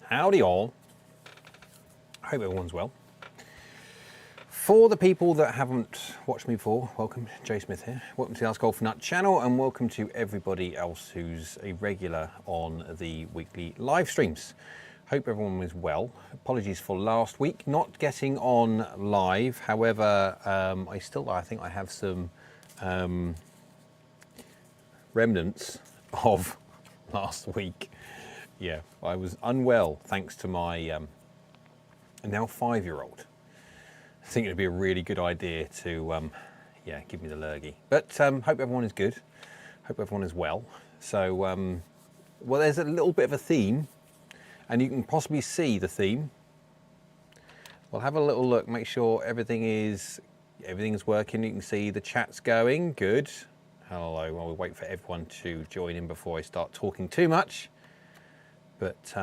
Howdy all. Hope everyone's well. For the people that haven't watched me before, welcome, Jay Smith here. Welcome to the AskGolfNut channel and welcome to everybody else who's a regular on the weekly live streams. Hope everyone was well. Apologies for last week, not getting on live. However, I think I have some remnants of last week. Yeah, I was unwell thanks to my now 5-year-old. I think it'd be a really good idea to, yeah, give me the lurgy. But hope everyone is good. Hope everyone is well. So, well, there's a little bit of a theme, and you can possibly see the theme. We'll have a little look, make sure everything's working. You can see the chat's going. Good. Hello. Well, we'll wait for everyone to join in before I start talking too much. But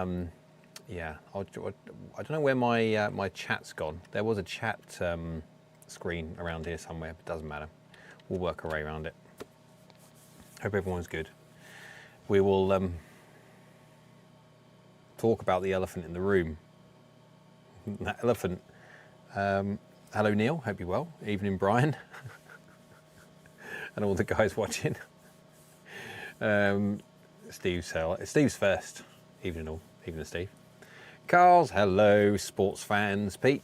yeah, I don't know where my my chat's gone. There was a chat screen around here somewhere, but it doesn't matter. We'll work our way around it. Hope everyone's good. We will talk about the elephant in the room. That elephant. Hello Neil, hope you're well. Evening Brian. And all the guys watching. Steve's first. Evening all, evening Steve. Carl's, hello, sports fans. Pete,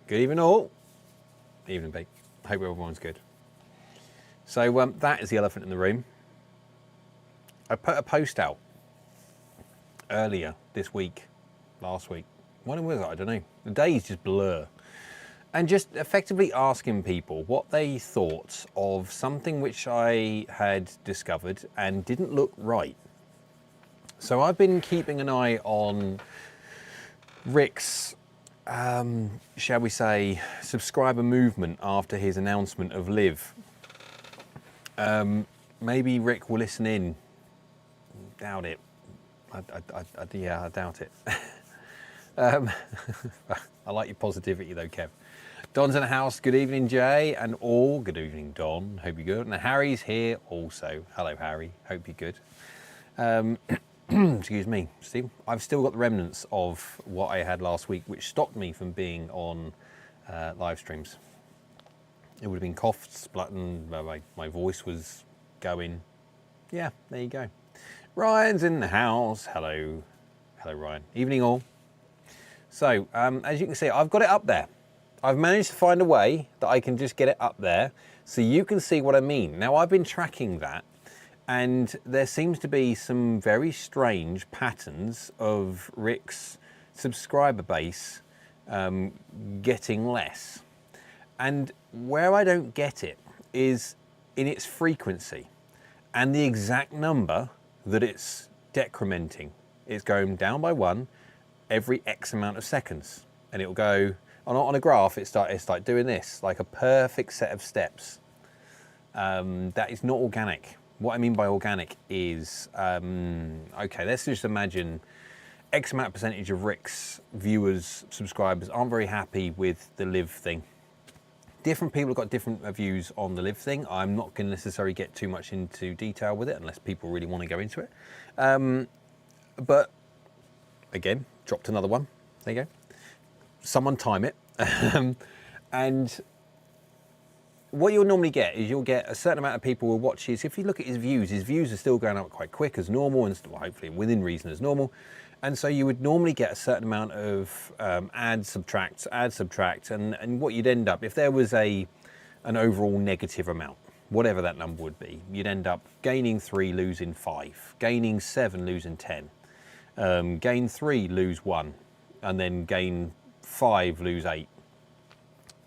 good evening all. Evening Pete, hope everyone's good. So that is the elephant in the room. I put a post out earlier this week, last week. When was it? I don't know. The days just blur. And just effectively asking people what they thought of something which I had discovered and didn't look right. So I've been keeping an eye on Rick's, shall we say, subscriber movement after his announcement of Live. Maybe Rick will listen in. Doubt it. Yeah, I doubt it. I like your positivity though, Kev. Don's in the house. Good evening, Jay, and all. Good evening, Don. Hope you're good. And Harry's here also. Hello, Harry. Hope you're good. Excuse me, Steve. I've still got the remnants of what I had last week, which stopped me from being on live streams. It would have been coughed, splutting, my voice was going. Yeah, there you go. Ryan's in the house. Hello. Hello, Ryan. Evening all. So, as you can see, I've got it up there. I've managed to find a way that I can just get it up there so you can see what I mean. Now, I've been tracking that. And there seems to be some very strange patterns of Rick's subscriber base getting less. And where I don't get it is in its frequency and the exact number that it's decrementing. It's going down by 1 every X amount of seconds. And it'll go, on a graph, it's like doing this, like a perfect set of steps. That is not organic. What I mean by organic is, okay, let's just imagine X amount of percentage of Rick's viewers, subscribers aren't very happy with the Live thing. Different people have got different views on the Live thing. I'm not going to necessarily get too much into detail with it unless people really want to go into it. But again, dropped another one. There you go. Someone time it. And what you'll normally get is you'll get a certain amount of people will watch his. If you look at his views are still going up quite quick as normal and still hopefully within reason as normal. And so you would normally get a certain amount of add, subtract, and what you'd end up, if there was an overall negative amount, whatever that number would be, you'd end up gaining 3, losing 5, gaining 7, losing 10, gain 3, lose 1, and then gain 5, lose 8.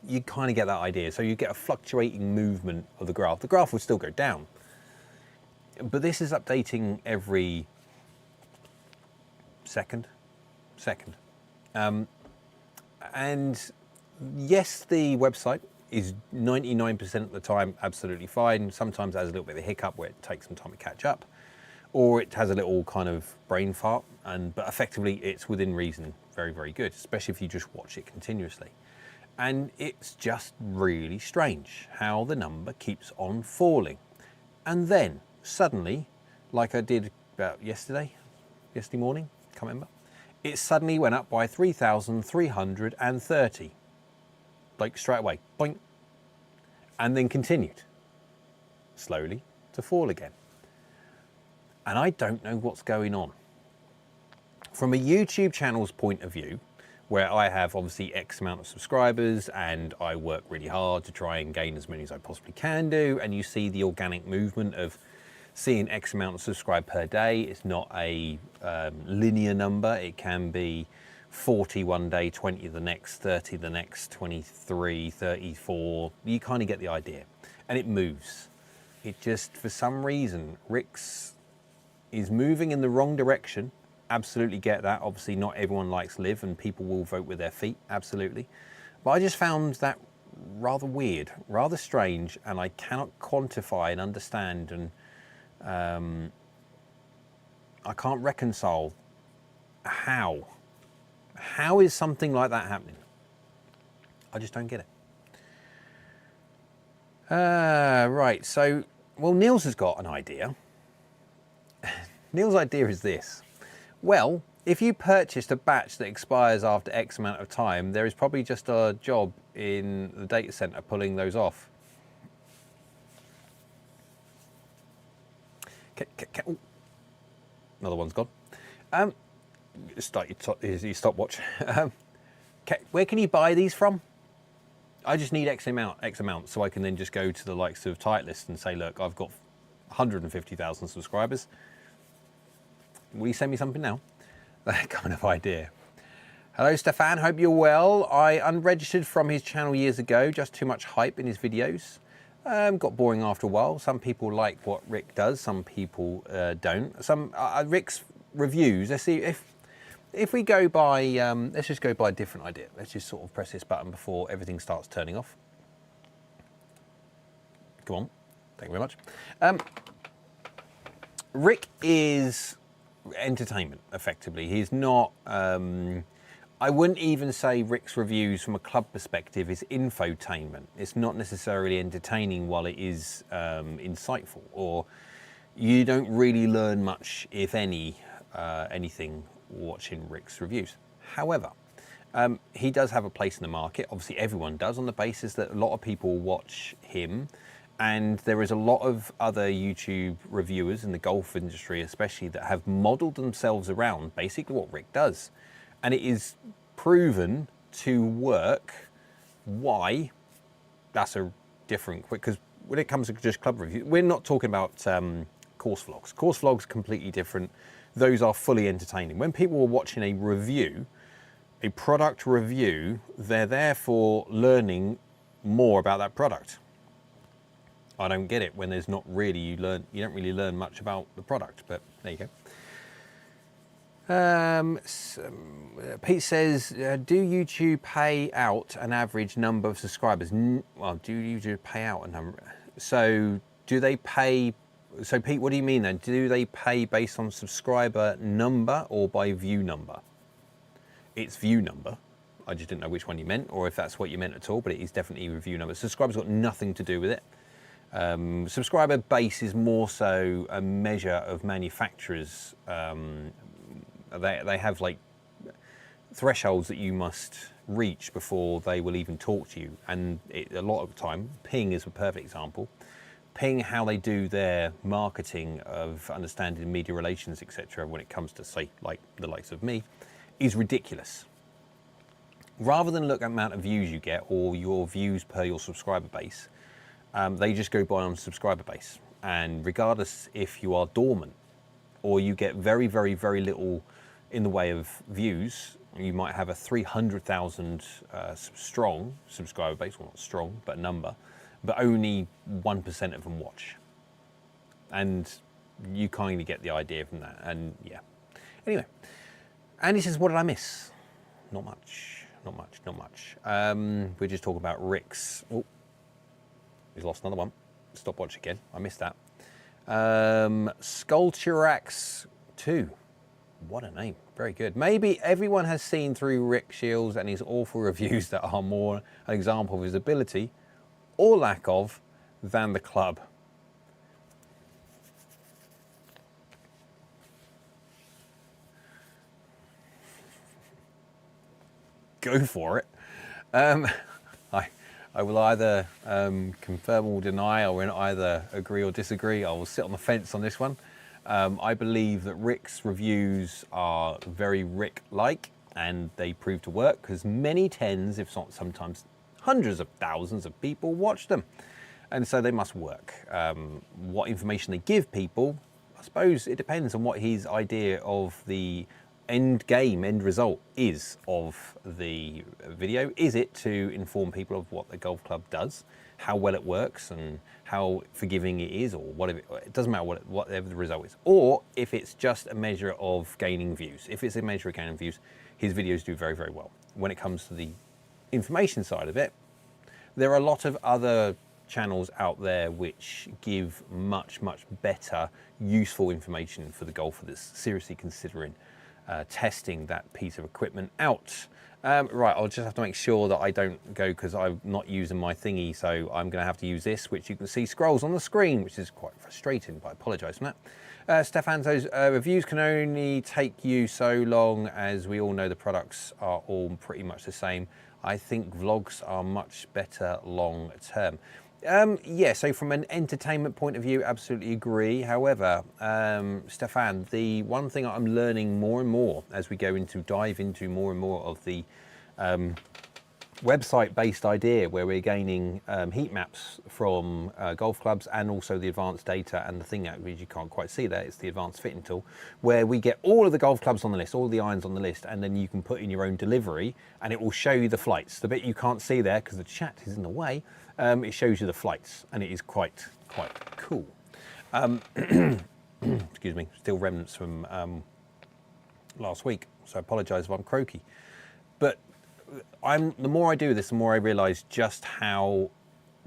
You kind of get that idea. So you get a fluctuating movement of the graph. The graph will still go down. But this is updating every second. And yes, the website is 99% of the time absolutely fine. Sometimes it has a little bit of a hiccup where it takes some time to catch up. Or it has a little kind of brain fart. But effectively, it's within reason. Very, very good, especially if you just watch it continuously. And it's just really strange how the number keeps on falling. And then suddenly, like I did about yesterday morning, can't remember, it suddenly went up by 3,330, like straight away, boink, and then continued slowly to fall again. And I don't know what's going on. From a YouTube channel's point of view, where I have obviously X amount of subscribers and I work really hard to try and gain as many as I possibly can do, and you see the organic movement of seeing X amount of subscribe per day. It's not a linear number. It can be 40 one day, 20 the next, 30 the next, 23, 34. You kind of get the idea. And it moves. It just, for some reason, Rick's is moving in the wrong direction. Absolutely get that. Obviously not everyone likes live and people will vote with their feet, absolutely. But I just found that rather weird, rather strange, and I cannot quantify and understand, and I can't reconcile how is something like that happening? I just don't get it. Right, so, well, Neil's has got an idea. Neil's idea is this. Well, if you purchased a batch that expires after X amount of time, there is probably just a job in the data center pulling those off. Oh, another one's gone. Start your stopwatch. Where can you buy these from? I just need X amount, so I can then just go to the likes of Titleist and say, look, I've got 150,000 subscribers. Will you send me something now? That kind of idea. Hello, Stefan. Hope you're well. I unregistered from his channel years ago. Just too much hype in his videos. Got boring after a while. Some people like what Rick does. Some people don't. Some Rick's reviews. Let's see if we go by. Let's just go by a different idea. Let's just sort of press this button before everything starts turning off. Come on. Thank you very much. Rick is entertainment, effectively. He's not, I wouldn't even say Rick's reviews from a club perspective is infotainment. It's not necessarily entertaining while it is insightful, or you don't really learn much, if any, anything watching Rick's reviews. However, he does have a place in the market. Obviously everyone does, on the basis that a lot of people watch him. And there is a lot of other YouTube reviewers in the golf industry, especially, that have modeled themselves around basically what Rick does. And it is proven to work. Why? That's a different, because when it comes to just club review, we're not talking about course vlogs. Course vlogs completely different. Those are fully entertaining. When people are watching a review, a product review, they're therefore learning more about that product. I don't get it when there's not really, you don't really learn much about the product, but there you go. Pete says, do YouTube pay out an average number of subscribers? Well, do YouTube pay out a number? So do they pay, so Pete, what do you mean then? Do they pay based on subscriber number or by view number? It's view number. I just didn't know which one you meant, or if that's what you meant at all, but it is definitely a view number. Subscribers got nothing to do with it. Subscriber base is more so a measure of manufacturers. They have like thresholds that you must reach before they will even talk to you, and a lot of the time, Ping is a perfect example. Ping, how they do their marketing of understanding media relations, etc., when it comes to, say, like the likes of me, is ridiculous. Rather than look at the amount of views you get or your views per your subscriber base, they just go by on subscriber base. And regardless if you are dormant or you get very, very, very little in the way of views, you might have a 300,000 strong subscriber base, well, not strong, but a number, but only 1% of them watch. And you kind of get the idea from that. And yeah. Anyway, Andy says, what did I miss? Not much, not much, not much. We're just talking about Rick's. Oh, he's lost another one. Stopwatch again. I missed that. Sculpturax 2. What a name. Very good. Maybe everyone has seen through Rick Shiels and his awful reviews that are more an example of his ability or lack of than the club. go for it. I will either confirm or deny, or either agree or disagree. I will sit on the fence on this one. I believe that Rick's reviews are very Rick-like, and they prove to work because many tens, if not sometimes hundreds of thousands of people watch them. And so they must work. What information they give people, I suppose it depends on what his idea of the end result is of the video. Is it to inform people of what the golf club does, how well it works, and how forgiving it is, or whatever? It doesn't matter whatever the result is. Or if it's just a measure of gaining views. If it's a measure of gaining views, his videos do very, very well. When it comes to the information side of it, there are a lot of other channels out there which give much, much better, useful information for the golfer that's seriously considering testing that piece of equipment out. Right, I'll just have to make sure that I don't go, because I'm not using my thingy, so I'm going to have to use this, which you can see scrolls on the screen, which is quite frustrating, but I apologise for that. Stefanzo's reviews can only take you so long, as we all know the products are all pretty much the same. I think vlogs are much better long term. Yeah, so from an entertainment point of view, absolutely agree. However, Stefan, the one thing I'm learning more and more as we dive into more and more of the website-based idea, where we're gaining heat maps from golf clubs, and also the advanced data, and the thing that you can't quite see there, it's the advanced fitting tool, where we get all of the golf clubs on the list, all the irons on the list, and then you can put in your own delivery, and it will show you the flights. The bit you can't see there, because the chat is in the way, it shows you the flights, and it is quite cool. Excuse me, still remnants from last week, so I apologise if I'm croaky. But the more I do this, the more I realise just how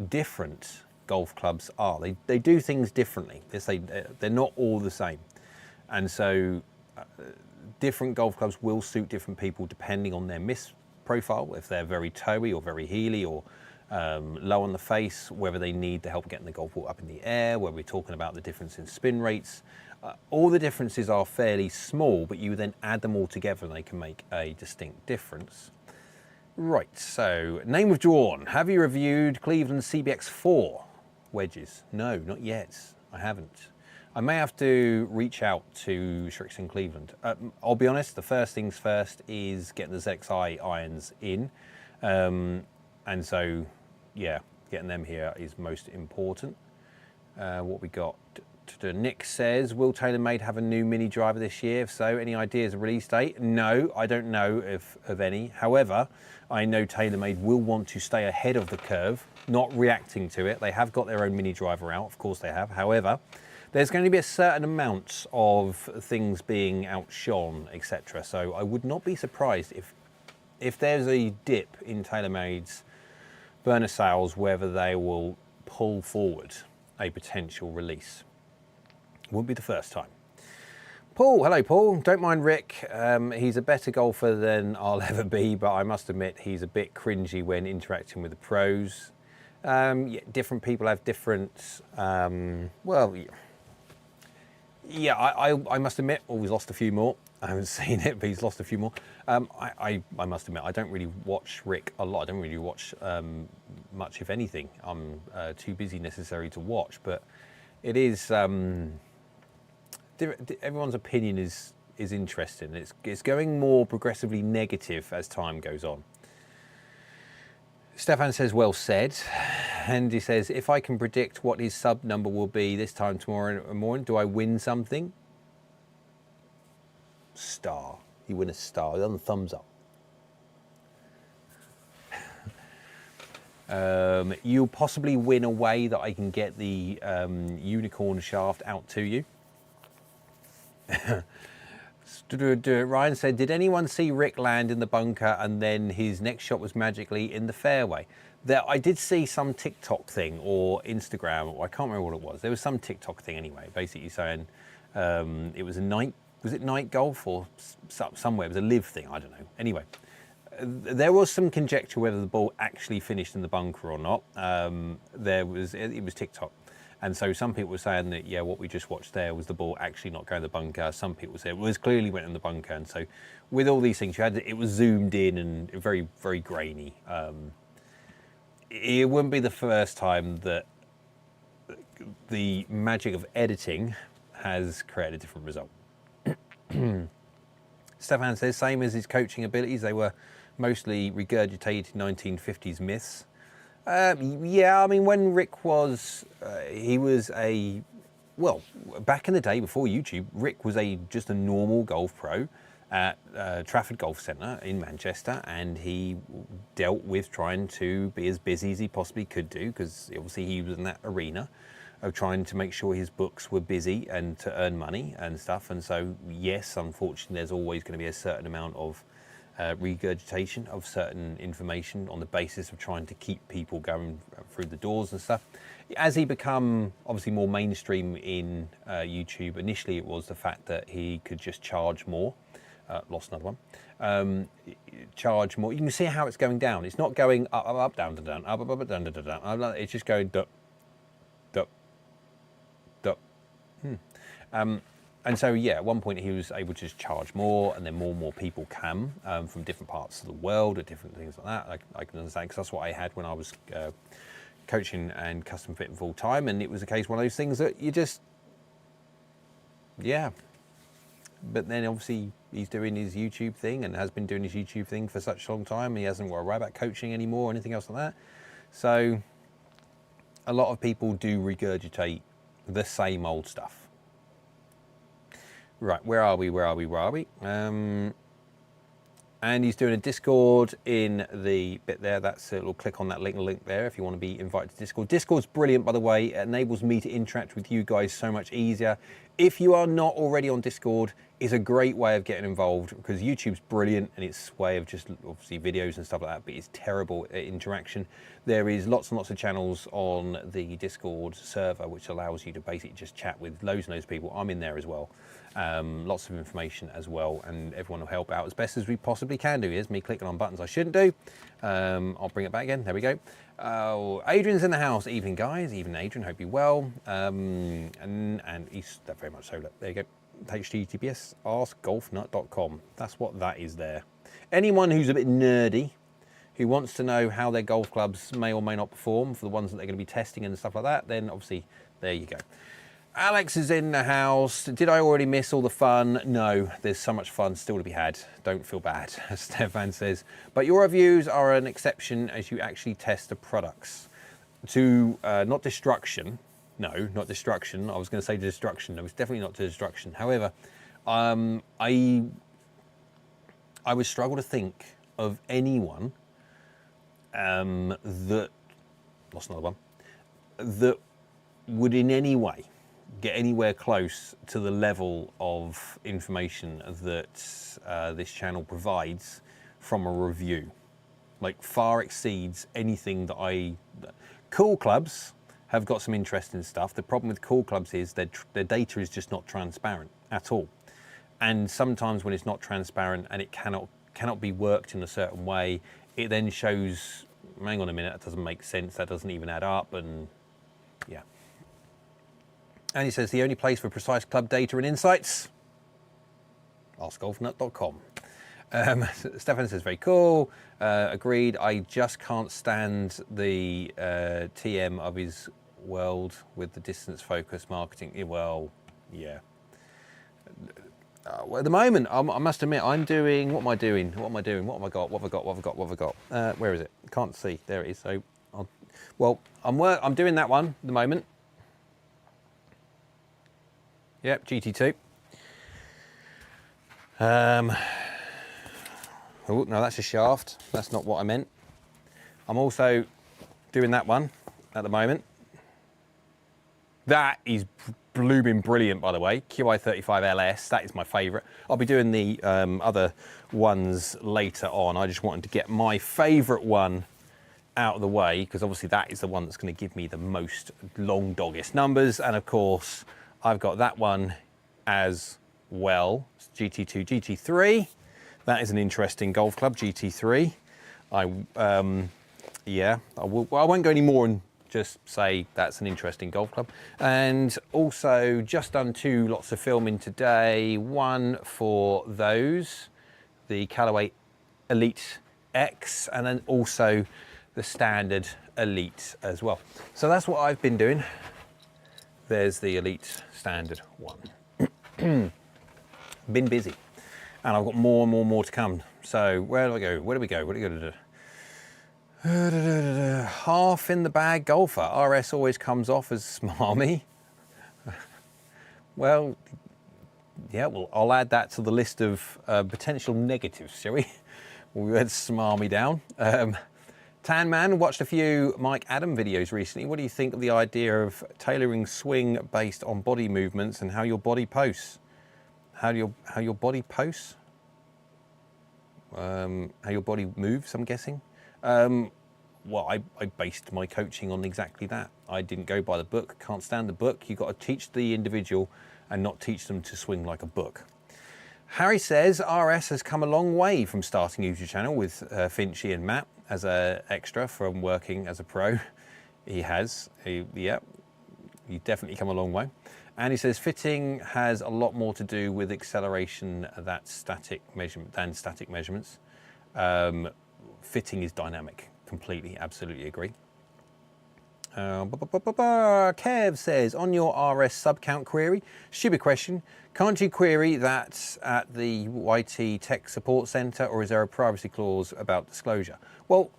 different golf clubs are. They do things differently. They're not all the same, and so different golf clubs will suit different people depending on their miss profile. If they're very toey or very heely, or low on the face, whether they need the help getting the golf ball up in the air, where we're talking about the difference in spin rates. All the differences are fairly small, but you then add them all together and they can make a distinct difference. Right, so name withdrawn. Have you reviewed Cleveland CBX4 wedges? No, not yet. I haven't. I may have to reach out to Shricks in Cleveland. I'll be honest, the first things first is getting the ZXi irons in. And so, yeah, getting them here is most important. What we got? Nick says, will TaylorMade have a new mini driver this year? If so, any ideas of release date? No, I don't know of any. However, I know TaylorMade will want to stay ahead of the curve, not reacting to it. They have got their own mini driver out, of course they have. However, there's going to be a certain amount of things being outshone, etc. So I would not be surprised if there's a dip in TaylorMade's burner sales, whether they will pull forward a potential release. Wouldn't be the first time. Paul, hello Paul. Don't mind Rick. He's a better golfer than I'll ever be, but I must admit he's a bit cringy when interacting with the pros. Yeah, different people have different, well, yeah, I must admit, he's lost a few more. I haven't seen it, but he's lost a few more. I must admit, I don't really watch Rick a lot. I don't really watch much, if anything. I'm too busy necessarily to watch, but it is, everyone's opinion is interesting. It's going more progressively negative as time goes on. Stefan says, well said. And he says, if I can predict what his sub number will be this time tomorrow morning, do I win something? Star. You win a star. On the thumbs up. You'll possibly win a way that I can get the unicorn shaft out to you. Ryan said, did anyone see Rick land in the bunker and then his next shot was magically in the fairway? I did see some TikTok thing or Instagram, or I can't remember what it was. There was some TikTok thing anyway, basically saying it was a night, was it night golf or somewhere? It was a live thing, I don't know. Anyway, there was some conjecture whether the ball actually finished in the bunker or not. It was TikTok. And so some people were saying that, yeah, what we just watched there was the ball actually not going to the bunker. Some people said it was clearly went in the bunker. And so with all these things, it was zoomed in and very, very grainy. It wouldn't be the first time that the magic of editing has created a different result. Stefan says, same as his coaching abilities, they were mostly regurgitated 1950s myths. Yeah, I mean, when Rick was, he was well, back in the day before YouTube, Rick was just a normal golf pro at Trafford Golf Centre in Manchester, and he dealt with trying to be as busy as he possibly could do, because obviously he was in that arena of trying to make sure his books were busy and to earn money and stuff. And so, yes, unfortunately, there's always going to be a certain amount of regurgitation of certain information on the basis of trying to keep people going through the doors and stuff. As he become obviously more mainstream in YouTube, initially it was the fact that he could just charge more. Lost another one. Charge more. You can see how it's going down. It's not going up, up, up, down, down, down, up, up, up, down, down, down, down. It's just going dup, dup, dup. And so, yeah, at one point he was able to just charge more, and then more and more people come from different parts of the world or different things like that. I can understand, because that's what I had when I was coaching and custom fitting full time, and it was a case, one of those things that you just, yeah. But then obviously he's doing his YouTube thing and has been doing his YouTube thing for such a long time. He hasn't got to worry about coaching anymore or anything else like that. So a lot of people do regurgitate the same old stuff. Right, where are we? And he's doing a Discord in the bit there. That's a little click on that link there if you want to be invited to Discord. Discord's brilliant, by the way. It enables me to interact with you guys so much easier. If you are not already on Discord, it's a great way of getting involved, because YouTube's brilliant and its way of just obviously videos and stuff like that, but it's terrible at interaction. There is lots and lots of channels on the Discord server which allows you to basically just chat with loads and loads of people. I'm in there as well. Lots of information as well, and everyone will help out as best as we possibly can do. Here's me clicking on buttons I shouldn't do. I'll bring it back again. There we go. Adrian's in the house. Evening, guys. Evening, Adrian. Hope you're well. And he's very much so. Look, there you go. HTTPS AskGolfNut.com. That's what that is there. Anyone who's a bit nerdy, who wants to know how their golf clubs may or may not perform for the ones that they're going to be testing and stuff like that, then obviously there you go. Alex is in the house. Did I already miss all the fun? No, there's so much fun still to be had. Don't feel bad, as Stefan says. But your reviews are an exception as you actually test the products. To not destruction. No, not destruction. I was going to say destruction. No, it's definitely not to destruction. However, I would struggle to think of anyone that, lost another one, that would in any way get anywhere close to the level of information that this channel provides from a review. Like, far exceeds anything that Cool Clubs have got some interesting stuff. The problem with Cool Clubs is their data is just not transparent at all. And sometimes when it's not transparent and it cannot be worked in a certain way, it then shows, hang on a minute, that doesn't make sense, that doesn't even add up, and yeah. And he says the only place for precise club data and insights, AskGolfNut.com. Stefan says very cool. Agreed. I just can't stand the TM of his world with the distance focus marketing. Well, yeah. Well, at the moment, I must admit, I'm doing. What am I doing? What have I got? What have I got? Where is it? Can't see. There it is. So, I'm doing that one at the moment. Yep, GT2. Oh, no, that's a shaft. That's not what I meant. I'm also doing that one at the moment. That is blooming brilliant, by the way. QI35LS, that is my favourite. I'll be doing the other ones later on. I just wanted to get my favourite one out of the way, because obviously that is the one that's going to give me the most long doggest numbers. And of course, I've got that one as well. It's GT2, GT3. That is an interesting golf club, GT3. Yeah, I won't go any more just say that's an interesting golf club. And also just done 2 lots of filming today. One for those, the Callaway Elite X, and then also the standard Elite as well. So that's what I've been doing. There's the Elite standard one. Been busy, and I've got more and more to come. So where do I go? Where do we go? What do we go to do? Half in the bag golfer. RS always comes off as smarmy. Well, yeah, well, I'll add that to the list of potential negatives, shall we? We had smarmy down. Tan Man watched a few Mike Adam videos recently. What do you think of the idea of tailoring swing based on body movements and how your body posts? How your body posts? How your body moves, I'm guessing. Well, I based my coaching on exactly that. I didn't go by the book. Can't stand the book. You've got to teach the individual and not teach them to swing like a book. Harry says RS has come a long way from starting a YouTube channel with Finchy and Matt as an extra from working as a pro. He has. Yeah, you've definitely come a long way. And he says fitting has a lot more to do with acceleration than static measurements. Fitting is dynamic. Completely, absolutely agree. Kev says, on your RS sub count query, stupid question, can't you query that at the YT Tech Support Center, or is there a privacy clause about disclosure? Well,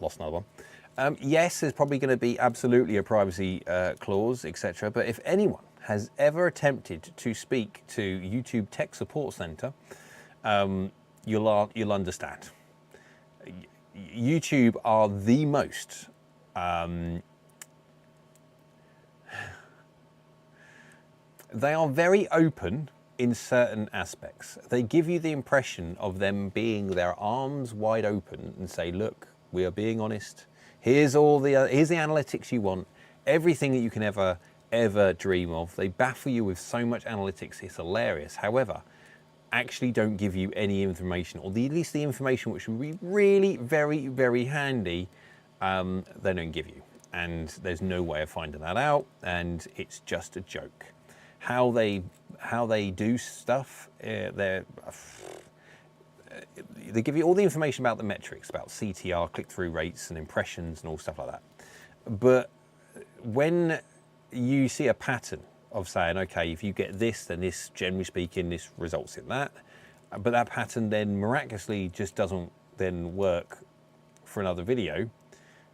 lost another one. Yes, there's probably going to be absolutely a privacy clause, etc. But if anyone has ever attempted to speak to YouTube Tech Support Center, you'll understand. YouTube are the most they are very open in certain aspects. They give you the impression of them being their arms wide open and say, look, we are being honest. Here's here's the analytics you want, everything that you can ever dream of. They baffle you with so much analytics, it's hilarious. However, actually don't give you any information, or at least the information which would be really very, very handy, they don't give you. And there's no way of finding that out, and it's just a joke. How they do stuff, they give you all the information about the metrics, about CTR, click-through rates and impressions and all stuff like that. But when you see a pattern of saying, okay, if you get this, then this, generally speaking, this results in that, but that pattern then miraculously just doesn't then work for another video,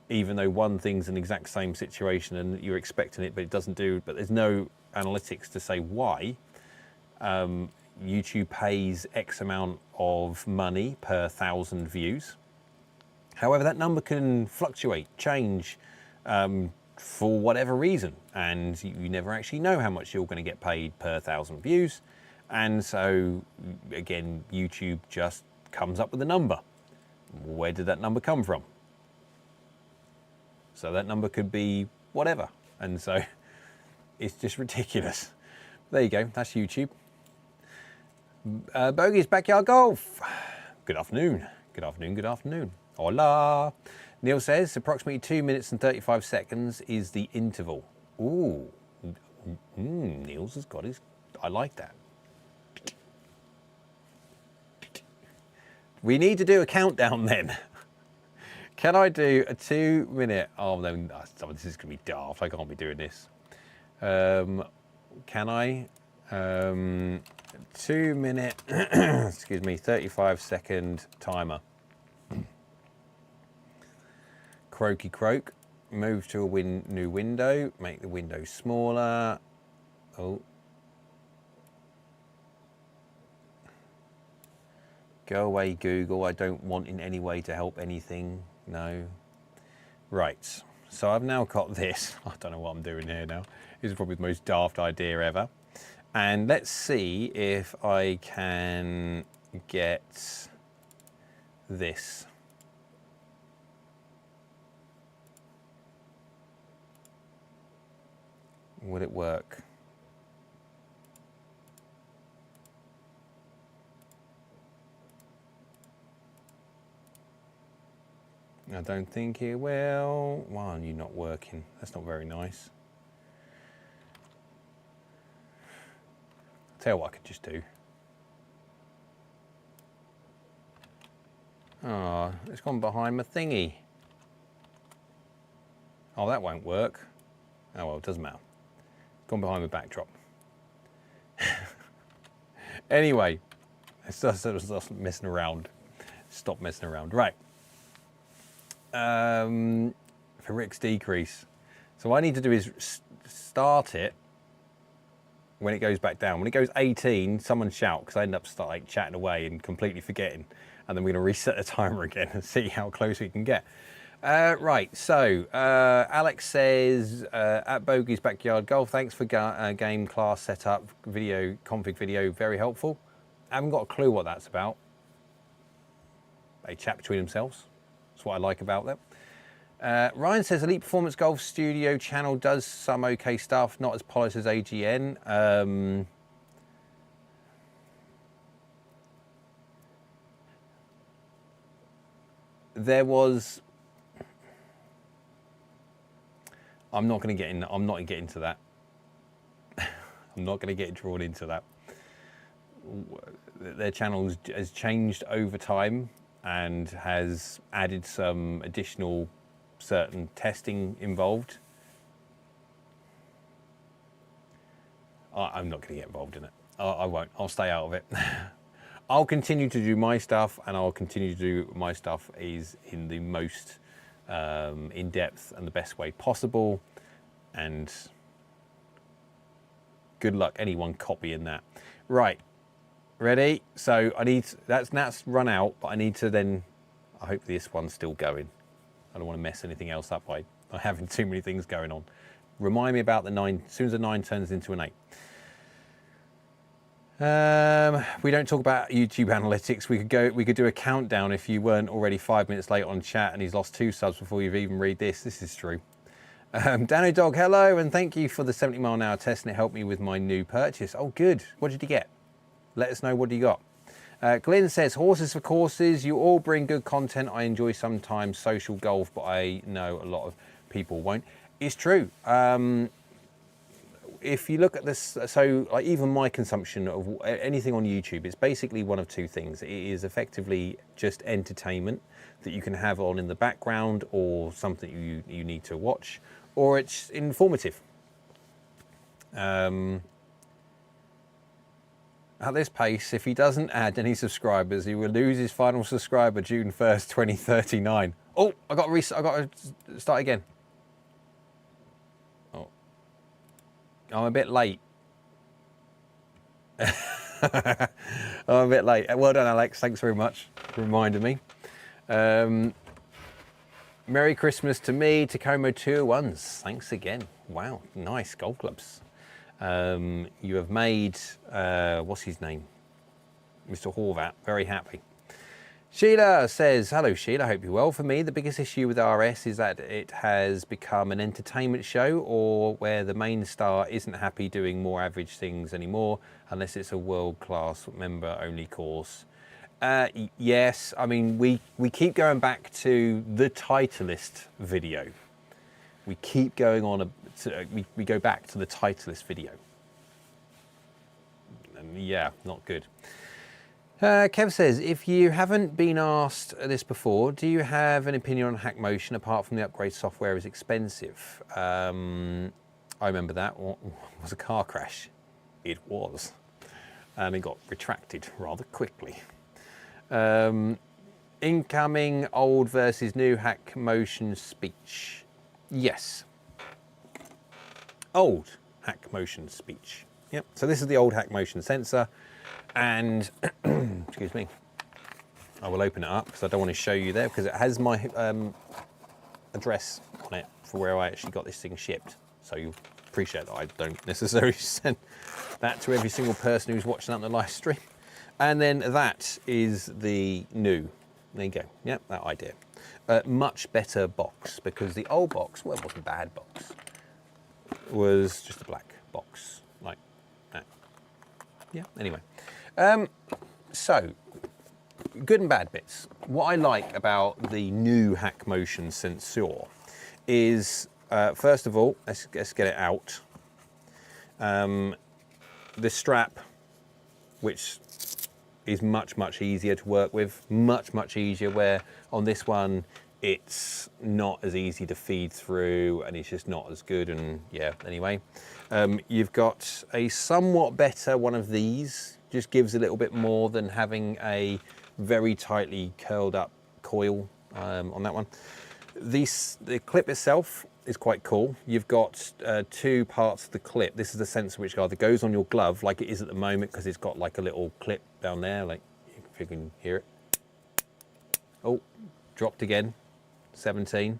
even though one thing's an exact same situation and you're expecting it, but it doesn't do, but there's no analytics to say why. YouTube pays X amount of money per 1,000 views. However, that number can fluctuate, change for whatever reason, and you never actually know how much you're going to get paid per 1,000 views. And so, again, YouTube just comes up with a number. Where did that number come from? So that number could be whatever. And so it's just ridiculous. There you go, that's YouTube. Bogey's Backyard Golf. Good afternoon. Good afternoon, good afternoon. Hola. Neil says approximately 2 minutes and 35 seconds is the interval. Ooh, Neil's has got his, I like that. We need to do a countdown then. Can I do a 2 minute? Oh no, this is gonna be daft. I can't be doing this. Can I? 2 minute, excuse me, 35-second timer. Croaky croak. Move to a new window. Make the window smaller. Oh. Go away, Google. I don't want in any way to help anything. No. Right. So I've now got this. I don't know what I'm doing here now. This is probably the most daft idea ever. And let's see if I can get this. Would it work? I don't think it will. Why are you not working? That's not very nice. I'll tell you what I could just do. Oh, it's gone behind my thingy. Oh, that won't work. Oh well, it doesn't matter. It's gone behind my backdrop. Anyway, it's just messing around. Stop messing around. Right. For Rick's decrease. So what I need to do is start it when it goes back down. When it goes 18, someone shout, because I end up chatting away and completely forgetting. And then we're going to reset the timer again and see how close we can get. Right, so Alex says, at Bogey's Backyard Golf, thanks for game class setup, video, config video, very helpful. I haven't got a clue what that's about. They chat between themselves. That's what I like about them. Ryan says, Elite Performance Golf Studio channel does some okay stuff, not as polished as AGN. There was... I'm not going to get in. I'm not going to get into that. I'm not going to get drawn into that. Their channel has changed over time and has added some additional certain testing involved. I'm not going to get involved in it. I won't. I'll stay out of it. I'll continue to do my stuff, and I'll continue to do my stuff is in the most in depth and the best way possible, and good luck anyone copying that. Right, ready? So I need that's run out, but I need to then. I hope this one's still going. I don't want to mess anything else up by having too many things going on. Remind me about the 9 as soon as the 9 turns into an 8. We don't talk about YouTube analytics. We could do a countdown if you weren't already 5 minutes late on chat and he's lost 2 subs before you've even read this. This is true. Dano Dog, hello, and thank you for the 70-mile-an-hour test, and it helped me with my new purchase. Oh, good. What did you get? Let us know what you got. Glenn says, horses for courses. You all bring good content. I enjoy sometimes social golf, but I know a lot of people won't. It's true. If you look at this, so like even my consumption of anything on YouTube, it's basically one of 2 things. It is effectively just entertainment that you can have on in the background, or something you need to watch, or it's informative. At this pace, if he doesn't add any subscribers, he will lose his final subscriber June 1st, 2039. Oh, I got to start again. I'm a bit late. I'm a bit late. Well done, Alex. Thanks very much for reminding me. Merry Christmas to me, Tacoma 201s. Thanks again. Wow, nice golf clubs. You have made, what's his name? Mr. Horvat, very happy. Sheila says, hello Sheila, hope you're well. For me, the biggest issue with RS is that it has become an entertainment show, or where the main star isn't happy doing more average things anymore, unless it's a world-class member-only course. Yes, I mean, we keep going back to the Titleist video. We keep going on, we go back to the Titleist video. And yeah, not good. Kev says, if you haven't been asked this before, do you have an opinion on HackMotion apart from the upgrade software is expensive? I remember that. What was a car crash? It was. And it got retracted rather quickly. Incoming old versus new HackMotion speech. Yes. Old HackMotion speech. Yep. So this is the old HackMotion sensor. And, excuse me, I will open it up because I don't want to show you there, because it has my address on it for where I actually got this thing shipped. So you'll appreciate that I don't necessarily send that to every single person who's watching that on the live stream. And then that is the new. There you go. Yep, that idea. Much better box, because the old box, well, it wasn't a bad box. It was just a black box like that. Yeah, anyway. So, good and bad bits. what I like about the new HackMotion sensor is, first of all, let's get it out. The strap, which is much easier to work with, much easier, where on this one it's not as easy to feed through and it's just not as good. And yeah, anyway, you've got a somewhat better one of these, just gives a little bit more than having a very tightly curled up coil on that one. The clip itself is quite cool. You've got two parts of the clip. This is the sensor which either goes on your glove like it is at the moment, because it's got like a little clip down there, like if you can hear it. Oh, dropped again, 17.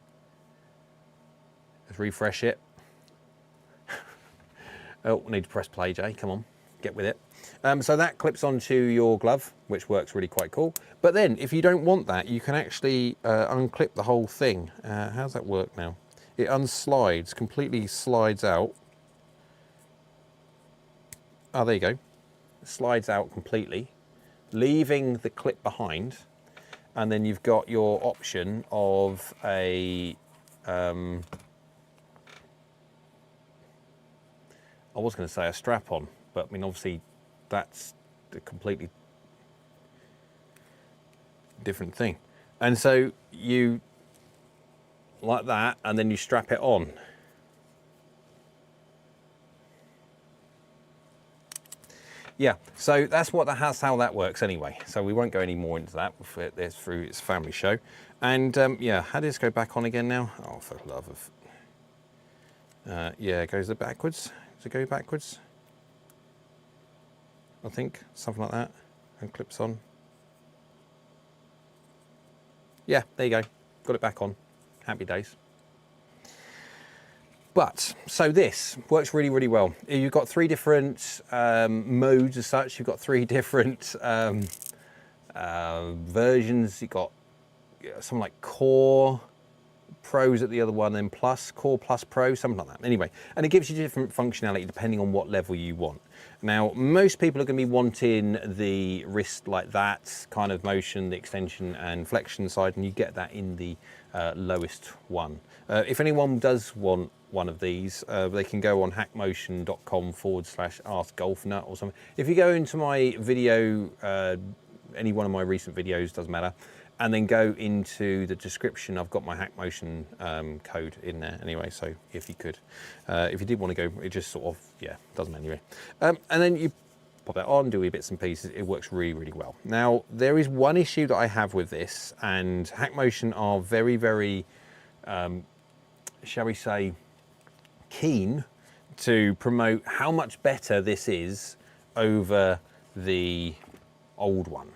Let's refresh it. Oh, I need to press play, Jay, come on, get with it. So that clips onto your glove, which works really quite cool. But then if you don't want that, you can actually unclip the whole thing. How does that work now? It unslides, completely slides out. Oh, there you go. It slides out completely, leaving the clip behind. And then you've got your option of a, I was going to say a strap-on, but I mean, obviously that's a completely different thing. And so you, like that, and then you strap it on. Yeah, so that's how that works anyway. So we won't go any more into that through its family show. And yeah, how does this go back on again now? Oh, for the love of... yeah, it goes backwards. Does it go backwards? I think, something like that. And clips on. Yeah, there you go. Got it back on. Happy days. But, so this works really well. You've got three different modes as such. You've got three different versions. You've got something like Core, Pro's at the other one, then Plus, Core Plus Pro, something like that. Anyway, and it gives you different functionality depending on what level you want. Now, most people are going to be wanting the wrist like that kind of motion, the extension and flexion side, and you get that in the lowest one. If anyone does want one of these, they can go on hackmotion.com/AskGolfNut or something. If you go into my video, any one of my recent videos, doesn't matter, and then go into the description, I've got my HackMotion code in there anyway, so if you could, if you did want to go, it just sort of, yeah, doesn't matter anyway. And then you pop that on, do your bits and pieces, it works really well. Now, there is one issue that I have with this, and HackMotion are very, shall we say, keen to promote how much better this is over the old one.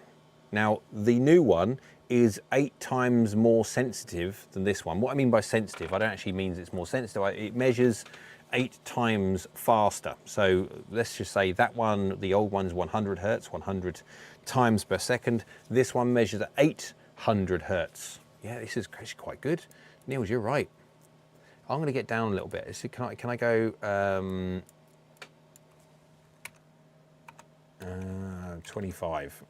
Now, the new one is 8 times more sensitive than this one. What I mean by sensitive, I don't actually mean it's more sensitive. It measures 8 times faster. So let's just say that one, the old one's 100 hertz, 100 times per second. This one measures at 800 hertz. Yeah, this is actually quite good. Niels, you're right. I'm going to get down a little bit. So can I go 25?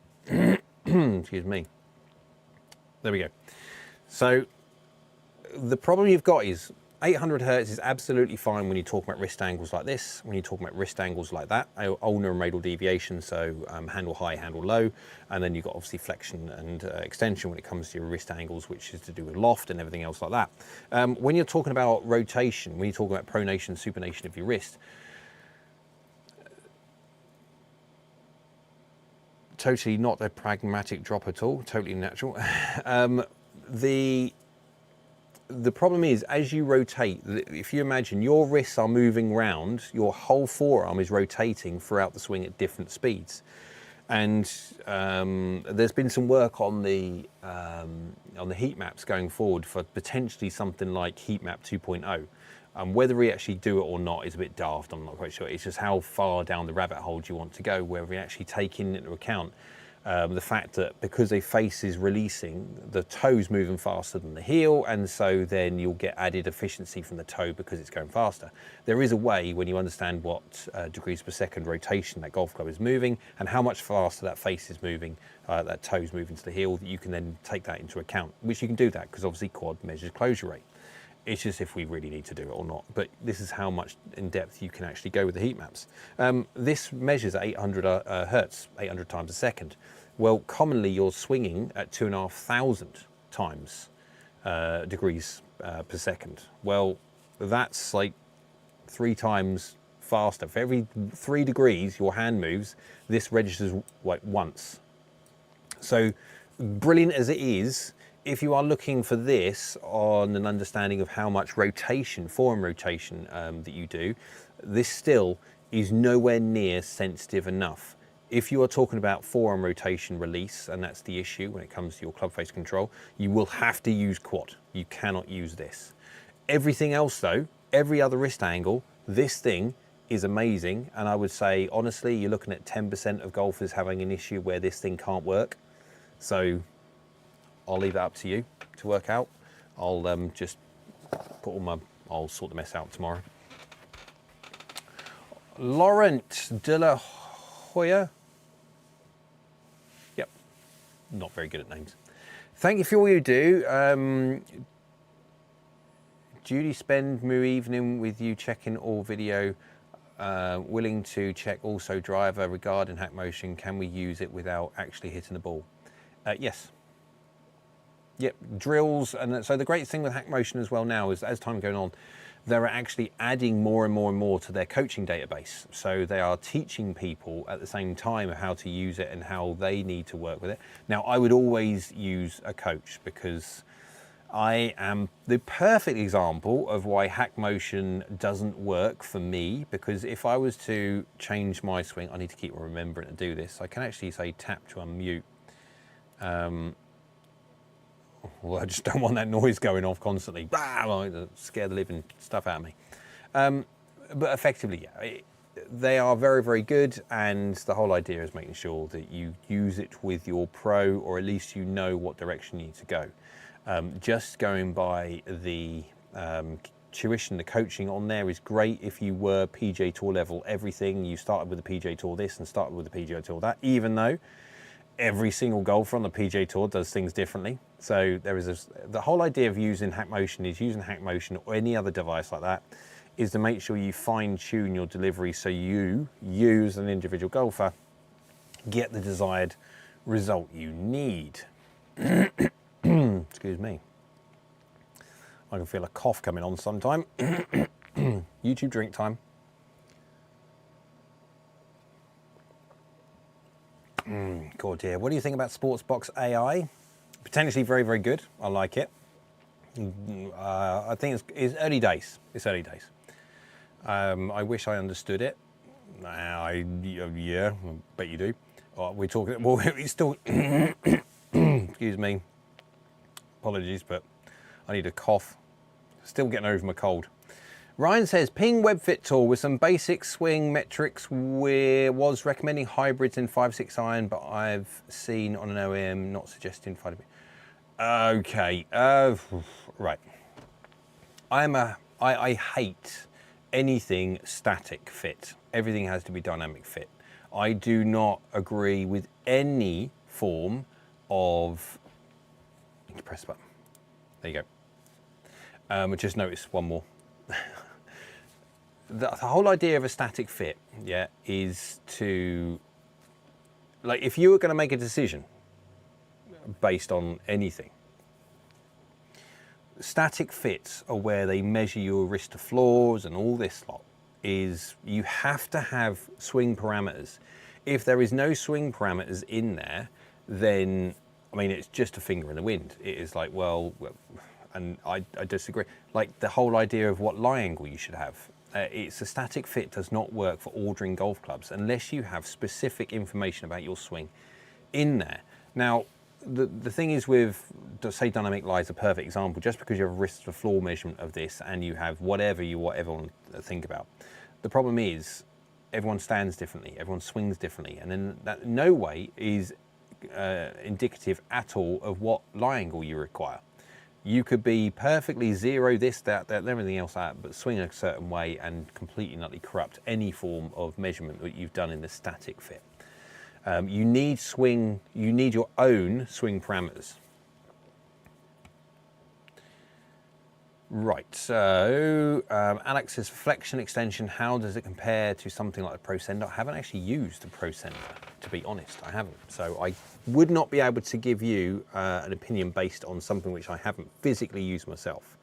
Excuse me. There we go. So the problem you've got is 800 hertz is absolutely fine when you're talking about wrist angles like this, when you're talking about wrist angles like that, ulnar and radial deviation, so handle high, handle low, and then you've got obviously flexion and extension when it comes to your wrist angles, which is to do with loft and everything else like that. When you're talking about rotation, when you're talking about pronation, supination of your wrist, totally not a pragmatic drop at all, totally natural. The problem is, as you rotate, if you imagine your wrists are moving round, your whole forearm is rotating throughout the swing at different speeds. And there's been some work on the heat maps going forward for potentially something like heat map 2.0. Whether we actually do it or not is a bit daft, I'm not quite sure. It's just how far down the rabbit hole do you want to go, whether we actually take into account The fact that because a face is releasing, the toe's moving faster than the heel, and so then you'll get added efficiency from the toe because it's going faster. There is a way, when you understand what degrees per second rotation that golf club is moving and how much faster that face is moving, that toe's moving to the heel, that you can then take that into account, which you can do that because obviously quad measures closure rate. It's just if we really need to do it or not. But this is how much in depth you can actually go with the heat maps. This measures at 800 hertz, 800 times a second. Well, commonly you're swinging at 2,500 times degrees per second. Well, that's like 3 times faster. For every 3 degrees your hand moves, this registers like once. So brilliant as it is, if you are looking for this on an understanding of how much rotation, forearm rotation that you do, this still is nowhere near sensitive enough. If you are talking about forearm rotation release, and that's the issue when it comes to your club face control, you will have to use quad. You cannot use this. Everything else though, every other wrist angle, this thing is amazing. And I would say, honestly, you're looking at 10% of golfers having an issue where this thing can't work. So I'll leave it up to you to work out. I'll just put I'll sort the mess out tomorrow. Laurent de la Hoya. Yep, not very good at names. Thank you for all you do. Judy spend my evening with you checking all video. Willing to check also driver regarding HackMotion. Can we use it without actually hitting the ball? Yes. Yep, drills. And so the great thing with HackMotion as well now is, as time going on, they're actually adding more and more and more to their coaching database. So they are teaching people at the same time how to use it and how they need to work with it. Now, I would always use a coach because I am the perfect example of why HackMotion doesn't work for me, because if I was to change my swing, I need to keep remembering to do this. I can actually say tap to unmute. Well, I just don't want that noise going off constantly. Scare the living stuff out of me. But effectively, yeah, they are very, very good. And the whole idea is making sure that you use it with your pro, or at least you know what direction you need to go. Just going by the tuition, the coaching on there is great. If you were PGA Tour level, everything, you started with the PGA Tour this and started with the PGA Tour that, even though every single golfer on the PGA Tour does things differently. So there is the whole idea of using HackMotion is using HackMotion or any other device like that is to make sure you fine tune your delivery so you as an individual golfer get the desired result you need. Excuse me. I can feel a cough coming on sometime. YouTube drink time. God dear. What do you think about Sportsbox AI? Potentially very, very good. I like it. I think it's early days. It's early days. I wish I understood it. Yeah, I bet you do. We're talking, well, it's still, excuse me. Apologies, but I need a cough. Still getting over my cold. Ryan says, ping WebFit tool with some basic swing metrics. Was recommending hybrids in 5-6 iron, but I've seen on an OEM not suggesting 5. Okay, right. I hate anything static fit. Everything has to be dynamic fit. I do not agree with any form of, you can press the button. There you go. Just notice one more. The whole idea of a static fit, yeah, is to, like, if you were going to make a decision based on anything, static fits are where they measure your wrist to floors and all this lot. Is you have to have swing parameters. If there is no swing parameters in there, then, I mean, it's just a finger in the wind. It is like, well, and I disagree. Like the whole idea of what lie angle you should have. It's a static fit does not work for ordering golf clubs unless you have specific information about your swing in there. Now, the thing is with, say, dynamic lie is a perfect example. Just because you have a wrist to floor measurement of this and you have whatever you want to think about. The problem is everyone stands differently, everyone swings differently, and then that in no way is indicative at all of what lie angle you require. You could be perfectly zero, this, that, everything else out, but swing a certain way and completely and utterly corrupt any form of measurement that you've done in the static fit. You need your own swing parameters. Right, so Alex says flexion extension, how does it compare to something like the Pro Center? I haven't actually used the Pro Center, to be honest, I haven't. So I would not be able to give you an opinion based on something which I haven't physically used myself.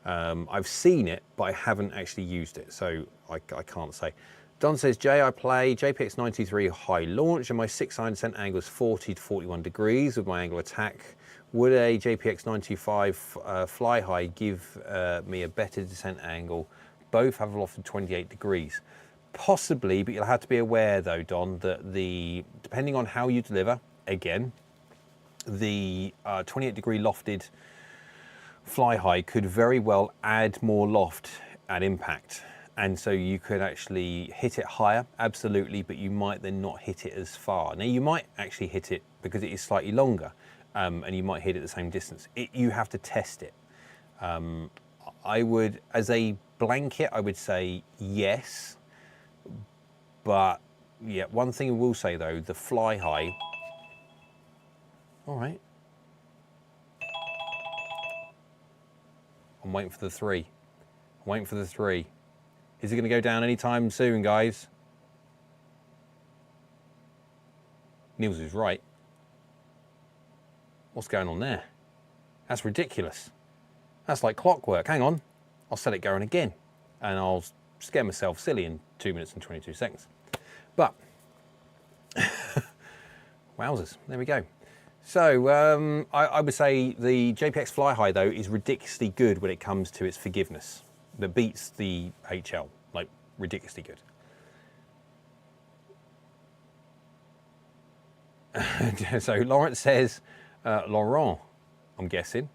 I've seen it, but I haven't actually used it, so I can't say. Don says, Jay, I play JPX 93 high launch and my 6-iron descent angle is 40 to 41 degrees with my angle attack. Would a JPX 95 fly high give me a better descent angle? Both have a loft of 28 degrees. Possibly, but you'll have to be aware though, Don, that depending on how you deliver, again, the 28 degree lofted fly high could very well add more loft at impact. And so you could actually hit it higher, absolutely, but you might then not hit it as far. Now you might actually hit it because it is slightly longer, and you might hit it the same distance. You have to test it. I would, as a blanket, I would say yes, but yeah, one thing I will say though, the fly high, all right. I'm waiting for the 3. I'm waiting for the 3. Is it going to go down anytime soon, guys? Niels is right. What's going on there? That's ridiculous. That's like clockwork. Hang on. I'll set it going again. And I'll scare myself silly in 2 minutes and 22 seconds. But, wowzers, there we go. So I would say the JPX Fly High, though, is ridiculously good when it comes to its forgiveness. That beats the HL, like ridiculously good. So Lawrence says, Laurent, I'm guessing,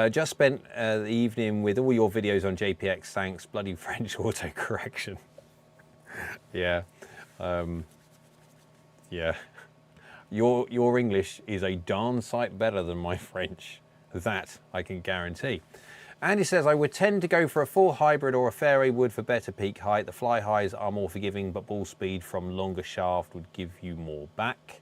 just spent the evening with all your videos on JPX, thanks, bloody French autocorrection. Yeah, yeah. Your English is a darn sight better than my French. That I can guarantee. Andy says, I would tend to go for a full hybrid or a fairway wood for better peak height. The fly highs are more forgiving, but ball speed from longer shaft would give you more back.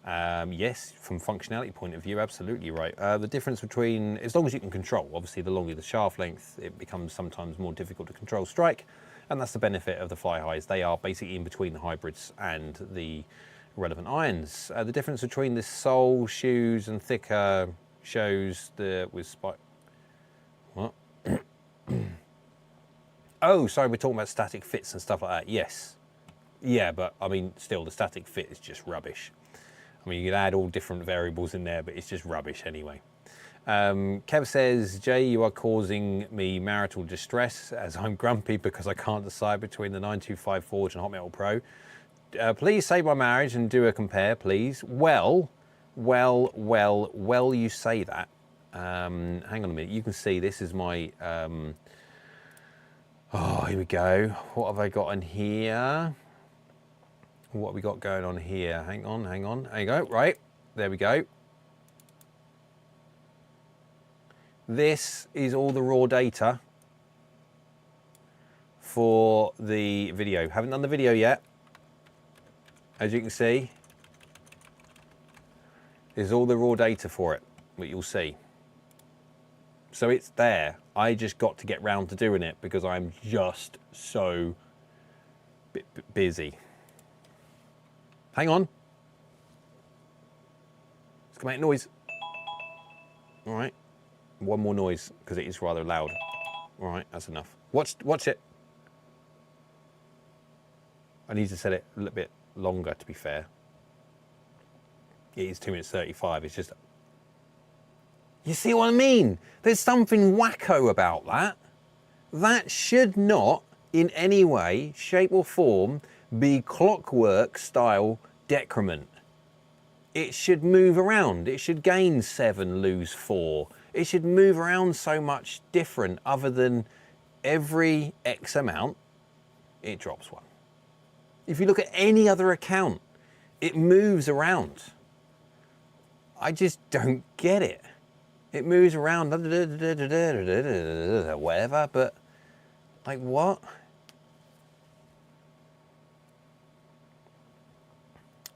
Yes, from functionality point of view, absolutely right. The difference between, as long as you can control, obviously the longer the shaft length, it becomes sometimes more difficult to control strike. And that's the benefit of the fly highs. They are basically in between the hybrids and the relevant irons. The difference between the sole shoes and thicker shows with spike. What? Oh, sorry, we're talking about static fits and stuff like that. Yes. Yeah, but I mean, still, the static fit is just rubbish. I mean, you can add all different variables in there, but it's just rubbish anyway. Kev says, Jay, you are causing me marital distress as I'm grumpy because I can't decide between the 925 Forge and Hot Metal Pro. Please save my marriage and do a compare, please. Well, you say that. Hang on a minute, you can see this is my, oh, here we go. What have I got in here? What have we got going on here? Hang on. There you go, right, there we go. This is all the raw data for the video. Haven't done the video yet. As you can see, there's all the raw data for it, what you'll see. So it's there. I just got to get round to doing it because I'm just so busy. Hang on. It's gonna make noise. All right. One more noise because it is rather loud. All right, that's enough. Watch it. I need to set it a little bit longer, to be fair. It is 2 minutes 35. It's just, you see what I mean? There's something wacko about that. That should not in any way, shape or form be clockwork style decrement. It should move around. It should gain 7, lose 4. It should move around so much different other than every X amount, it drops 1. If you look at any other account, it moves around. I just don't get it. It moves around, whatever, but like what?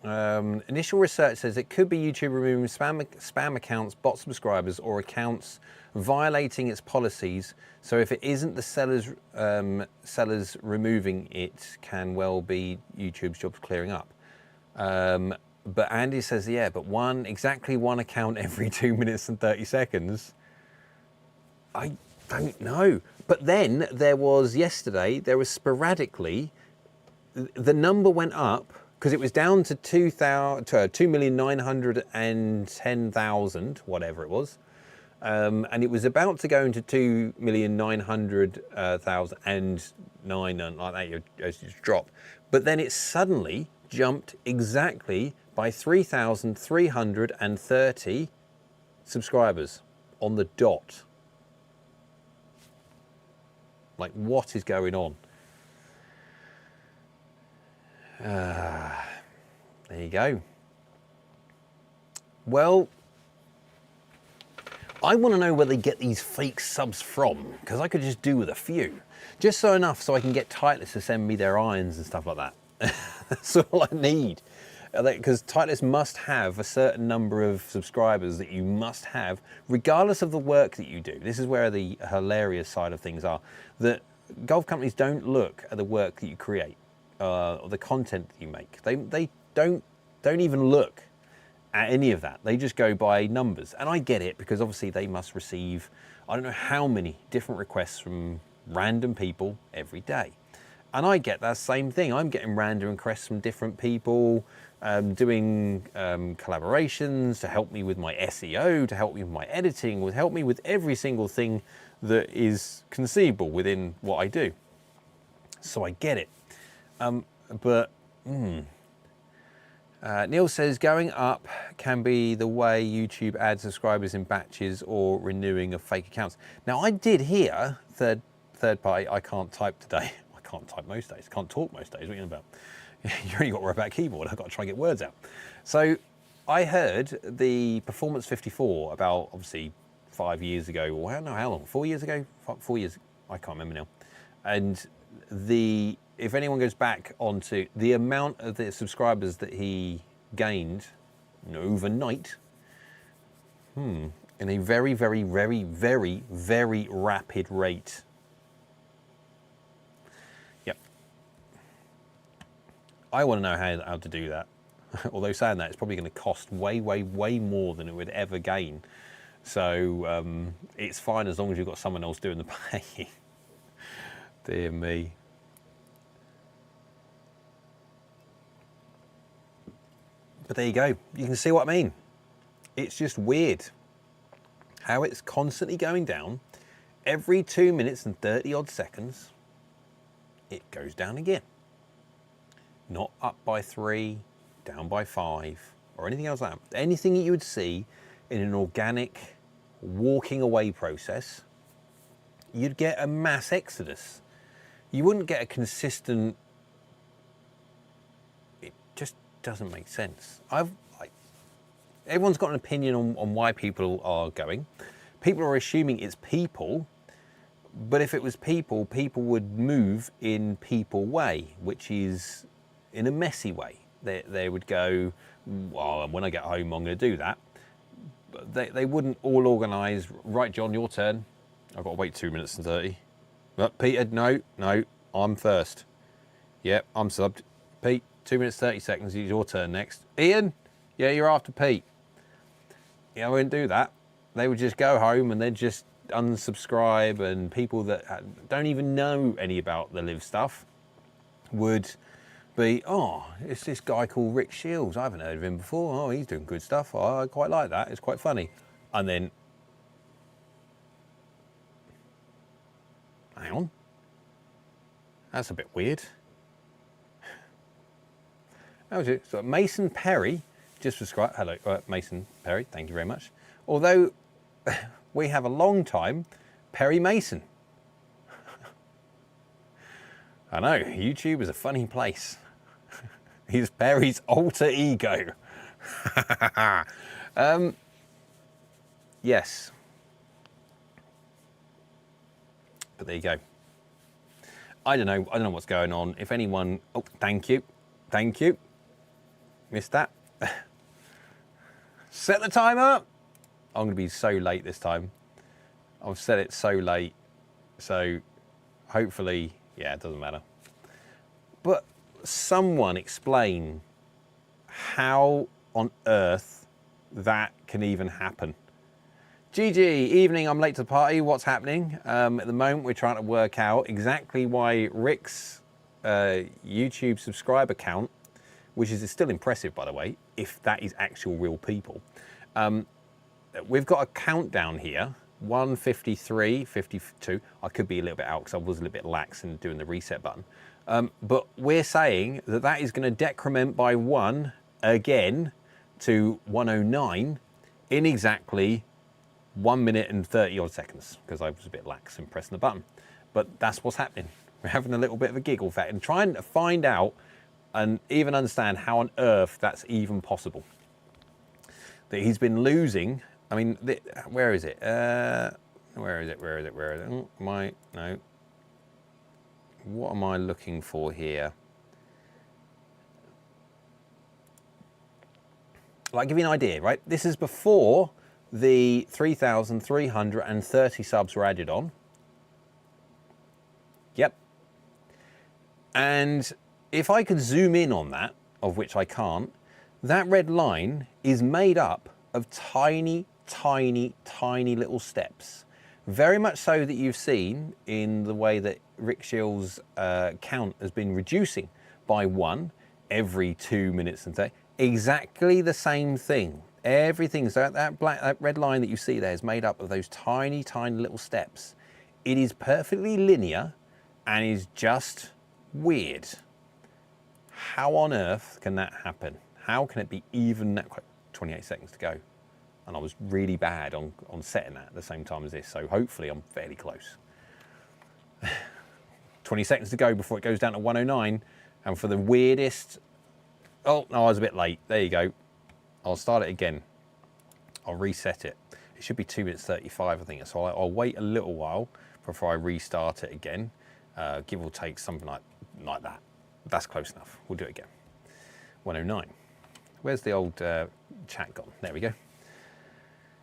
Initial research says it could be YouTube removing spam accounts, bot subscribers, or accounts violating its policies. So if it isn't the sellers removing it, can well be YouTube's job clearing up. But Andy says, yeah, but exactly one account every 2 minutes and 30 seconds. I don't know. But then there was sporadically, the number went up because it was down to 2,910,000, whatever it was. And it was about to go into 2,900,000 and 9 and like that, it just dropped. But then it suddenly jumped exactly by 3,330 subscribers on the dot. Like, what is going on? There you go. Well, I want to know where they get these fake subs from, because I could just do with a few. Just enough so I can get Titleist to send me their irons and stuff like that. That's all I need. Because Titleist must have a certain number of subscribers that you must have, regardless of the work that you do. This is where the hilarious side of things are. That golf companies don't look at the work that you create or the content that you make. They don't even look at any of that. They just go by numbers. And I get it, because obviously they must receive, I don't know how many different requests from random people every day. And I get that same thing. I'm getting random requests from different people, doing collaborations to help me with my SEO, to help me with my editing, to help me with every single thing that is conceivable within what I do. So I get it. Neil says going up can be the way YouTube adds subscribers in batches or renewing of fake accounts. Now I did hear third party. I can't type today. I can't type most days. I can't talk most days. What are you about? You only got to worry about keyboard. I've got to try and get words out. So I heard the Performance 54 about obviously 5 years ago, or I don't know how long, 4 years ago, 4 years. I can't remember now. And if anyone goes back onto the amount of the subscribers that he gained overnight, in a very, very, very, very, very rapid rate. Yep. I want to know how to do that. Although saying that, it's probably going to cost way, way, way more than it would ever gain. So it's fine as long as you've got someone else doing the paying. Dear me. But there you go. You can see what I mean. It's just weird how it's constantly going down. Every 2 minutes and 30 odd seconds, it goes down again. Not up by 3, down by 5, or anything else like that. Anything that you would see in an organic walking away process, you'd get a mass exodus. You wouldn't get a consistent, it just doesn't make sense. Everyone's got an opinion on why people are going. People are assuming it's people, but if it was people, people would move in people way, which is in a messy way. They would go, well, when I get home, I'm going to do that. But they wouldn't all organise, right, John, your turn. I've got to wait 2 minutes and 30. But Peter, no, I'm first. Yep, I'm subbed. Pete, 2 minutes, 30 seconds, it's your turn next. Ian, yeah, you're after Pete. Yeah, I wouldn't do that. They would just go home and they'd just unsubscribe, and people that don't even know any about the live stuff would be, oh, it's this guy called Rick Shiels. I haven't heard of him before. Oh, he's doing good stuff. Oh, I quite like that. It's quite funny. And then, hang on. That's a bit weird. That was it. So Mason Perry just subscribed. Hello, Mason Perry. Thank you very much. Although we have a long time Perry Mason. I know, YouTube is a funny place. He's Perry's alter ego. Yes. But there you go. I don't know what's going on. If anyone, oh, thank you. Missed that. Set the timer. I'm going to be so late this time. I've set it so late. So hopefully, yeah, it doesn't matter. But someone explain how on earth that can even happen. GG, evening, I'm late to the party. What's happening? At the moment, we're trying to work out exactly why Rick's YouTube subscriber count, which is still impressive, by the way, if that is actual real people. We've got a countdown here, 153, 52. I could be a little bit out because I was a little bit lax in doing the reset button. But we're saying that that is going to decrement by 1 again to 109 in exactly 1 minute and 30 odd seconds, because I was a bit lax in pressing the button. But that's what's happening. We're having a little bit of a giggle fact and trying to find out and even understand how on earth that's even possible. That he's been losing, I mean, where is it? Where is it? Oh, no. What am I looking for here? Like, give you an idea, right? This is before the 3,330 subs were added on. Yep. And if I could zoom in on that, of which I can't, that red line is made up of tiny, tiny, tiny little steps. Very much so that you've seen in the way that Rick Shiels' count has been reducing by 1 every 2 minutes and 30. Exactly the same thing. Everything, so that red line that you see there is made up of those tiny, tiny little steps. It is perfectly linear and is just weird. How on earth can that happen? How can it be even that quick? 28 seconds to go. And I was really bad on setting that at the same time as this, so hopefully I'm fairly close. 20 seconds to go before it goes down to 109, and for the weirdest, oh, no, I was a bit late. There you go. I'll start it again. I'll reset it. It should be 2 minutes 35, I think. So I'll wait a little while before I restart it again. Give or take something like that. That's close enough. We'll do it again. 109. Where's the old chat gone? There we go.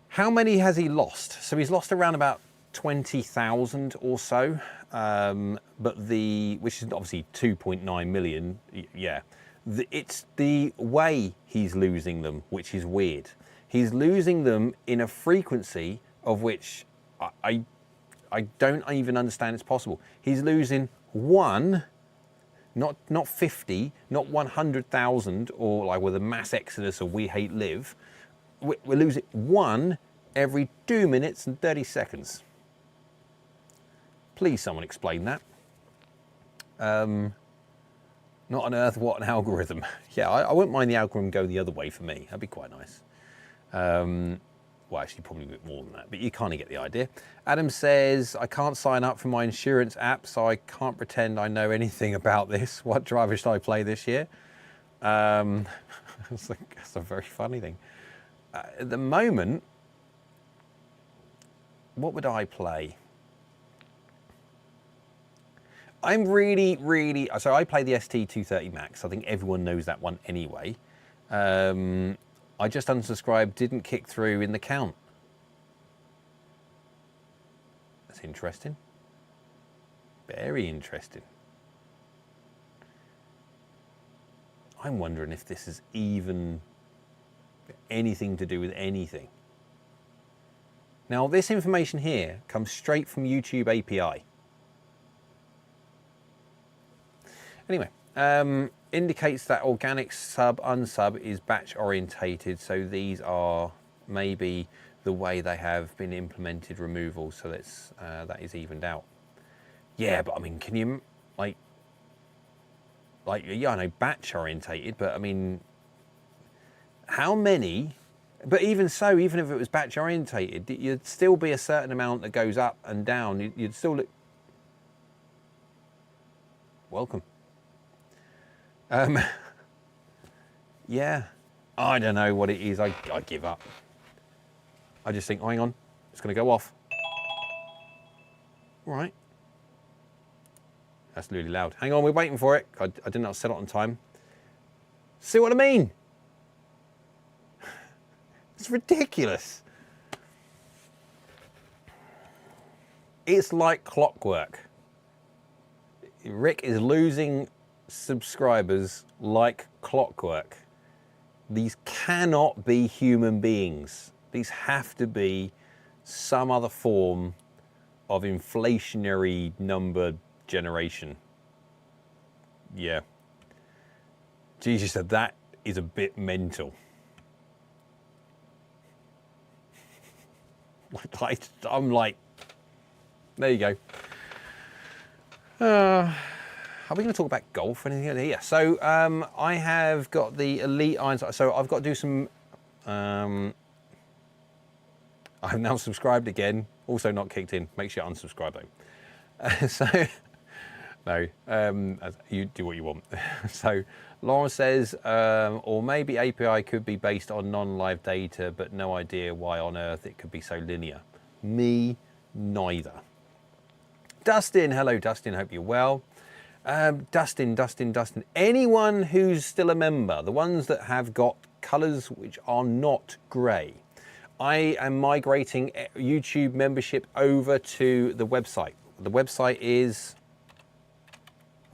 How many has he lost? So he's lost around about 20,000 or so, but which is obviously 2.9 million. Yeah. It's the way he's losing them, which is weird. He's losing them in a frequency of which I don't even understand it's possible. He's losing 1, not 50, not 100,000, or like with a mass exodus of We Hate Live. We're losing 1 every 2 minutes and 30 seconds. Please, someone explain that. Not on earth, what an algorithm. Yeah, I wouldn't mind the algorithm go the other way for me. That'd be quite nice. Well, actually, probably a bit more than that, but you kind of get the idea. Adam says, I can't sign up for my insurance app, so I can't pretend I know anything about this. What driver should I play this year? That's a very funny thing. At the moment, what would I play? I'm really, so I play the ST230 Max. I think everyone knows that one anyway. I just unsubscribed, didn't kick through in the count. That's interesting. Very interesting. I'm wondering if this is even anything to do with anything. Now, this information here comes straight from YouTube API. Anyway, indicates that organic sub unsub is batch orientated, so these are maybe the way they have been implemented removal, so that is evened out. Yeah, but I mean, can you like yeah, I know batch orientated, but I mean, how many? But even so, even if it was batch orientated, you'd still be a certain amount that goes up and down. You'd still look. Welcome. Yeah, I don't know what it is. I give up. I just think, oh, hang on, it's going to go off. All right. That's really loud. Hang on, we're waiting for it. I didn't know I set it on time. See what I mean? It's ridiculous. It's like clockwork. Rick is losing subscribers like clockwork. These cannot be human beings. These have to be some other form of inflationary number generation. Yeah. Jesus said that is a bit mental. I'm like, there you go. Are we going to talk about golf or anything? Yeah. So I have got the Elite irons. So I've got to do some. I've now subscribed again. Also not kicked in. Make sure you unsubscribe though. So no, you do what you want. So Lauren says, or maybe API could be based on non-live data, but no idea why on earth it could be so linear. Me neither. Dustin, hello Dustin, hope you're well. Dustin. Anyone who's still a member, the ones that have got colours which are not grey, I am migrating YouTube membership over to the website. The website is,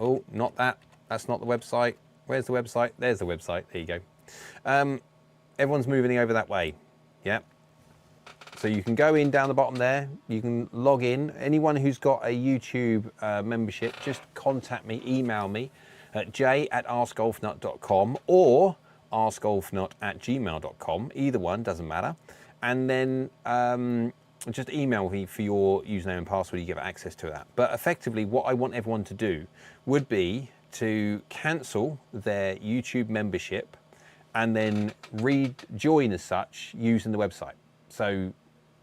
oh, not that. That's not the website. Where's the website? There's the website. There you go. Everyone's moving over that way. Yeah. So you can go in down the bottom there. You can log in. Anyone who's got a YouTube membership, just contact me, email me at j@askgolfnut.com or askgolfnut@gmail.com. Either one, doesn't matter. And then just email me for your username and password. You get access to that. But effectively, what I want everyone to do would be to cancel their YouTube membership and then rejoin as such using the website. So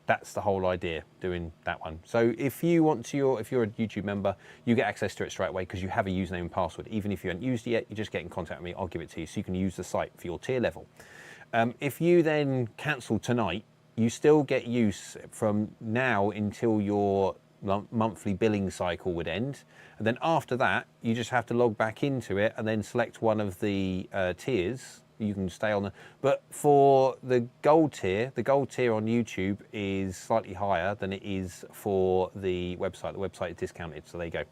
that's the whole idea, doing that one. So if you want to, if you're a YouTube member, you get access to it straight away because you have a username and password. Even if you haven't used it yet, you just get in contact with me. I'll give it to you so you can use the site for your tier level. If you then cancel tonight, you still get use from now until your monthly billing cycle would end. And then after that, you just have to log back into it and then select one of the tiers. You can stay on the, but for the gold tier on YouTube is slightly higher than it is for the website. The website is discounted, so there you go.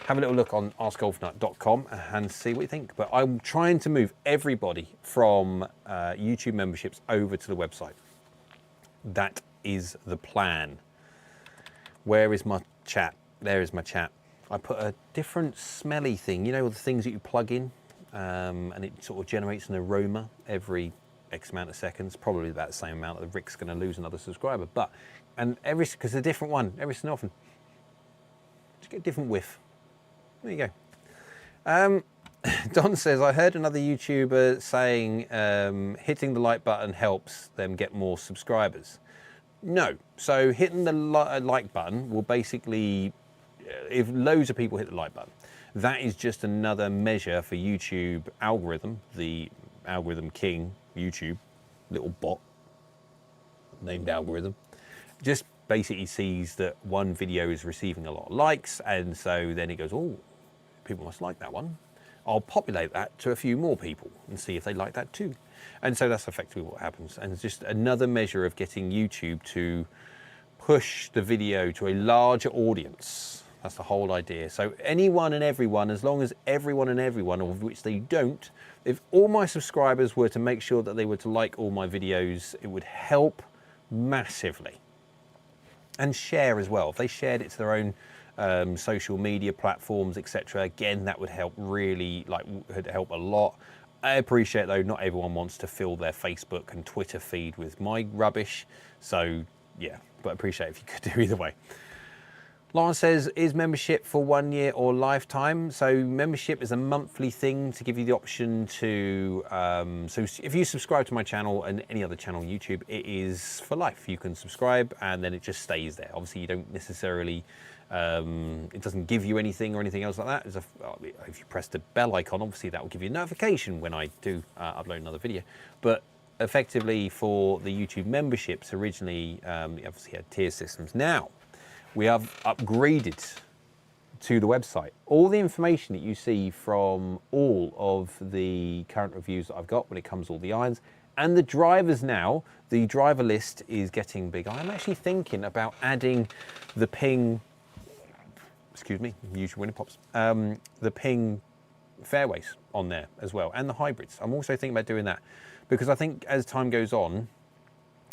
Have a little look on askgolfnut.com and see what you think. But I'm trying to move everybody from YouTube memberships over to the website. That is the plan. Where is my chat? There is my chat. I put a different smelly thing, you know, the things that you plug in, and it sort of generates an aroma every X amount of seconds, probably about the same amount that Rick's going to lose another subscriber. But, and because a different one, every so often, just get a different whiff. There you go. Don says, I heard another YouTuber saying hitting the like button helps them get more subscribers. No. So hitting the like button will basically, if loads of people hit the like button, that is just another measure for YouTube algorithm, the algorithm king, YouTube, little bot named algorithm, just basically sees that one video is receiving a lot of likes, and so then it goes, oh, people must like that one. I'll populate that to a few more people and see if they like that too. And so that's effectively what happens. And it's just another measure of getting YouTube to push the video to a larger audience. That's the whole idea. So anyone and everyone, as long as everyone and everyone, of which they don't, if all my subscribers were to make sure that they were to like all my videos, it would help massively. And share as well. If they shared it to their own social media platforms, etc., again, that would help really, would help a lot. I appreciate though, not everyone wants to fill their Facebook and Twitter feed with my rubbish. So yeah, but I appreciate if you could do either way. Lauren says, is membership for 1 year or lifetime? So membership is a monthly thing to give you the option to, so if you subscribe to my channel and any other channel on YouTube, it is for life. You can subscribe and then it just stays there. Obviously you don't necessarily, it doesn't give you anything or anything else like that. If you press the bell icon, obviously that will give you a notification when I do upload another video. But effectively for the YouTube memberships, originally we obviously had tier systems. Now we have upgraded to the website. All the information that you see from all of the current reviews that I've got when it comes to all the irons and the drivers now, the driver list is getting bigger. I'm actually thinking about adding the Ping, excuse me, usual winning pops, the Ping fairways on there as well, and the hybrids. I'm also thinking about doing that because I think as time goes on,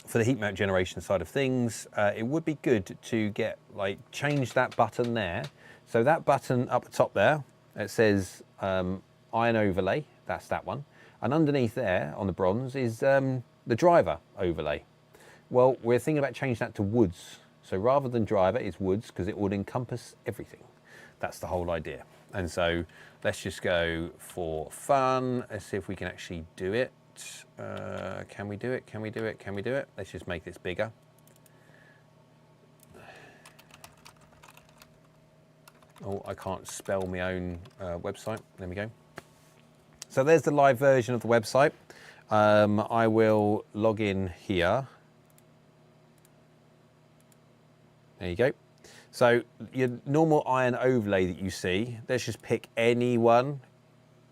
for the heat map generation side of things, it would be good to get, like, change that button there. So that button up the top there, it says iron overlay, that's that one. And underneath there on the bronze is the driver overlay. Well, we're thinking about changing that to woods. So rather than driver, it's woods because it would encompass everything. That's the whole idea. And so let's just go for fun. Let's see if we can actually do it. Can we do it? Can we do it? Can we do it? Let's just make this bigger. Oh, I can't spell my own website. There we go. So there's the live version of the website. I will log in here. There you go. So your normal iron overlay that you see, let's just pick any one.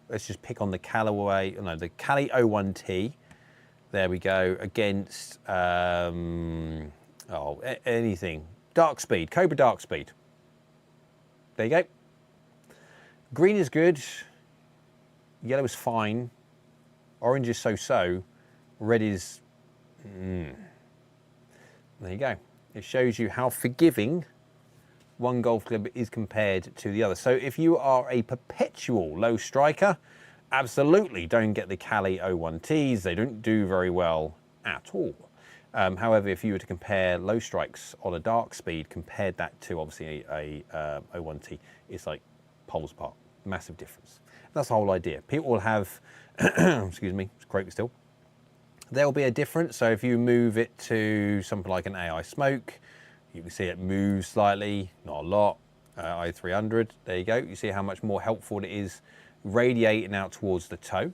Let's just pick on the Callaway, no, the Cali 01T. There we go, against, anything. Dark Speed, Cobra Dark Speed. There you go. Green is good. Yellow is fine. Orange is so-so. Red is, There you go. It shows you how forgiving one golf club is compared to the other. So if you are a perpetual low striker, absolutely don't get the Cali 01Ts. They don't do very well at all. However, if you were to compare low strikes on a dark speed, compared that to obviously a 01T, it's like poles apart. Massive difference. That's the whole idea. People will have, excuse me, it's great still. There'll be a difference. So if you move it to something like an AI Smoke, you can see it moves slightly, not a lot. i300, there you go. You see how much more helpful it is radiating out towards the toe.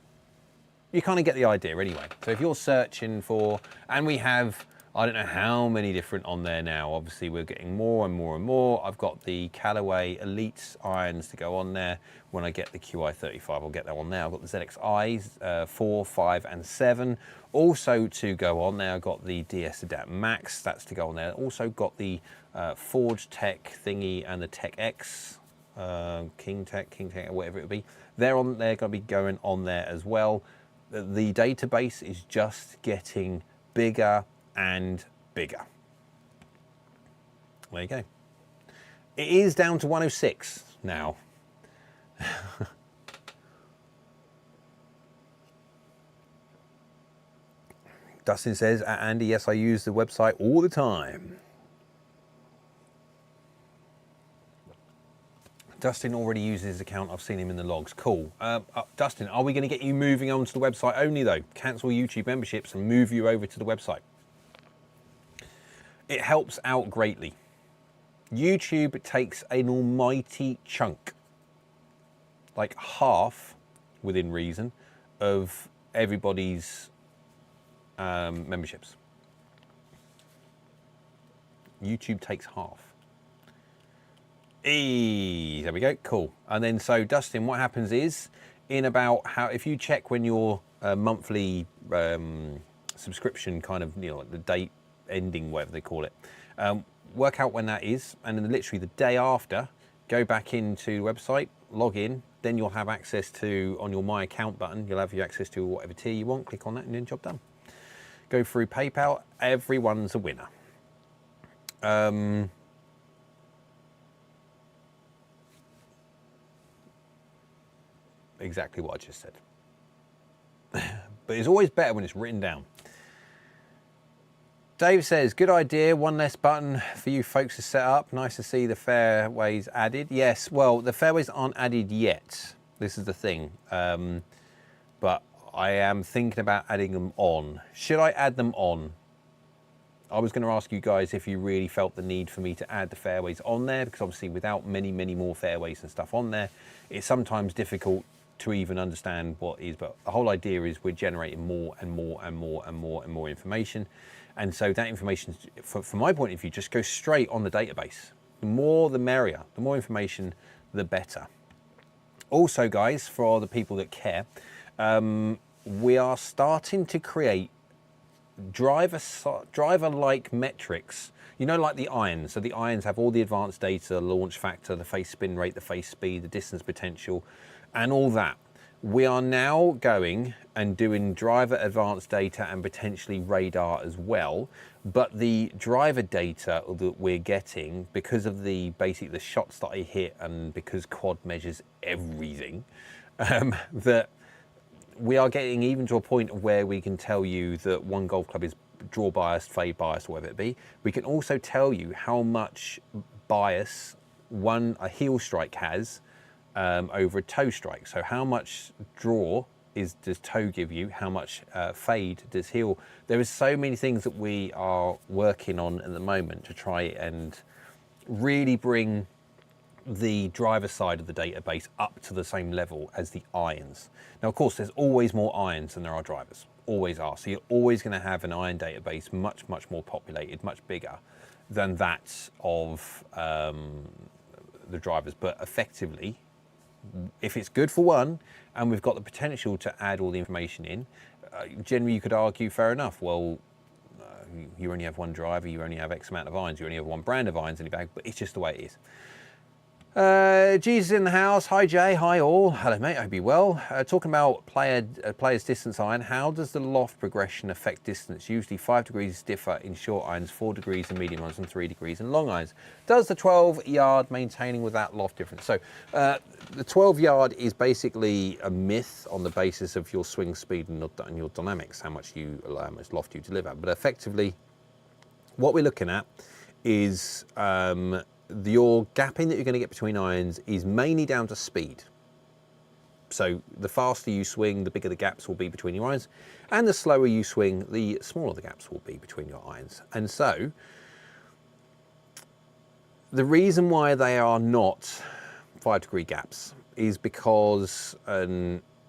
You kind of get the idea anyway. So if you're searching for, and we have, I don't know how many different on there now. Obviously we're getting more and more and more. I've got the Callaway Elite irons to go on there. When I get the QI35, I'll get that on there. I've got the ZXIs, 4, 5, and 7. Also to go on there, I've got the DS Adapt Max, that's to go on there. Also got the Forge Tech thingy and the Tech X, King Tech, whatever it would be. They're going to be going on there as well. The database is just getting bigger and bigger. There you go. It is down to 106 now. Dustin says, Andy, yes, I use the website all the time. Dustin already uses his account. I've seen him in the logs. Cool. Dustin, are we going to get you moving on to the website only, though? Cancel YouTube memberships and move you over to the website. It helps out greatly. YouTube takes an almighty chunk, like half, within reason, of everybody's memberships. YouTube takes half. There we go, cool. And then so Dustin, what happens is, in about if you check when your monthly subscription kind of, the date ending, whatever they call it, work out when that is, and then literally the day after, go back into the website, log in, then you'll have access to, on your My Account button, you'll have your access to whatever tier you want, click on that and then job done. Go through PayPal, everyone's a winner. Exactly what I just said. But it's always better when it's written down. Dave says, good idea, one less button for you folks to set up. Nice to see the fairways added. Yes, well, the fairways aren't added yet. This is the thing. But I am thinking about adding them on. Should I add them on? I was going to ask you guys if you really felt the need for me to add the fairways on there, because obviously without many more fairways and stuff on there, it's sometimes difficult to even understand what is, but the whole idea is we're generating more and more and more and more and more information. And so that information, from my point of view, just goes straight on the database. The more the merrier, the more information, the better. Also, guys, for the people that care, we are starting to create driver-like metrics, you know, like the irons. So the irons have all the advanced data, the launch factor, the face spin rate, the face speed, the distance potential, and all that. We are now going and doing driver advanced data and potentially radar as well. But the driver data that we're getting, because of the shots that I hit, and because quad measures everything, that we are getting even to a point where we can tell you that one golf club is draw biased, fade biased, whatever it be. We can also tell you how much bias a heel strike has over a toe strike. So how much draw does toe give you? How much fade does heel? There is so many things that we are working on at the moment to try and really bring the driver side of the database up to the same level as the irons. Now, of course, there's always more irons than there are drivers, always are. So you're always going to have an iron database much, much more populated, much bigger than that of the drivers. But effectively, if it's good for one, and we've got the potential to add all the information in, generally you could argue, fair enough, well, you only have one driver, you only have X amount of irons, you only have one brand of irons in your bag, but it's just the way it is. Jesus in the house. Hi Jay, hi all. Hello mate, I hope you're well. Talking about player's distance iron, how does the loft progression affect distance? Usually 5 degrees differ in short irons, 4 degrees in medium irons, and 3 degrees in long irons. Does the 12 yard maintaining with that loft difference? So the 12 yard is basically a myth on the basis of your swing speed and your dynamics, how much loft you deliver. But effectively, what we're looking at is your gapping that you're going to get between irons is mainly down to speed. So the faster you swing, the bigger the gaps will be between your irons, and the slower you swing, the smaller the gaps will be between your irons. And so the reason why they are not 5 degree gaps is because,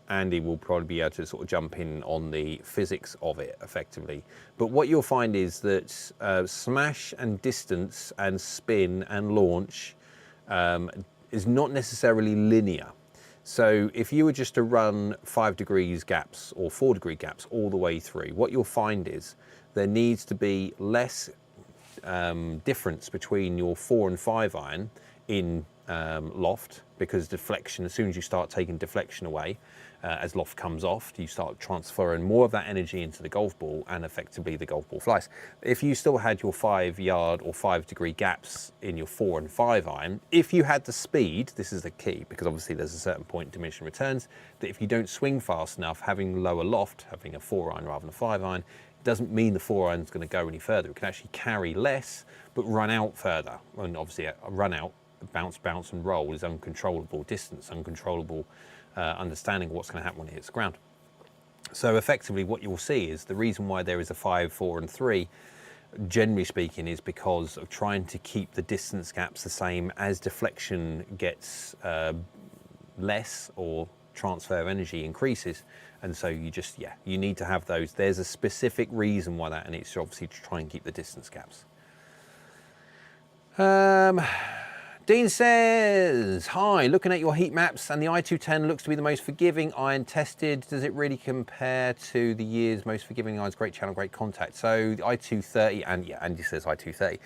Andy will probably be able to sort of jump in on the physics of it effectively. But what you'll find is that smash and distance and spin and launch is not necessarily linear. So if you were just to run 5 degrees gaps or 4 degree gaps all the way through, what you'll find is there needs to be less difference between your 4 and 5 iron in loft, because deflection, as soon as you start taking deflection away, as loft comes off, you start transferring more of that energy into the golf ball, and effectively the golf ball flies. If you still had your 5 yard or 5 degree gaps in your 4 and 5 iron, if you had the speed, this is the key, because obviously there's a certain point diminishing returns, that if you don't swing fast enough, having lower loft, having a 4 iron rather than a 5 iron, doesn't mean the 4 iron is going to go any further. It can actually carry less, but run out further. And obviously a run out, bounce, and roll is uncontrollable distance, uncontrollable understanding of what's going to happen when it hits the ground. So effectively what you'll see is the reason why there is a 5, 4 and 3, generally speaking, is because of trying to keep the distance gaps the same as deflection gets less or transfer of energy increases. And so you just, you need to have those. There's a specific reason why that, and it's obviously to try and keep the distance gaps. Dean says, hi, looking at your heat maps and the i210 looks to be the most forgiving iron tested. Does it really compare to the year's most forgiving irons? Great channel, great contact. So the i230, and Andy says i230.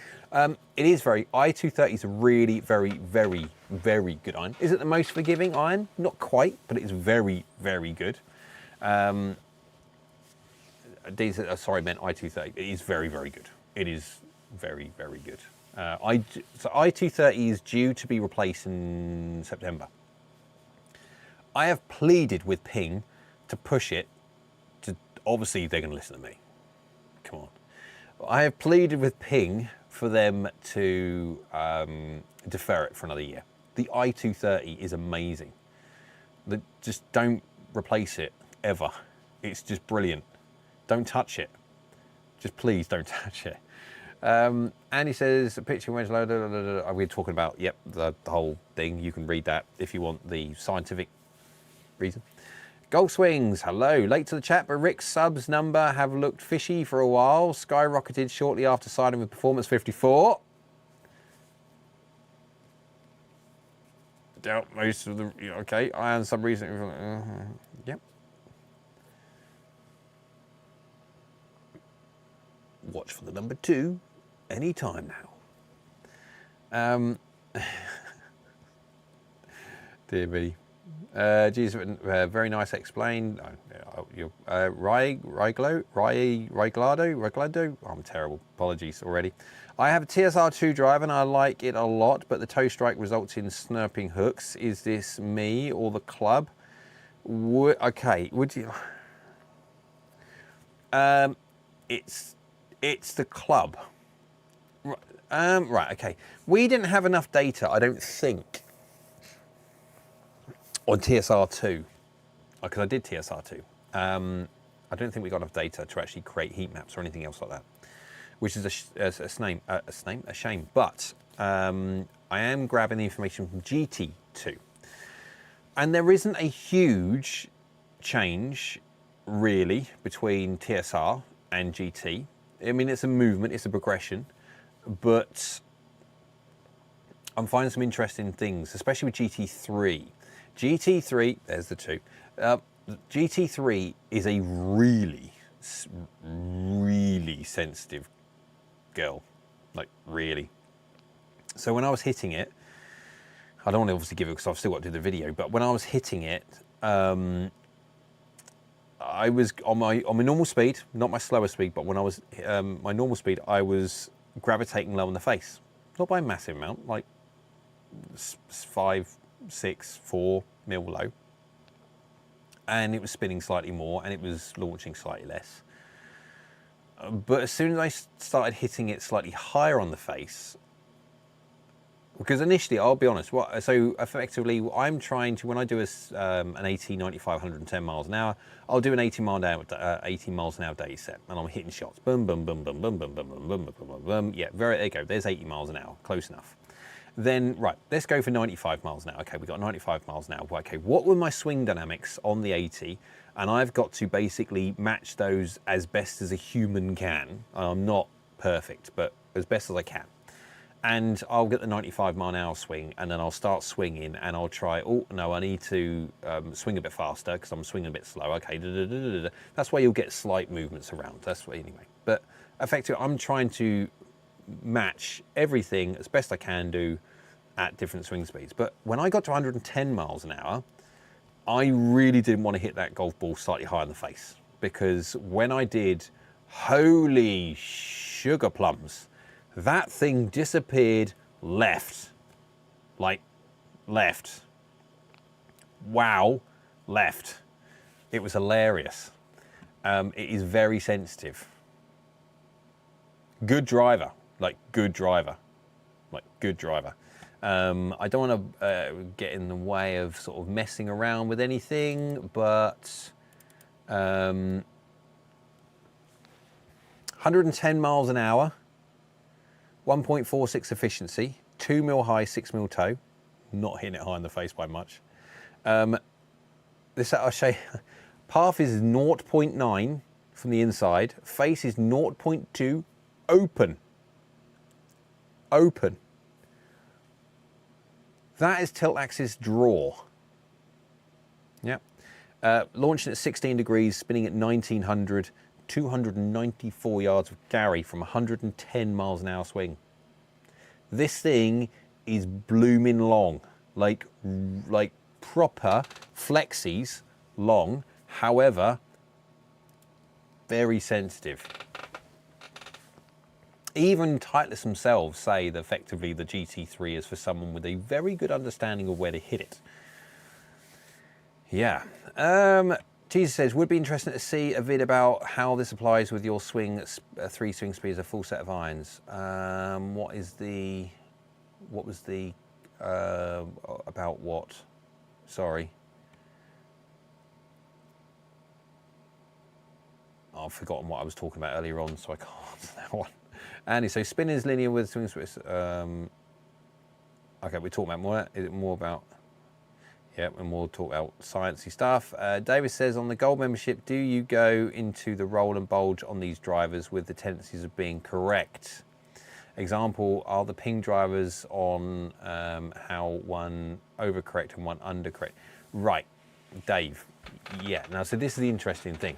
It is i230 is a really, very, very, very good iron. Is it the most forgiving iron? Not quite, but it's very, very good. Dean said, sorry, I meant i230. It is very, very good. It is very, very good. So i230 is due to be replaced in September. I have pleaded with Ping to push it to, obviously they're going to listen to me. Come on. I have pleaded with Ping for them to defer it for another year. The i230 is amazing. Just don't replace it ever. It's just brilliant. Don't touch it. Just please don't touch it. Andy says, a picture wedge load, we're talking about, the whole thing. You can read that if you want the scientific reason. Golf Swings, hello. Late to the chat, but Rick's subs number have looked fishy for a while. Skyrocketed shortly after signing with Performance 54. Doubt most of the... Okay, I had some reason... Yep. Watch for the number 2 any time now. Dear me. Geez, very nice explained. Ryglado? I'm terrible. Apologies already. I have a TSR2 drive and I like it a lot, but the toe strike results in snurping hooks. Is this me or the club? Okay, would you... It's the club. Right, okay. We didn't have enough data, I don't think, on TSR2, because I did TSR2. I don't think we got enough data to actually create heat maps or anything else like that, which is a shame. But I am grabbing the information from GT2, and there isn't a huge change really between TSR and GT. I mean, it's a movement, it's a progression, but I'm finding some interesting things, especially with GT3. GT3, there's the 2. GT3 is a really, really sensitive girl, like really. So when I was hitting it, I don't want to obviously give it because I've still got to do the video, but when I was hitting it, I was on my normal speed, not my slower speed, but when I was my normal speed, I was gravitating low in the face, not by a massive amount, like 5, 6, 4 mil low, and it was spinning slightly more, and it was launching slightly less. But as soon as I started hitting it slightly higher on the face, because initially, I'll be honest, so effectively, I'm trying to, when I do an AT 95, 110 miles an hour, I'll do an 80 miles an hour day set, and I'm hitting shots. Boom, boom, boom, boom, boom, boom, boom, boom, boom, boom, boom, boom. Yeah, there you go. There's 80 miles an hour. Close enough. Then, right, let's go for 95 miles an hour. Okay, we got 95 miles an hour. Okay, what were my swing dynamics on the 80? And I've got to basically match those as best as a human can. I'm not perfect, but as best as I can. And I'll get the 95 mile an hour swing, and then I'll start swinging, and I'll try, oh, no, I need to swing a bit faster because I'm swinging a bit slow. Okay, that's why you'll get slight movements around. That's what, anyway. But effectively, I'm trying to match everything as best I can do at different swing speeds. But when I got to 110 miles an hour, I really didn't want to hit that golf ball slightly higher in the face, because when I did, holy sugar plums, that thing disappeared left. Like, left. Wow, left. It was hilarious. It is very sensitive. Good driver, like good driver, like good driver. I don't want to get in the way of sort of messing around with anything, but 110 miles an hour, 1.46 efficiency, 2 mil high, 6 mil toe, not hitting it high in the face by much. This I'll show you. Path is 0.9 from the inside, face is 0.2, open. Open. That is tilt axis draw. Yep. Launching at 16 degrees, spinning at 1900, 294 yards of carry from 110 miles an hour swing. This thing is blooming long, like proper flexies long, however, very sensitive. Even Titleist themselves say that effectively the GT3 is for someone with a very good understanding of where to hit it. Yeah. Jesus says, would be interesting to see a vid about how this applies with your swing, 3 swing speeds, a full set of irons. What was the, about what? Sorry. I've forgotten what I was talking about earlier on, so I can't answer that one. Andy, so spin is linear with swing speeds. Okay, we're talking about more, is it more about, Yep, and we'll talk about sciencey stuff. David says, on the gold membership, do you go into the roll and bulge on these drivers with the tendencies of being correct? Example, are the ping drivers on how one overcorrect and one undercorrect? Right, Dave. Yeah, now, so this is the interesting thing.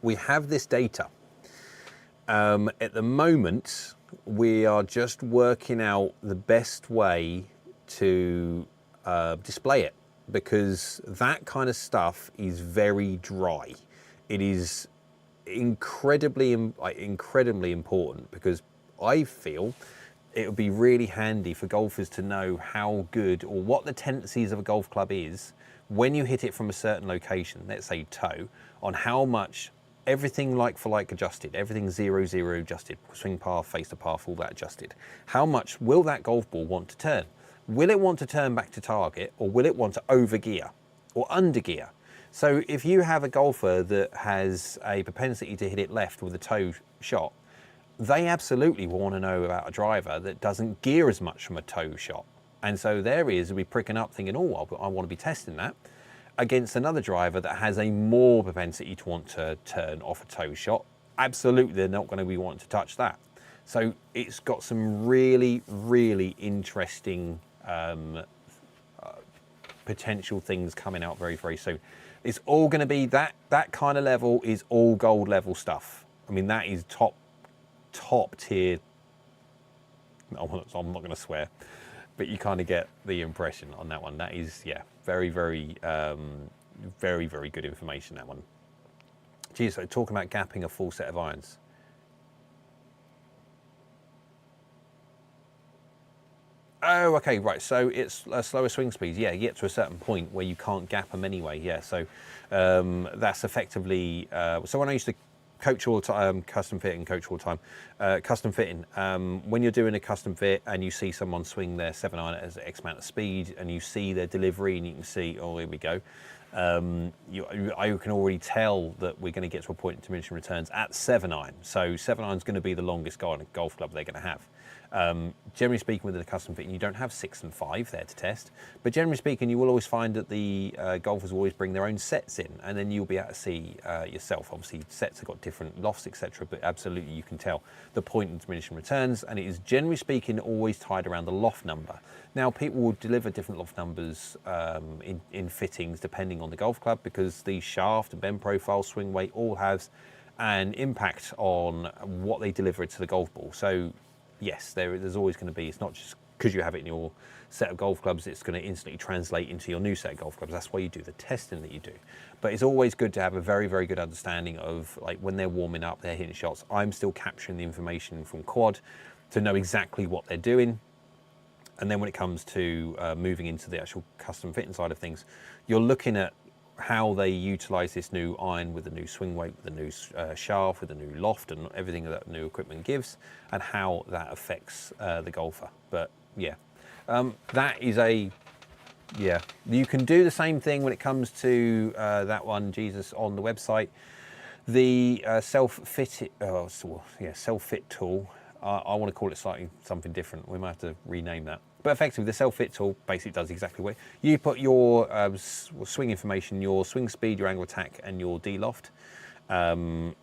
We have this data. At the moment, we are just working out the best way to display it, because that kind of stuff is very dry. It is incredibly important, because I feel it would be really handy for golfers to know how good, or what the tendencies of a golf club is when you hit it from a certain location, let's say toe, on how much everything like for like adjusted, everything 0-0 adjusted, swing path, face to path, all that adjusted. How much will that golf ball want to turn? Will it want to turn back to target, or will it want to over gear or under gear? So if you have a golfer that has a propensity to hit it left with a toe shot, they absolutely will want to know about a driver that doesn't gear as much from a toe shot. And so there he is, will be pricking up thinking, oh, I want to be testing that, against another driver that has a more propensity to want to turn off a toe shot. Absolutely, they're not going to be wanting to touch that. So it's got some really, really interesting potential things coming out very, very soon. It's all going to be that kind of level is all gold level stuff. I mean, that is top tier. I'm not going to swear, but you kind of get the impression on that one. That is, yeah, very, very, very, very good information, that one. Geez, so talking about gapping a full set of irons. Oh, okay, right. So it's a slower swing speed. Yeah, you get to a certain point where you can't gap them anyway. Yeah, so that's effectively. So when I used to coach all the time, custom fitting, coach all the time, custom fitting. When you're doing a custom fit and you see someone swing their 7-iron at X amount of speed, and you see their delivery, and you can see, oh, here we go. I can already tell that we're going to get to a point in diminishing returns at 7-iron. So 7-iron is going to be the longest guy in a golf club they're going to have. Generally speaking, with a custom fit, you don't have 6 and 5 there to test, but generally speaking, you will always find that the golfers will always bring their own sets in, and then you'll be able to see yourself. Obviously, sets have got different lofts, etc., but absolutely you can tell the point in diminishing returns, and it is generally speaking always tied around the loft number. Now, people will deliver different loft numbers in fittings depending on the golf club, because the shaft and bend profile, swing weight all has an impact on what they deliver to the golf ball. So yes, there's always going to be, it's not just because you have it in your set of golf clubs, it's going to instantly translate into your new set of golf clubs. That's why you do the testing that you do. But it's always good to have a very, very good understanding of, like, when they're warming up, they're hitting shots. I'm still capturing the information from quad to know exactly what they're doing. And then when it comes to moving into the actual custom fitting side of things, you're looking at how they utilize this new iron with the new swing weight, with the new shaft, with the new loft, and everything that new equipment gives, and how that affects the golfer. But yeah, that is yeah, you can do the same thing when it comes to that one, Jesus, on the website. The self-fit tool, I want to call it slightly something different. We might have to rename that. But effectively, the self-fit tool basically does exactly what you put your swing information, your swing speed, your angle of attack, and your D-loft, and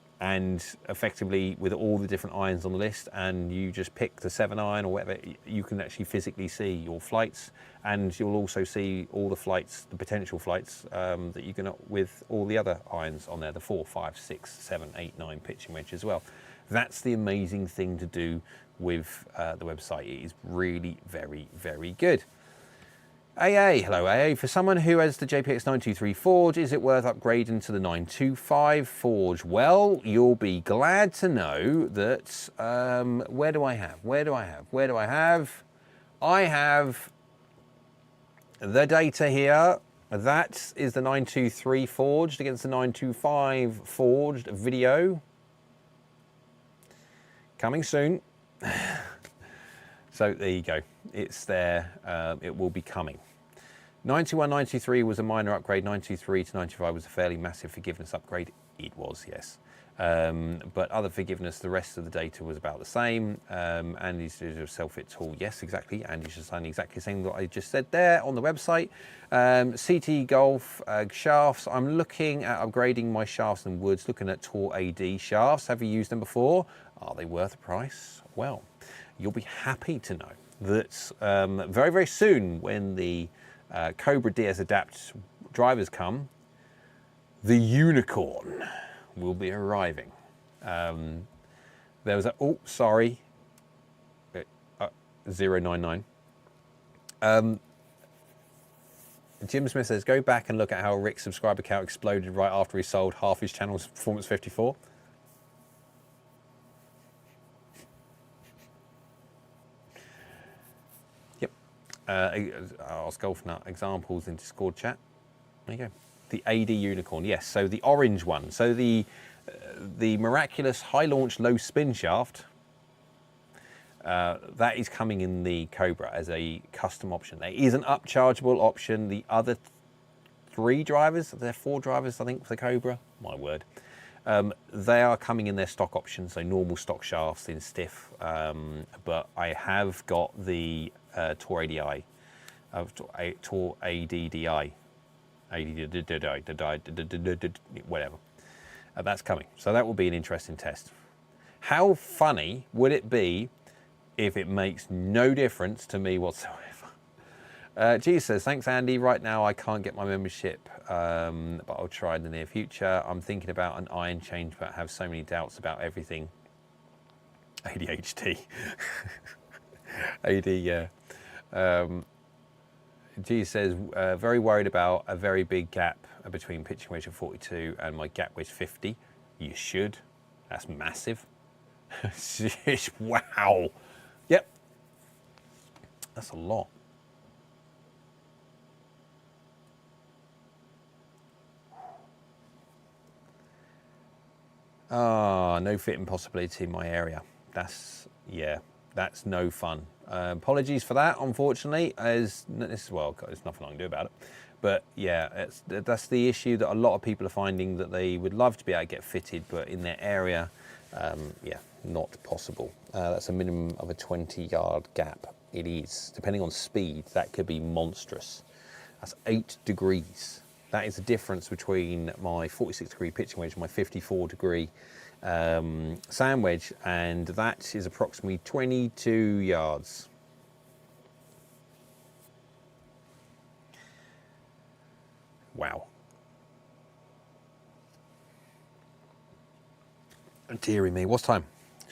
effectively with all the different irons on the list, and you just pick the 7-iron or whatever, you can actually physically see your flights, and you'll also see all the flights, the potential flights that you can, with all the other irons on there, the 4, 5, 6, 7, 8, 9 pitching wedge as well. That's the amazing thing to do with the website. It is really very, very good. AA, hello AA. For someone who has the JPX 923 Forge, is it worth upgrading to the 925 Forge? Well, you'll be glad to know that, where do I have? I have the data here. That is the 923 Forged against the 925 Forged video. Coming soon. So there you go. It's there. It will be coming. 91, 93 was a minor upgrade. 93 to 95 was a fairly massive forgiveness upgrade. It was, yes. But other forgiveness, the rest of the data was about the same. Andy's self-fit tool, yes, exactly. Andy's just saying exactly the same that I just said there on the website. CT Golf shafts, I'm looking at upgrading my shafts and woods, looking at Tour AD shafts. Have you used them before? Are they worth the price? Well, you'll be happy to know that very, very soon when the Cobra DS Adapt drivers come, the unicorn will be arriving. There was a, oh, sorry, 099. Jim Smith says, go back and look at how Rick's subscriber count exploded right after he sold half his channel's Performance 54. Yep. AskGolfNut examples in Discord chat. There you go. The AD unicorn, yes. So the orange one. So the miraculous high launch low spin shaft, that is coming in the Cobra as a custom option. There is an upchargeable option. The other 3 drivers, there are 4 drivers I think for the Cobra, my word. They are coming in their stock options, so normal stock shafts in stiff. But I have got the Tour ADI, Tour ADDI. Whatever. That's coming. So that will be an interesting test. How funny would it be if it makes no difference to me whatsoever? G says, thanks Andy. Right now I can't get my membership, but I'll try in the near future. I'm thinking about an iron change, but have so many doubts about everything. ADHD. AD, yeah. G says, very worried about a very big gap between pitching wedge of 42 and my gap wedge 50. You should. That's massive. Wow. Yep. That's a lot. Ah, no fitting possibility in my area. That's, yeah, that's no fun. Apologies for that, unfortunately, as this, well, there's nothing I can do about it. But yeah, that's the issue that a lot of people are finding, that they would love to be able to get fitted, but in their area, yeah, not possible. That's a minimum of a 20-yard gap. It is, depending on speed, that could be monstrous. That's 8 degrees. That is the difference between my 46-degree pitching wedge and my 54-degree sand wedge, and that is approximately 22 yards. Wow. Deary me, what's time?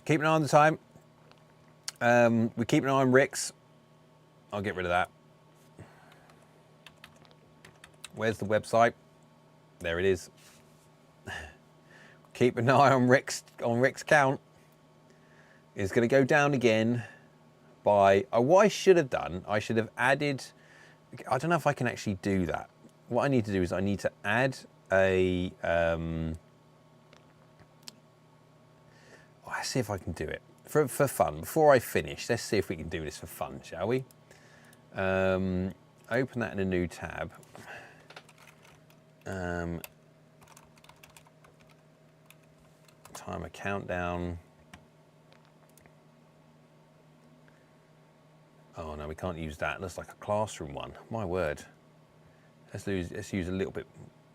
Keep an eye on the time. We keep an eye on Rick's. I'll get rid of that. Where's the website? There it is. Keep an eye on Rick's count. It's going to go down again by, what I should have done, I should have added, I don't know if I can actually do that. What I need to do is I need to add a, let's see if I can do it for fun. Before I finish, let's see if we can do this for fun, shall we? Open that in a new tab. Timer countdown. Oh no, we can't use that. It looks like a classroom one. My word. Let's use a little bit.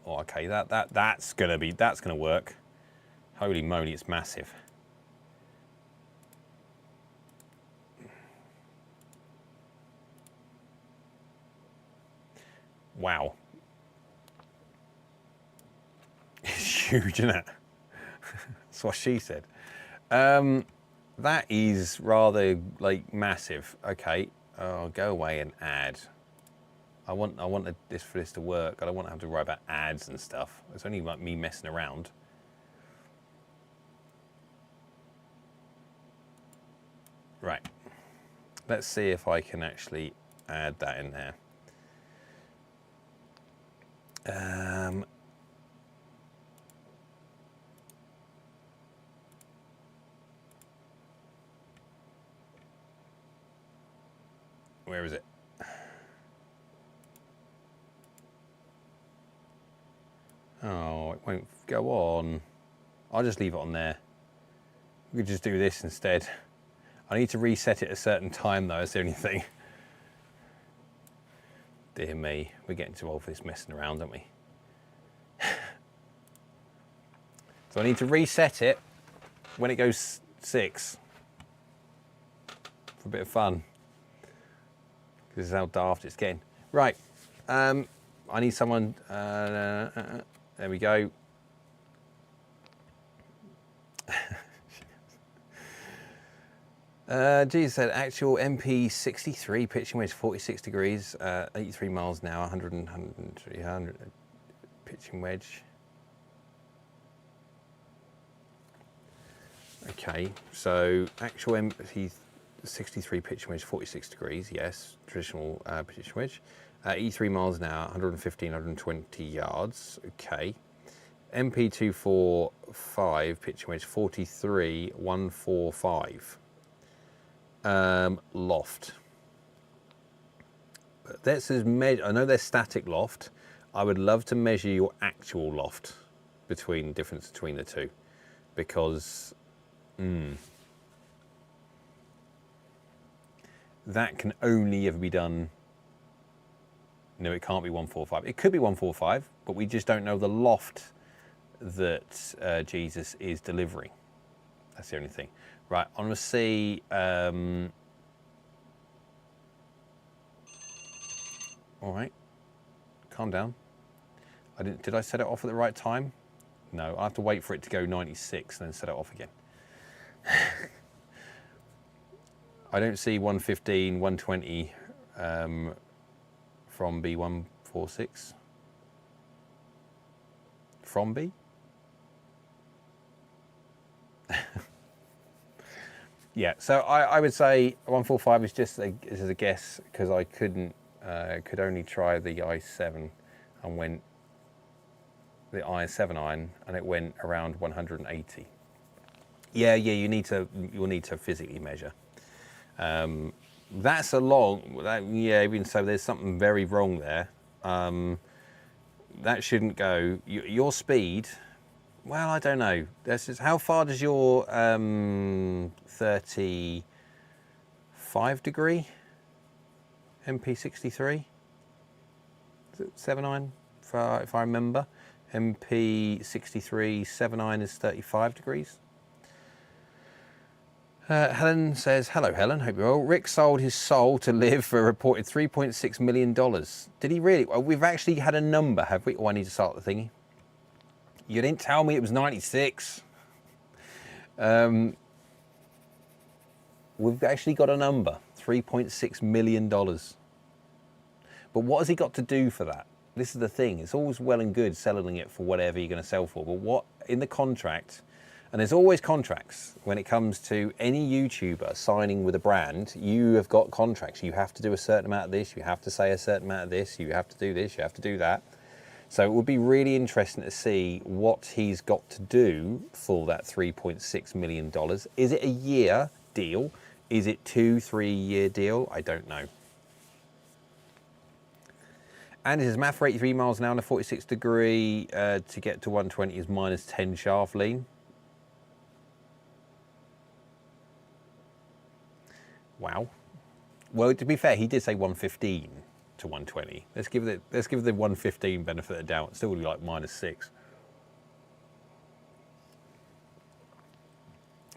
Oh, okay, that's gonna work. Holy moly, it's massive. Wow. It's huge, isn't it? That's what she said. That is rather like massive. Okay, I'll go away and add. I want this for this to work. I don't want to have to worry about ads and stuff. It's only like me messing around. Right. Let's see if I can actually add that in there. Where is it? Oh, it won't go on. I'll just leave it on there. We could just do this instead. I need to reset it at a certain time though, that's the only thing. Dear me, we're getting too old for this messing around, aren't we? So I need to reset it when it goes 6 for a bit of fun. This is how daft it's getting. Right, I need someone, there we go. Jesus said actual MP63 pitching wedge 46 degrees, 83 miles an hour, 100 pitching wedge. Okay, so actual MP63 pitching wedge 46 degrees, yes, traditional pitching wedge. 83 miles an hour, 115, 120 yards, okay. MP245 pitching wedge 43, 145. Loft. This is I know they're static loft. I would love to measure your actual loft difference between the two, because that can only ever be done. No, it can't be 145. It could be 145, but we just don't know the loft that Jesus is delivering. That's the only thing. Right, I'm going to see. All right, calm down. Did I set it off at the right time? No, I have to wait for it to go 96 and then set it off again. I don't see 115, 120 from B146. From B? Yeah, so I would say 145 is just a guess, because I could only try the i7 and went the i7 iron and it went around 180. Yeah, you'll need to physically measure. That's a long. Yeah, even so, there's something very wrong there. That shouldn't go. Your speed. Well, I don't know. That's just, how far does your 35 degree MP63? Is it 7.9? If I remember, MP63 7.9 is 35 degrees. Helen says, hello Helen, hope you're well. Rick sold his soul to live for a reported $3.6 million. Did he really? Well, we've actually had a number, have we? Oh, I need to start the thingy. You didn't tell me it was 96. We've actually got a number, $3.6 million. But what has he got to do for that? This is the thing, it's always well and good selling it for whatever you're going to sell for, but what in the contract, and there's always contracts when it comes to any YouTuber signing with a brand, you have got contracts. You have to do a certain amount of this, you have to say a certain amount of this, you have to do this, you have to do that. So it would be really interesting to see what he's got to do for that $3.6 million. Is it a year deal? Is it 2-3 year deal? I don't know. And it says math for 83 miles an hour on a 46 degree to get to 120 is minus 10 shaft lean. Wow. Well, to be fair, he did say 115 to 120. Let's give the 115 benefit of the doubt. It's still would be like minus 6.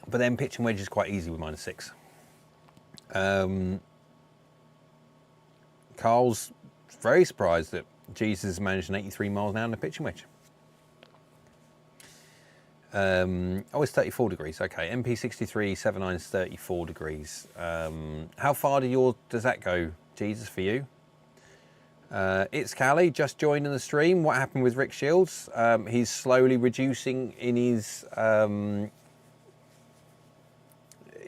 But then pitch and wedge is quite easy with minus 6. Carl's very surprised that Jesus managed an 83 miles an hour in a pitch and wedge. Oh, it's 34 degrees. Okay, MP63 7.9 is 34 degrees. How far does that go, Jesus, for you? It's Callie, just joined in the stream. What happened with Rick Shiels? He's slowly reducing in his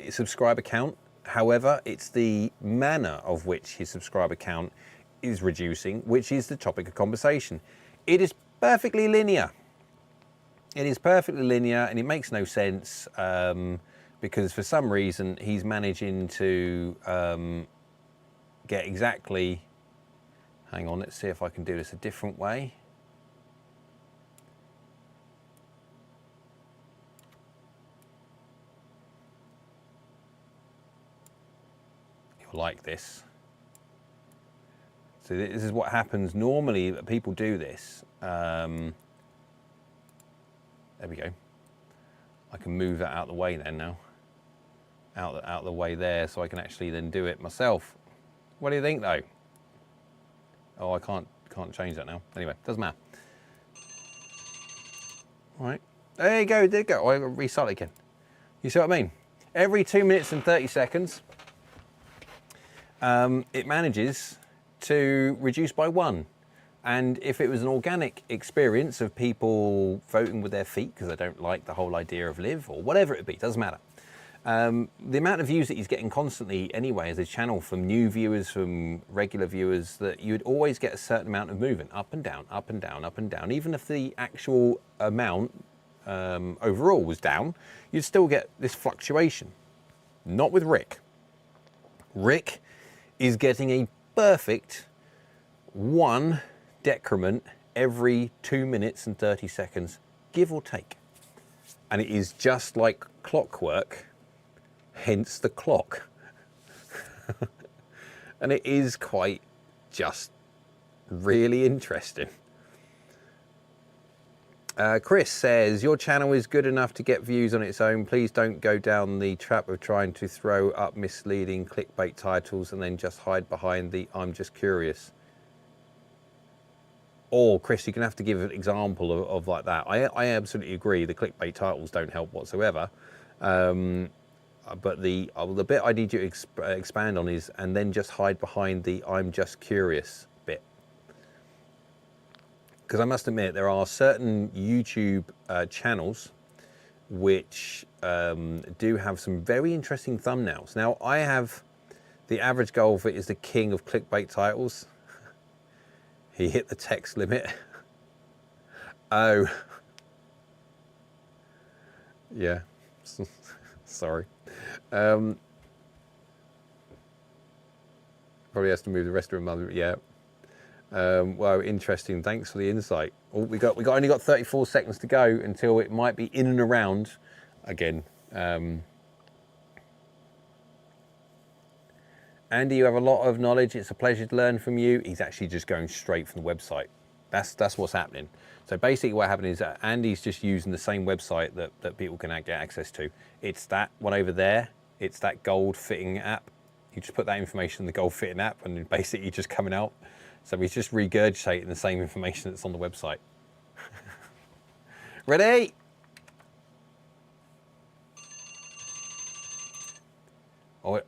subscriber count. However, it's the manner of which his subscriber count is reducing, which is the topic of conversation. It is perfectly linear. It is perfectly linear, and it makes no sense because for some reason he's managing to get exactly. Hang on, let's see if I can do this a different way. you'll like this. So this is what happens normally. People do this. There we go. I can move that out of the way then now. Out of the way there, so I can actually then do it myself. What do you think though? Oh, I can't change that now. Anyway, doesn't matter. All right, there you go. There you go. I restart it again. You see what I mean? Every 2 minutes and 30 seconds, it manages to reduce by 1. And if it was an organic experience of people voting with their feet because they don't like the whole idea of live or whatever it be, doesn't matter. The amount of views that he's getting constantly anyway as a channel from new viewers, from regular viewers, that you would always get a certain amount of movement, up and down, up and down, up and down. Even if the actual amount overall was down, you'd still get this fluctuation. Not with Rick. Rick is getting a perfect 1 decrement every 2 minutes and 30 seconds, give or take. And it is just like clockwork, hence the clock. And it is quite just really interesting. Chris says, your channel is good enough to get views on its own. Please don't go down the trap of trying to throw up misleading clickbait titles and then just hide behind the I'm just curious. Or, Chris, you're going to have to give an example of like that. I absolutely agree. The clickbait titles don't help whatsoever. But the bit I need you to expand on is, and then just hide behind the I'm just curious bit. Because I must admit, there are certain YouTube channels which do have some very interesting thumbnails. Now, I have the average golfer is the king of clickbait titles. He hit the text limit. Oh. Yeah. Sorry. Probably has to move the rest of him. Yeah. Well, interesting. Thanks for the insight. Oh, we only got 34 seconds to go until it might be in and around again. Andy, you have a lot of knowledge. It's a pleasure to learn from you. He's actually just going straight from the website. That's what's happening. So basically what happened is that Andy's just using the same website that people can get access to. It's that one over there. It's that gold fitting app. You just put that information in the gold fitting app and basically just coming out. So he's just regurgitating the same information that's on the website. Ready? Oh,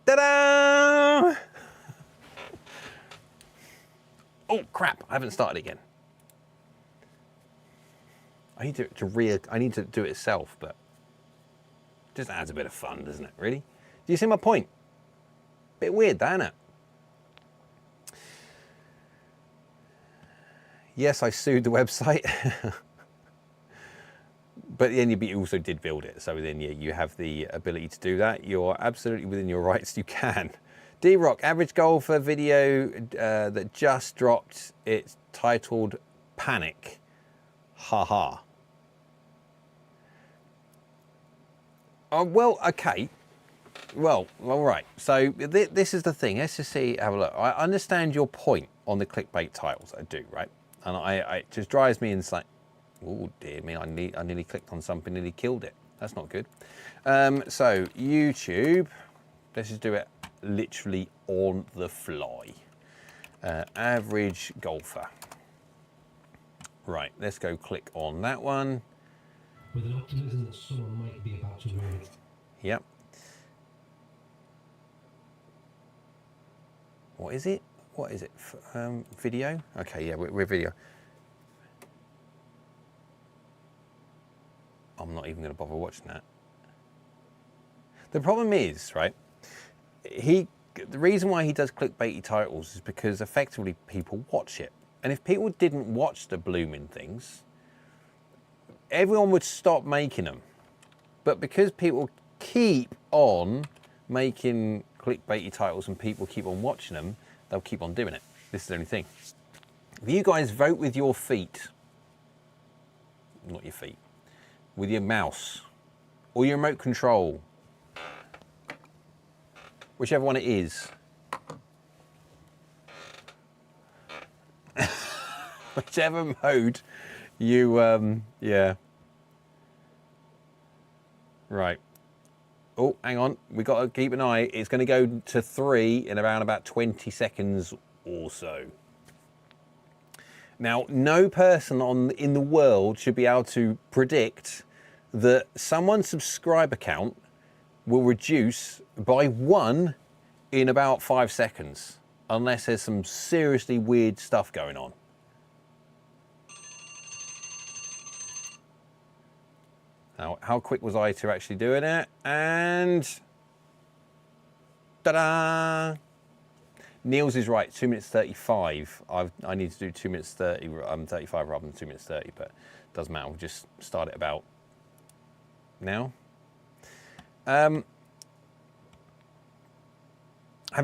ta-da! Oh crap! I haven't started again. I need to do it itself, but it just adds a bit of fun, doesn't it? Really? Do you see my point? Bit weird, that, isn't it? Yes, I sued the website. But then you also did build it, so then yeah, you have the ability to do that. You're absolutely within your rights. You can. D-Rock, average golfer video that just dropped. It's titled Panic. Haha. Oh, well, okay. Well, all right. So this is the thing. Let's just see. Have a look. I understand your point on the clickbait titles. I do, right? And it just drives me insane. Oh dear me, I nearly clicked on something, nearly killed it. That's not good. So YouTube, let's just do it literally on the fly. Average golfer. Right, let's go click on that one. With an optimism that someone might be about to win. Yep. What is it? What is it? Video? Okay, yeah, we're video. I'm not even going to bother watching that. The problem is, right, the reason why he does clickbaity titles is because effectively people watch it. And if people didn't watch the blooming things, everyone would stop making them. But because people keep on making clickbaity titles and people keep on watching them, they'll keep on doing it. This is the only thing. If you guys vote with your feet, not your feet, with your mouse or your remote control, whichever one it is. Whichever mode you, yeah. Right. Oh, hang on. We've got to keep an eye. It's going to go to 3 in around about 20 seconds or so. Now, no person in the world should be able to predict that someone's subscriber count will reduce by 1 in about 5 seconds, unless there's some seriously weird stuff going on. Now, how quick was I to actually doing it? And ta-da! Niels is right, 2 minutes 35. I need to do 2 minutes 30, 35 rather than 2 minutes 30, but it doesn't matter. We'll just start it about now. Have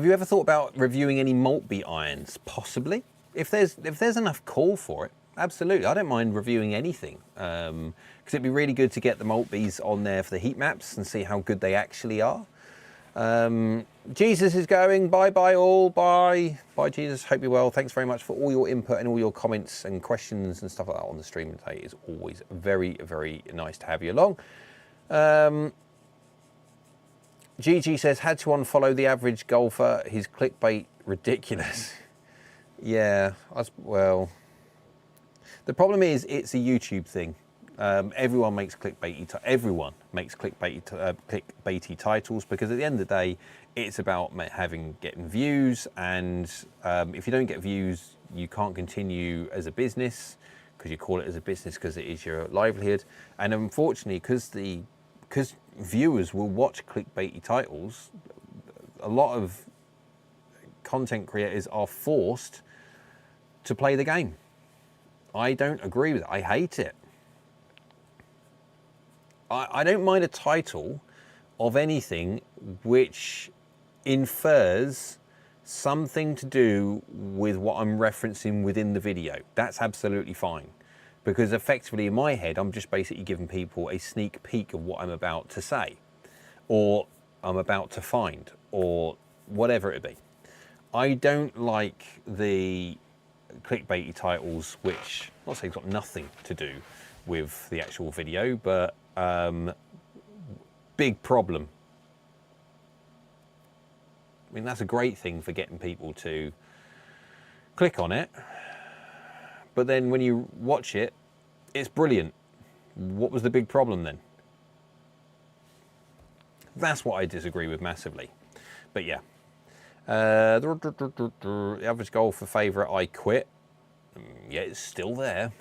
you ever thought about reviewing any Maltby irons? Possibly. If there's enough call for it, absolutely. I don't mind reviewing anything, because it'd be really good to get the Maltbys on there for the heat maps and see how good they actually are. Jesus is going. Bye all. Bye Jesus. Hope you're well. Thanks very much for all your input and all your comments and questions and stuff like that on the stream today. It's always very, very nice to have you along. Gigi says, had to unfollow the average golfer. His clickbait ridiculous. Yeah, well, the problem is it's a YouTube thing. Everyone makes clickbaity titles, because at the end of the day, it's about getting views, and if you don't get views, you can't continue as a business, because you call it as a business because it is your livelihood. And unfortunately, because viewers will watch clickbaity titles, a lot of content creators are forced to play the game. I don't agree with it. I hate it. I don't mind a title of anything which infers something to do with what I'm referencing within the video. That's absolutely fine, because effectively in my head, I'm just basically giving people a sneak peek of what I'm about to say, or I'm about to find, or whatever it be. I don't like the clickbaity titles, which I'll say got nothing to do with the actual video, but big problem. I mean, that's a great thing for getting people to click on it, but then when you watch it, it's brilliant. What was the big problem then? That's what I disagree with massively. But yeah. The average golfer favourite, I quit. Yeah, it's still there.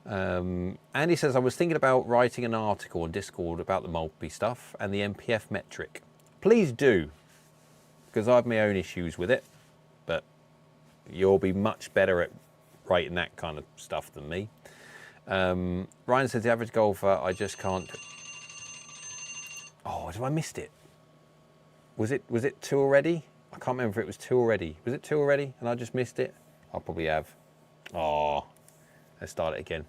Andy says, I was thinking about writing an article on Discord about the Maltby stuff and the MPF metric. Please do, because I have my own issues with it, but you'll be much better at writing that kind of stuff than me. Ryan says, the average golfer, I just can't... Oh, have I missed it? Was it 2 already? I can't remember if it was 2 already. Was it 2 already and I just missed it? I probably have. Oh, let's start it again.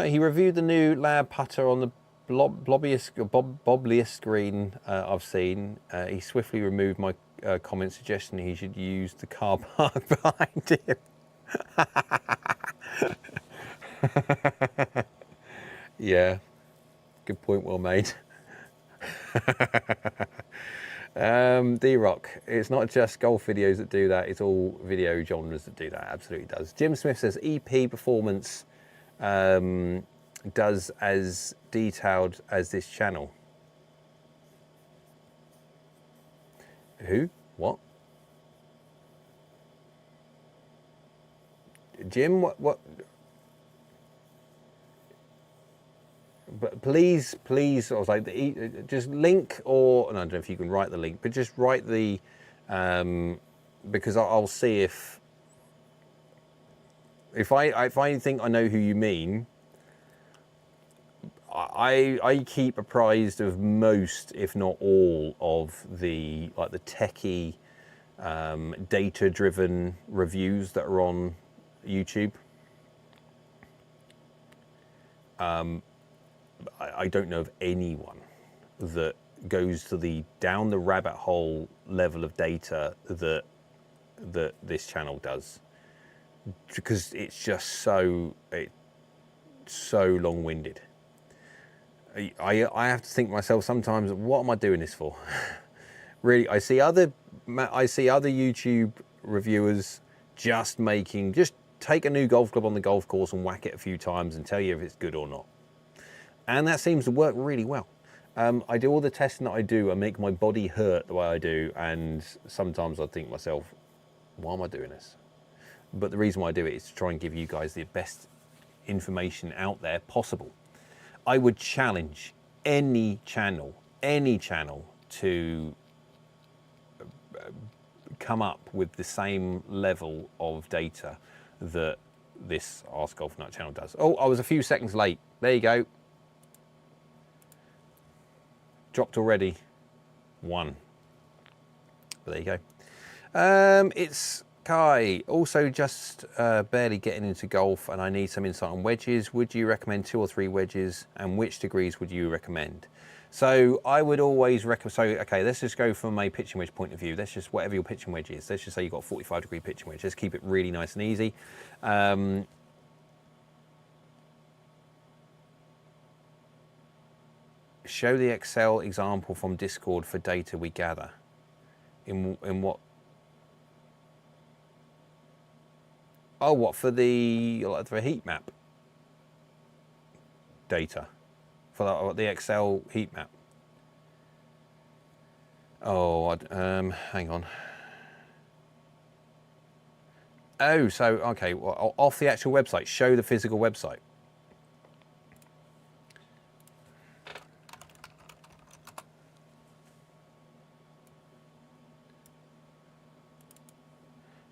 He reviewed the new lab putter on the bobliest screen I've seen. He swiftly removed my comment suggestion he should use the car park behind him. Yeah, good point, well made. D-Rock, it's not just golf videos that do that, it's all video genres that do that, absolutely does. Jim Smith says EP performance does as detailed as this channel. Who? What? Jim, what? But please, I was like, just link, or and I don't know if you can write the link, but just write the, because I'll see if I think I know who you mean. I keep apprised of most, if not all, of the techie, data-driven reviews that are on YouTube. I don't know of anyone that goes to the down the rabbit hole level of data that this channel does, because it's just so long-winded. I have to think to myself sometimes, what am I doing this for? Really, I see other YouTube reviewers just take a new golf club on the golf course and whack it a few times and tell you if it's good or not. And that seems to work really well. I do all the testing that I do. I make my body hurt the way I do, and sometimes I think to myself, why am I doing this? But the reason why I do it is to try and give you guys the best information out there possible. I would challenge any channel to come up with the same level of data that this AskGolfNut channel does. Oh, I was a few seconds late. There you go. Dropped already. 1. But there you go. It's Kai. Also just barely getting into golf, and I need some insight on wedges. Would you recommend 2 or 3 wedges, and which degrees would you recommend? So I would always recommend, so okay, let's just go from a pitching wedge point of view. Let's just, whatever your pitching wedge is, let's just say you've got a 45-degree pitching wedge. Let's keep it really nice and easy. Show the Excel example from Discord for data we gather. In what? Oh, what, for the heat map data? For the Excel heat map. Oh, hang on. Oh, so, okay, well, off the actual website, show the physical website.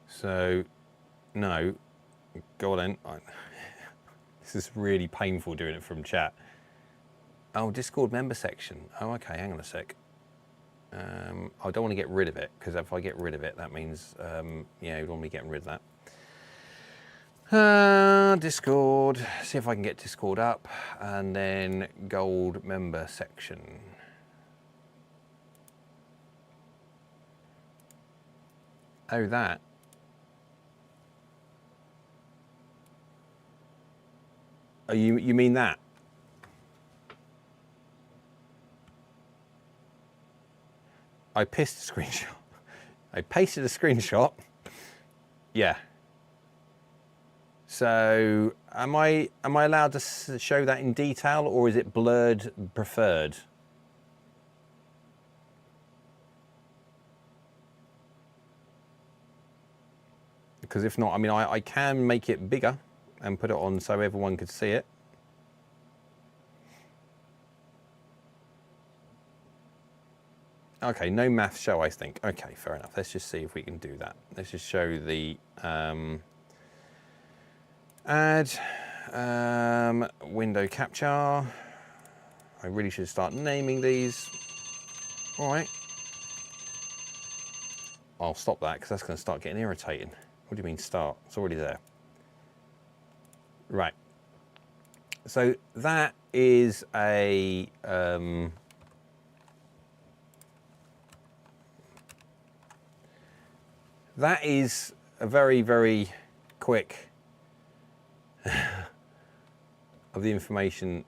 So, no, go on then. This is really painful doing it from chat. Oh, Discord member section. Oh, okay, hang on a sec. I don't want to get rid of it, because if I get rid of it, that means, yeah, you don't want me getting rid of that. Discord, see if I can get Discord up, and then gold member section. Oh, that. Oh, you mean that? I pasted a screenshot. I pasted a screenshot. Yeah. So am I allowed to show that in detail, or is it blurred preferred? Because if not, I mean, I can make it bigger and put it on so everyone could see it. Okay, no math show, I think. Okay, fair enough. Let's just see if we can do that. Let's just show the add window capture. I really should start naming these. All right. I'll stop that because that's going to start getting irritating. What do you mean start? It's already there. Right. So that is a very, very quick of the information.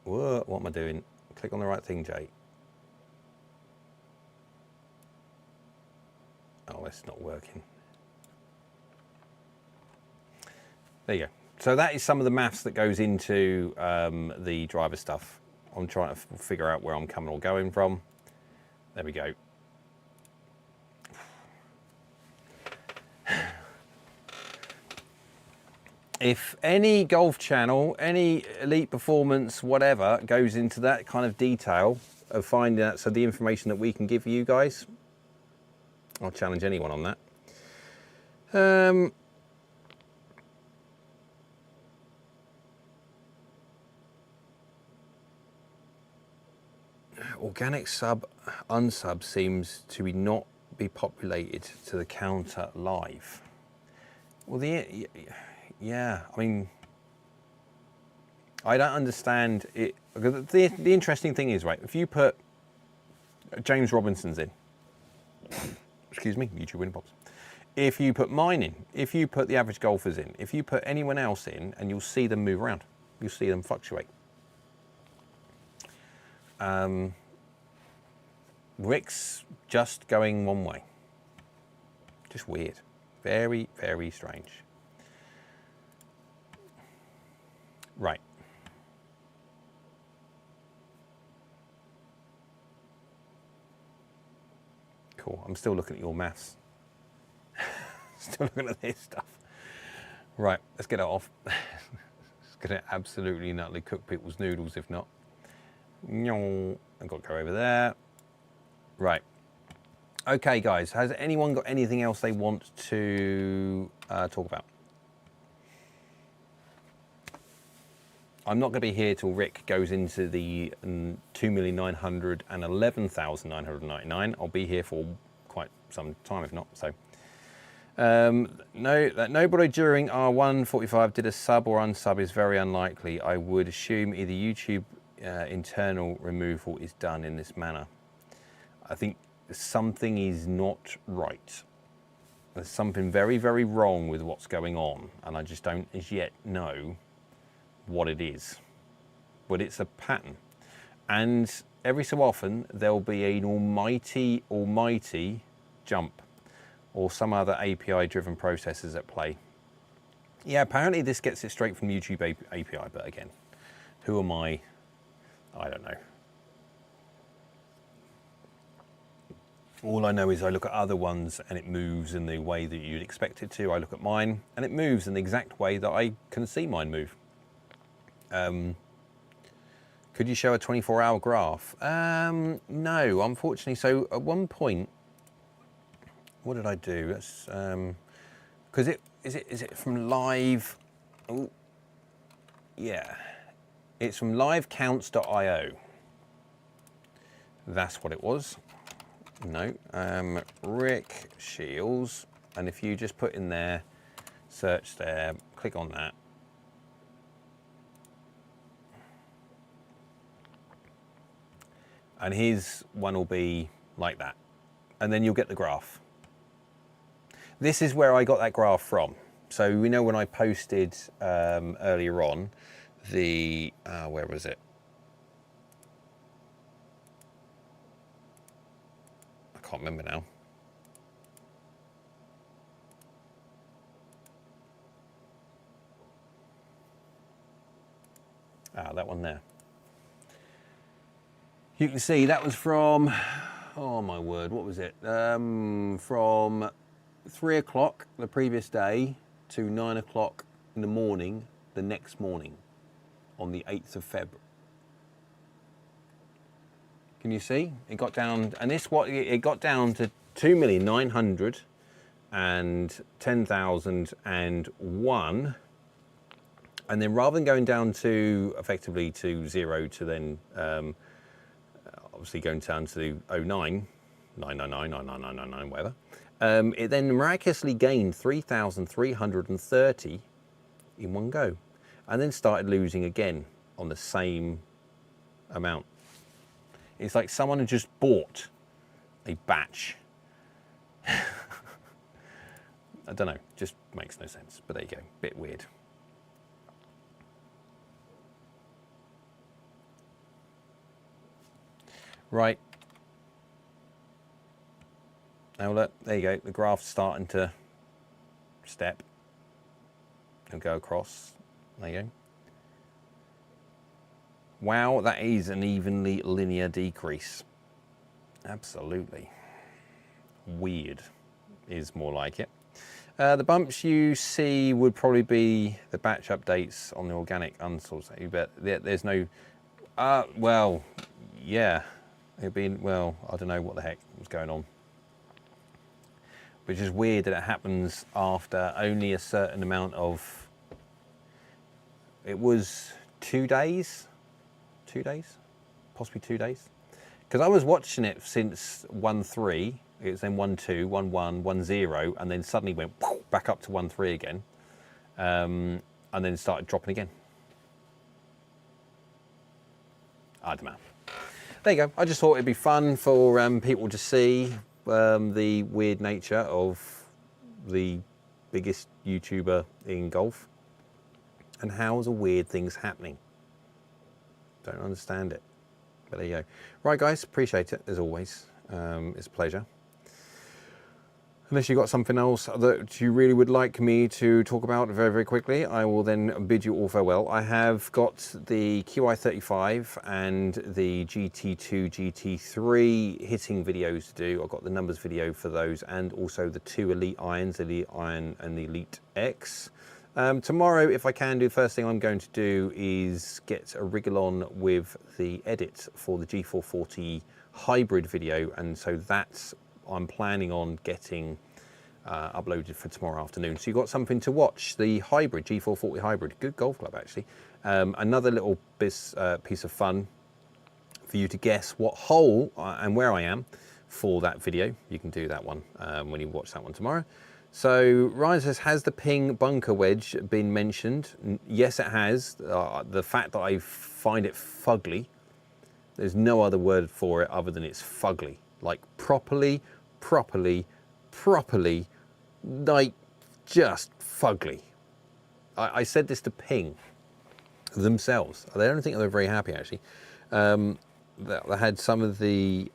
Whoa, what am I doing? Click on the right thing, Jay. Oh, it's not working. There you go. So that is some of the maths that goes into the driver stuff. I'm trying to figure out where I'm coming or going from. There we go. If any golf channel, any elite performance, whatever, goes into that kind of detail of finding out, so the information that we can give you guys, I'll challenge anyone on that. Organic sub, unsub seems to be not be populated to the counter live. Well, yeah, I mean, I don't understand it. Because the interesting thing is, right, if you put James Robinson's in, excuse me, YouTube win pops. If you put mine in, if you put the average golfers in, if you put anyone else in, and you'll see them move around, you'll see them fluctuate. Rick's just going one way. Just weird. Very, very strange. Right. Cool. I'm still looking at your maths. Still looking at this stuff. Right, let's get it off. It's going to absolutely nutly cook people's noodles if not. I've got to go over there. Right. Okay, guys, has anyone got anything else they want to talk about? I'm not going to be here till Rick goes into the 2,911,999. I'll be here for quite some time, if not. So, no, that nobody during R145 did a sub or unsub is very unlikely. I would assume either YouTube internal removal is done in this manner. I think something is not right. There's something very, very wrong with what's going on, and I just don't as yet know what it is. But it's a pattern. And every so often, there'll be an almighty jump or some other API-driven processes at play. Yeah, apparently this gets it straight from YouTube API, but again, who am I? I don't know. All I know is I look at other ones and it moves in the way that you'd expect it to. I look at mine and it moves in the exact way that I can see mine move. Could you show a 24-hour graph? No, unfortunately. So at one point, what did I do? That's because is it from live? Oh, yeah, it's from livecounts.io. That's what it was. No, Rick Shiels, and if you just put in there, search there, click on that. And his one will be like that. And then you'll get the graph. This is where I got that graph from. So we know when I posted earlier on the, where was it? I can't remember now. That one there. You can see that was from, oh my word, what was it? From 3 o'clock the previous day to 9 o'clock in the morning the next morning on the 8th of February. Can you see? It got down, and this what it got down to 2,910,001, and then rather than going down to effectively to 0 to then obviously going down to 09, 999, whatever, it then miraculously gained 3,330 in one go, and then started losing again on the same amount. It's like someone had just bought a batch. I don't know, just makes no sense, but there you go, bit weird. Right. Now look, there you go, the graph's starting to step and go across. There you go. Wow, that is an evenly linear decrease. Absolutely. Weird is more like it. The bumps you see would probably be the batch updates on the organic unsourced, but there's no, well, yeah. It'd been, well, I don't know what the heck was going on. Which is weird that it happens after only a certain amount of, it was 2 days? 2 days? Possibly 2 days? Because I was watching it since 1.3, it was then 1.2, 1.1, 1.0, and then suddenly went back up to 1.3 again, and then started dropping again. I don't know. There you go. I just thought it'd be fun for people to see the weird nature of the biggest YouTuber in golf and how the weird things happening. Don't understand it. But there you go. Right, guys, appreciate it as always. It's a pleasure. Unless you've got something else that you really would like me to talk about very, very quickly, I will then bid you all farewell. I have got the QI35 and the GT2, GT3 hitting videos to do. I've got the numbers video for those and also the 2 Elite irons, the Elite Iron and the Elite X. Tomorrow, if I can do, first thing I'm going to do is get a wriggle on with the edit for the G440 hybrid video, and so that's I'm planning on getting uploaded for tomorrow afternoon. So you've got something to watch, the hybrid, G440 hybrid, good golf club actually. Another little piece of fun for you to guess what hole and where I am for that video. You can do that one when you watch that one tomorrow. So Ryan says, has the ping bunker wedge been mentioned? Yes, it has. The fact that I find it fugly, there's no other word for it other than it's fugly. Like properly, like just fugly. I said this to Ping themselves. I don't think they were very happy actually. They had some of the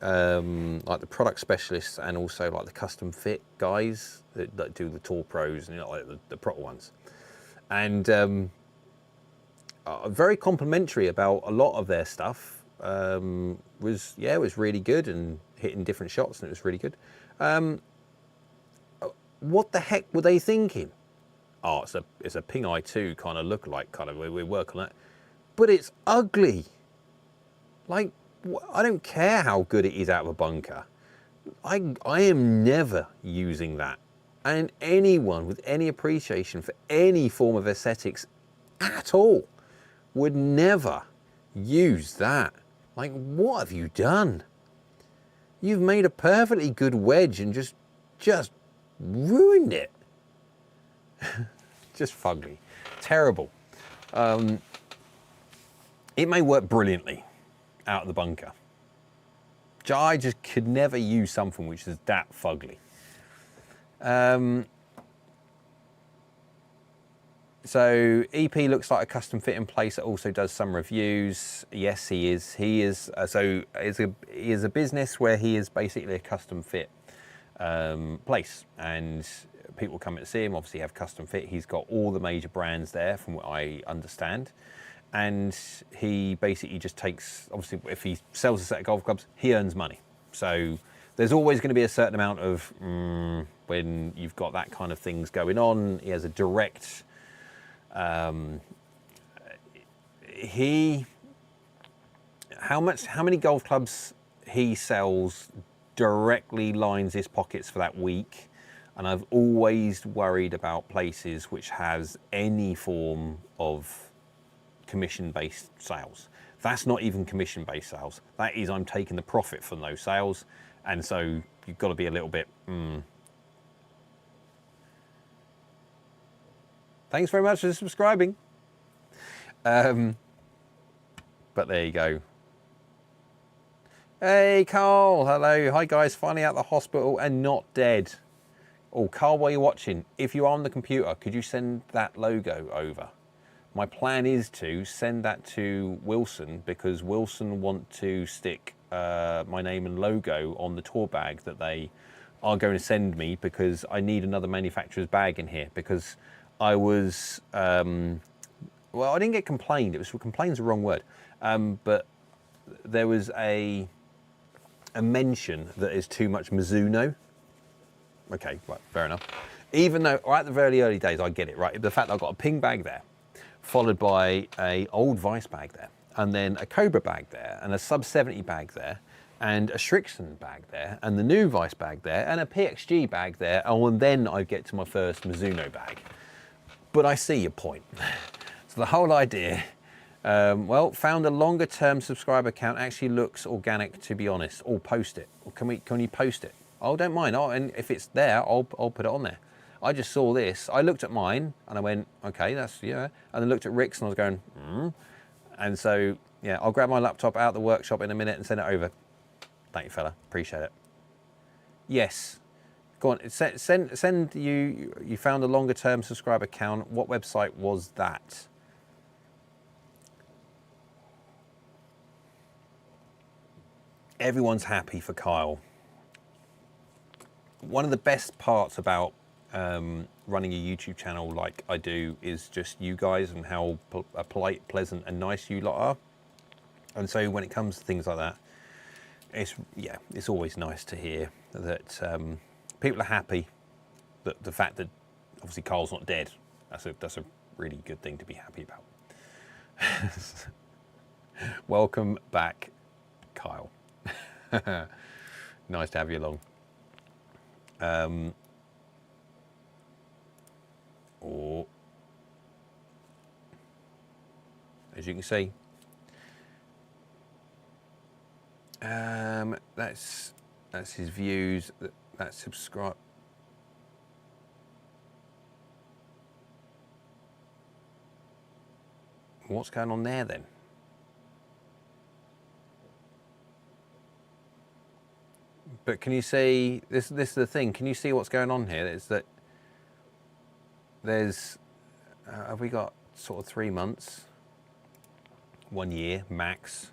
like the product specialists and also like the custom fit guys that do the Tour Pros and like the proper ones, and very complimentary about a lot of their stuff. Was really good and hitting different shots, and it was really good. What the heck were they thinking? Oh, it's a Ping i2 kind of lookalike, kind of, we work on that, but it's ugly. Like, I don't care how good it is out of a bunker. I am never using that. And anyone with any appreciation for any form of aesthetics at all would never use that. Like, what have you done? You've made a perfectly good wedge and just ruined it. Just fugly. Terrible. It may work brilliantly out of the bunker. I just could never use something which is that fugly. So EP looks like a custom fit in place that also does some reviews. Yes, he is. He is. So he is a business where he is basically a custom fit place, and people come to see him. Obviously, have custom fit. He's got all the major brands there, from what I understand, and he basically just takes. Obviously, if he sells a set of golf clubs, he earns money. So there's always going to be a certain amount of when you've got that kind of things going on. He has a direct. How many golf clubs he sells directly lines his pockets for that week, and I've always worried about places which has any form of commission-based sales. That's not even commission-based sales. That is, I'm taking the profit from those sales, and so you've got to be a little bit. Thanks very much for subscribing. But there you go. Hey, Carl. Hello. Hi, guys. Finally out of the hospital and not dead. Oh, Carl, while you're watching, if you're on the computer, could you send that logo over? My plan is to send that to Wilson, because Wilson want to stick my name and logo on the tour bag that they are going to send me, because I need another manufacturer's bag in here, because I was, well, I didn't get complained. Complained's the wrong word. But there was a mention that is too much Mizuno. Okay, right, fair enough. Even though, right at the very early days, I get it, right? The fact that I've got a Ping bag there, followed by a old Vice bag there, and then a Cobra bag there, and a Sub 70 bag there, and a Shrixon bag there, and the new Vice bag there, and a PXG bag there, and then I get to my first Mizuno bag. But I see your point. So the whole idea, well, found a longer term subscriber count, actually looks organic, to be honest. Or post it. Or can you post it? Oh, don't mind. Oh, and if it's there, I'll put it on there. I just saw this. I looked at mine and I went, okay, that's, yeah. And then looked at Rick's and I was going, And so, yeah, I'll grab my laptop out of the workshop in a minute and send it over. Thank you, fella. Appreciate it. Yes. Go on. Send you found a longer term subscriber count. What website was that? Everyone's happy for Kyle. One of the best parts about running a YouTube channel like I do is just you guys and how polite, pleasant and nice you lot are. And so when it comes to things like that, it's always nice to hear that people are happy that the fact that obviously Kyle's not dead. That's a really good thing to be happy about. Welcome back, Kyle. Nice to have you along. As you can see, that's his views. That's subscribe. What's going on there then? But can you see this? This is the thing. Can you see what's going on here? Is that there's have we got sort of 3 months, 1 year max?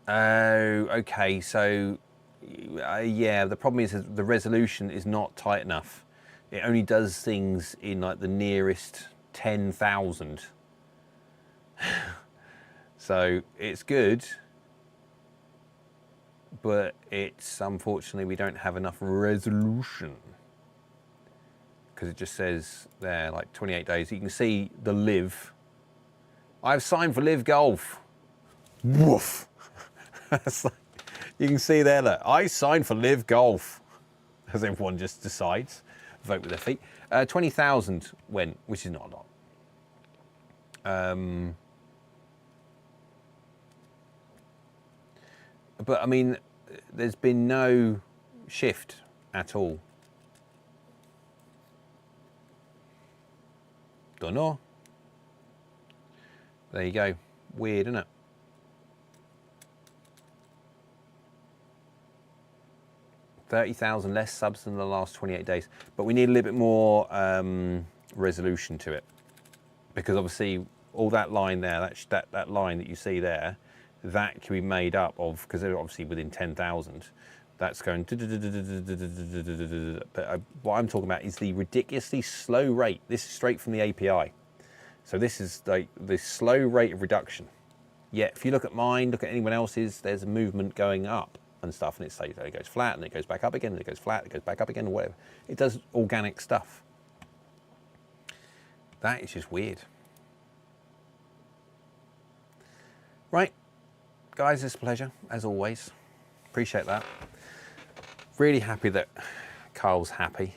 Oh, okay. So yeah, the problem is the resolution is not tight enough. It only does things in like the nearest 10,000. So it's good, but it's unfortunately we don't have enough resolution because it just says there like 28 days. You can see the live. I've signed for Live Golf. Woof. You can see there that I signed for Live Golf, as everyone just decides, vote with their feet. 20,000 went, which is not a lot. But I mean, there's been no shift at all. Don't know. There you go. Weird, isn't it? $30,000 less subs than the last 28 days. But we need a little bit more resolution to it. Because obviously all that line there, that line that you see there, that can be made up of, because they're obviously within 10,000, that's going, but what I'm talking about is the ridiculously slow rate. This is straight from the API. So this is like the slow rate of reduction. Yet if you look at mine, look at anyone else's, there's a movement going up and stuff, and it goes flat and it goes back up again, and it goes flat, it goes back up again, or whatever. It does organic stuff. That is just weird. Right. Guys, it's a pleasure, as always. Appreciate that. Really happy that Carl's happy.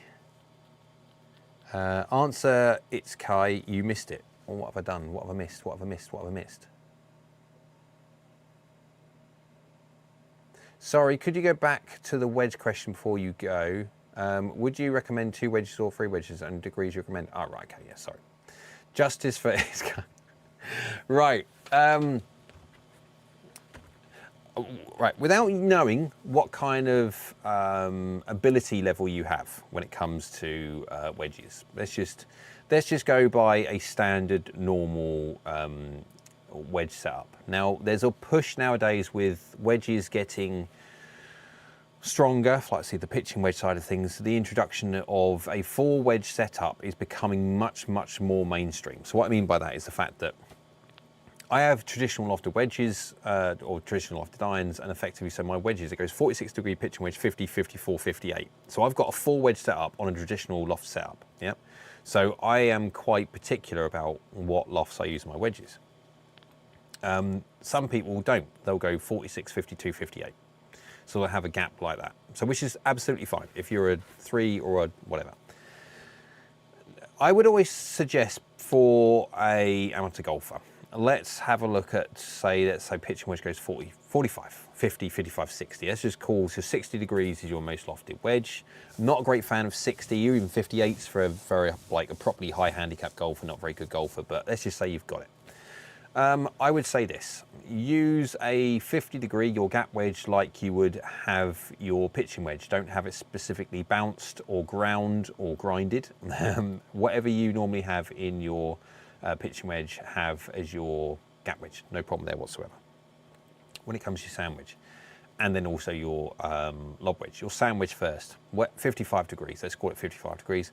Answer, it's Kai, you missed it. Or what have I done? What have I missed? What have I missed? What have I missed? Sorry, could you go back to the wedge question before you go? Would you recommend 2 wedges or 3 wedges and degrees you recommend? Oh, right, okay, yeah, sorry. Justice for... Right. Right, without knowing what kind of ability level you have when it comes to wedges, let's just go by a standard normal wedge setup. Now, there's a push nowadays with wedges getting stronger, like see the pitching wedge side of things. The introduction of a 4 wedge setup is becoming much more mainstream. So what I mean by that is the fact that I have traditional lofted wedges or traditional lofted irons, and effectively, so my wedges, it goes 46-degree pitching wedge, 50, 54, 58. So I've got a 4 wedge setup on a traditional loft setup. Yeah. So I am quite particular about what lofts I use in my wedges. Some people don't. They'll go 46, 52, 58. So they'll have a gap like that. So which is absolutely fine if you're a 3 or a whatever. I would always suggest for a amateur golfer, let's have a look at, let's say pitching wedge goes 40, 45, 50, 55, 60. Let's just call, so 60 degrees is your most lofted wedge. Not a great fan of 60, or even 58s for a very, like a properly high handicap golfer, not very good golfer, but let's just say you've got it. I would say this, use a 50 degree, your gap wedge, like you would have your pitching wedge. Don't have it specifically bounced or ground or grinded. Whatever you normally have in your pitching wedge, have as your gap wedge. No problem there whatsoever. When it comes to your sand wedge, and then also your lob wedge, your sand wedge first, 55 degrees, let's call it 55 degrees.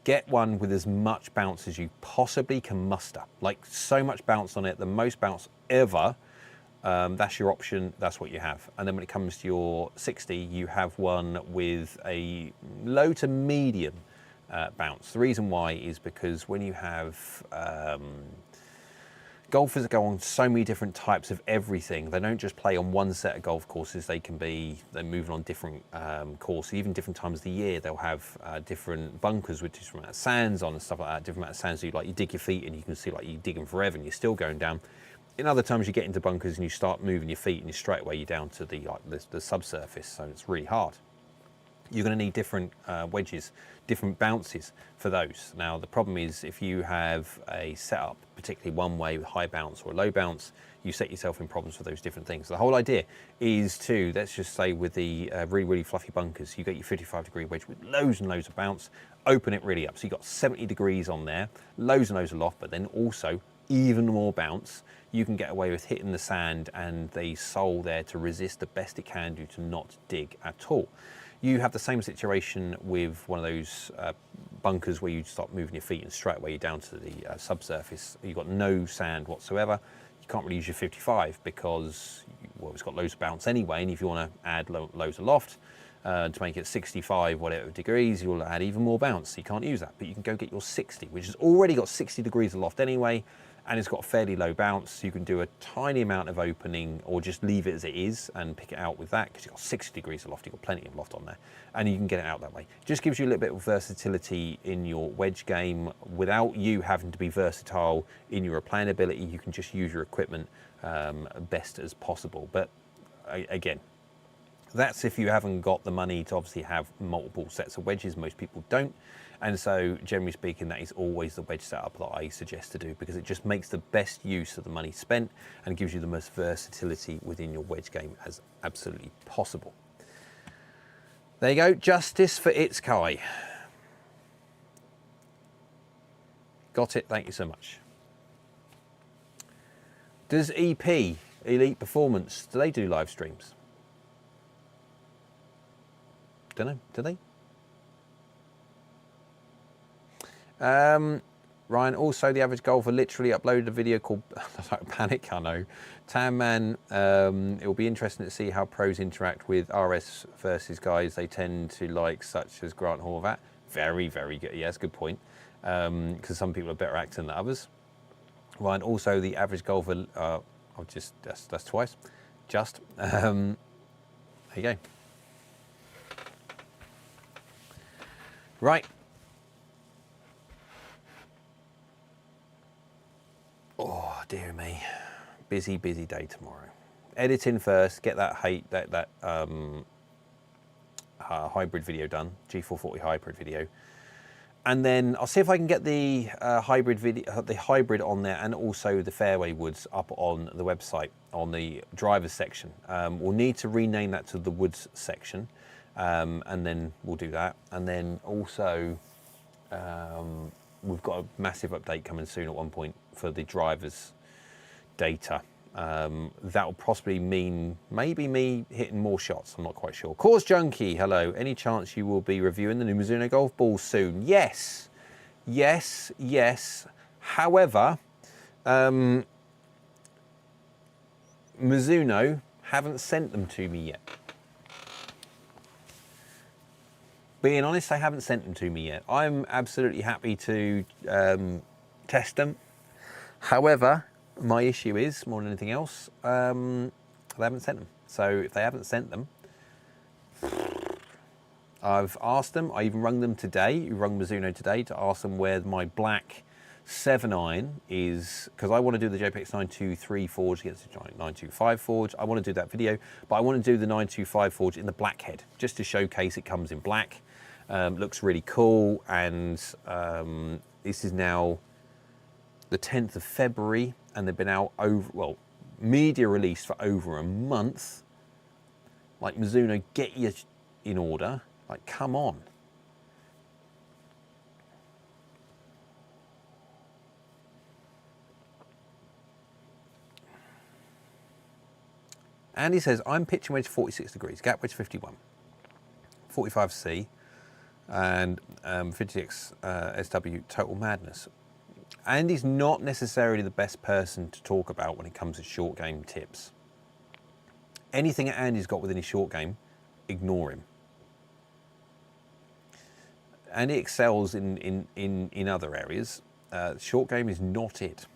Get one with as much bounce as you possibly can muster. Like so much bounce on it, the most bounce ever. That's your option, that's what you have. And then when it comes to your 60, you have one with a low to medium bounce. The reason why is because when you have golfers that go on so many different types of everything, they don't just play on one set of golf courses, they're moving on different courses, even different times of the year. They'll have different bunkers with different amount of sands on and stuff like that, different amount of sands, so you dig your feet and you can see like you dig them forever and you're still going down. In other times you get into bunkers and you start moving your feet and straight away you're down to the subsurface, so it's really hard. You're going to need different wedges, different bounces for those. Now the problem is if you have a setup, particularly one way with high bounce or a low bounce, you set yourself in problems for those different things. The whole idea is to, let's just say with the really, really fluffy bunkers, you get your 55 degree wedge with loads and loads of bounce, open it really up. So you've got 70 degrees on there, loads and loads of loft, but then also even more bounce. You can get away with hitting the sand and the sole there to resist the best it can do to not dig at all. You have the same situation with one of those bunkers where you start moving your feet and straight away you're down to the subsurface. You've got no sand whatsoever. You can't really use your 55 because, well, it's got loads of bounce anyway, and if you want to add loads of loft to make it 65 whatever degrees, you'll add even more bounce. So you can't use that, but you can go get your 60, which has already got 60 degrees of loft anyway, and it's got fairly low bounce. You can do a tiny amount of opening or just leave it as it is and pick it out with that because you've got 60 degrees of loft, you've got plenty of loft on there, and you can get it out that way. It just gives you a little bit of versatility in your wedge game without you having to be versatile in your playing ability. You can just use your equipment best as possible. But again, that's if you haven't got the money to obviously have multiple sets of wedges. Most people don't. And so generally speaking, that is always the wedge setup that I suggest to do because it just makes the best use of the money spent and gives you the most versatility within your wedge game as absolutely possible. There you go, justice for Itzkai. Got it, thank you so much. Does EP, Elite Performance, do they do live streams? Don't know, do they? Ryan, also the average golfer literally uploaded a video called Panic, I know. Tam Man, it will be interesting to see how pros interact with RS versus guys they tend to like, such as Grant Horvat. Very, very good. Yeah, that's a good point. Because some people are better acting than others. Ryan, also the average golfer, I'll just, that's twice. Just, there you go. Right. Oh dear me, busy day tomorrow. Editing first, get that hybrid video done, G440 hybrid video, and then I'll see if I can get the hybrid on there, and also the fairway woods up on the website on the drivers section. We'll need to rename that to the woods section, and then we'll do that, and then also. We've got a massive update coming soon at one point for the drivers data. That will possibly mean maybe me hitting more shots. I'm not quite sure. Course Junkie, hello. Any chance you will be reviewing the new Mizuno golf balls soon? Yes, yes, yes. However, Mizuno haven't sent them to me yet. Being honest, they haven't sent them to me yet. I'm absolutely happy to test them. However, my issue is, more than anything else, they haven't sent them. So if they haven't sent them, I've asked them, I even rung them today, rung Mizuno today to ask them where my black 7-iron is, because I want to do the JPX 923 forge against the 925 forge. I want to do that video, but I want to do the 925 forge in the blackhead, just to showcase it comes in black. Looks really cool, and this is now the 10th of February, and they've been out over, well, media released for over a month. Like, Mizuno, get you in order. Like, come on. Andy says, I'm pitching wedge 46 degrees, gap wedge 51, 45C, and 56 SW, total madness. Andy's not necessarily the best person to talk about when it comes to short game tips. Anything that Andy's got within his short game, ignore him. Andy excels in other areas. Short game is not it.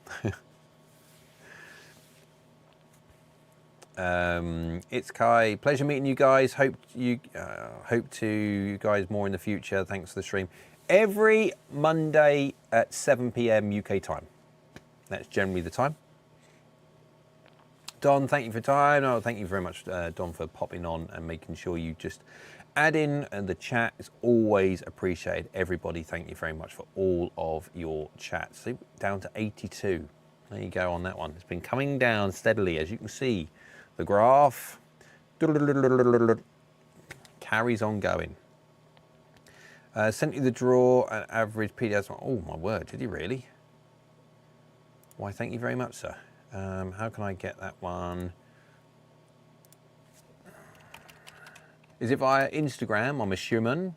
It's Kai. Pleasure meeting you guys. Hope to you guys more in the future. Thanks for the stream. Every Monday at 7 p.m. UK time. That's generally the time. Don, thank you for time. Oh, thank you very much, Don, for popping on and making sure you just add in, and the chat is always appreciated. Everybody, thank you very much for all of your chats. So down to 82. There you go on that one. It's been coming down steadily, as you can see. The graph carries on going. Sent you the draw and average PDS. Oh my word, did you really? Why, thank you very much, sir. How can I get that one? Is it via Instagram, I'm assuming?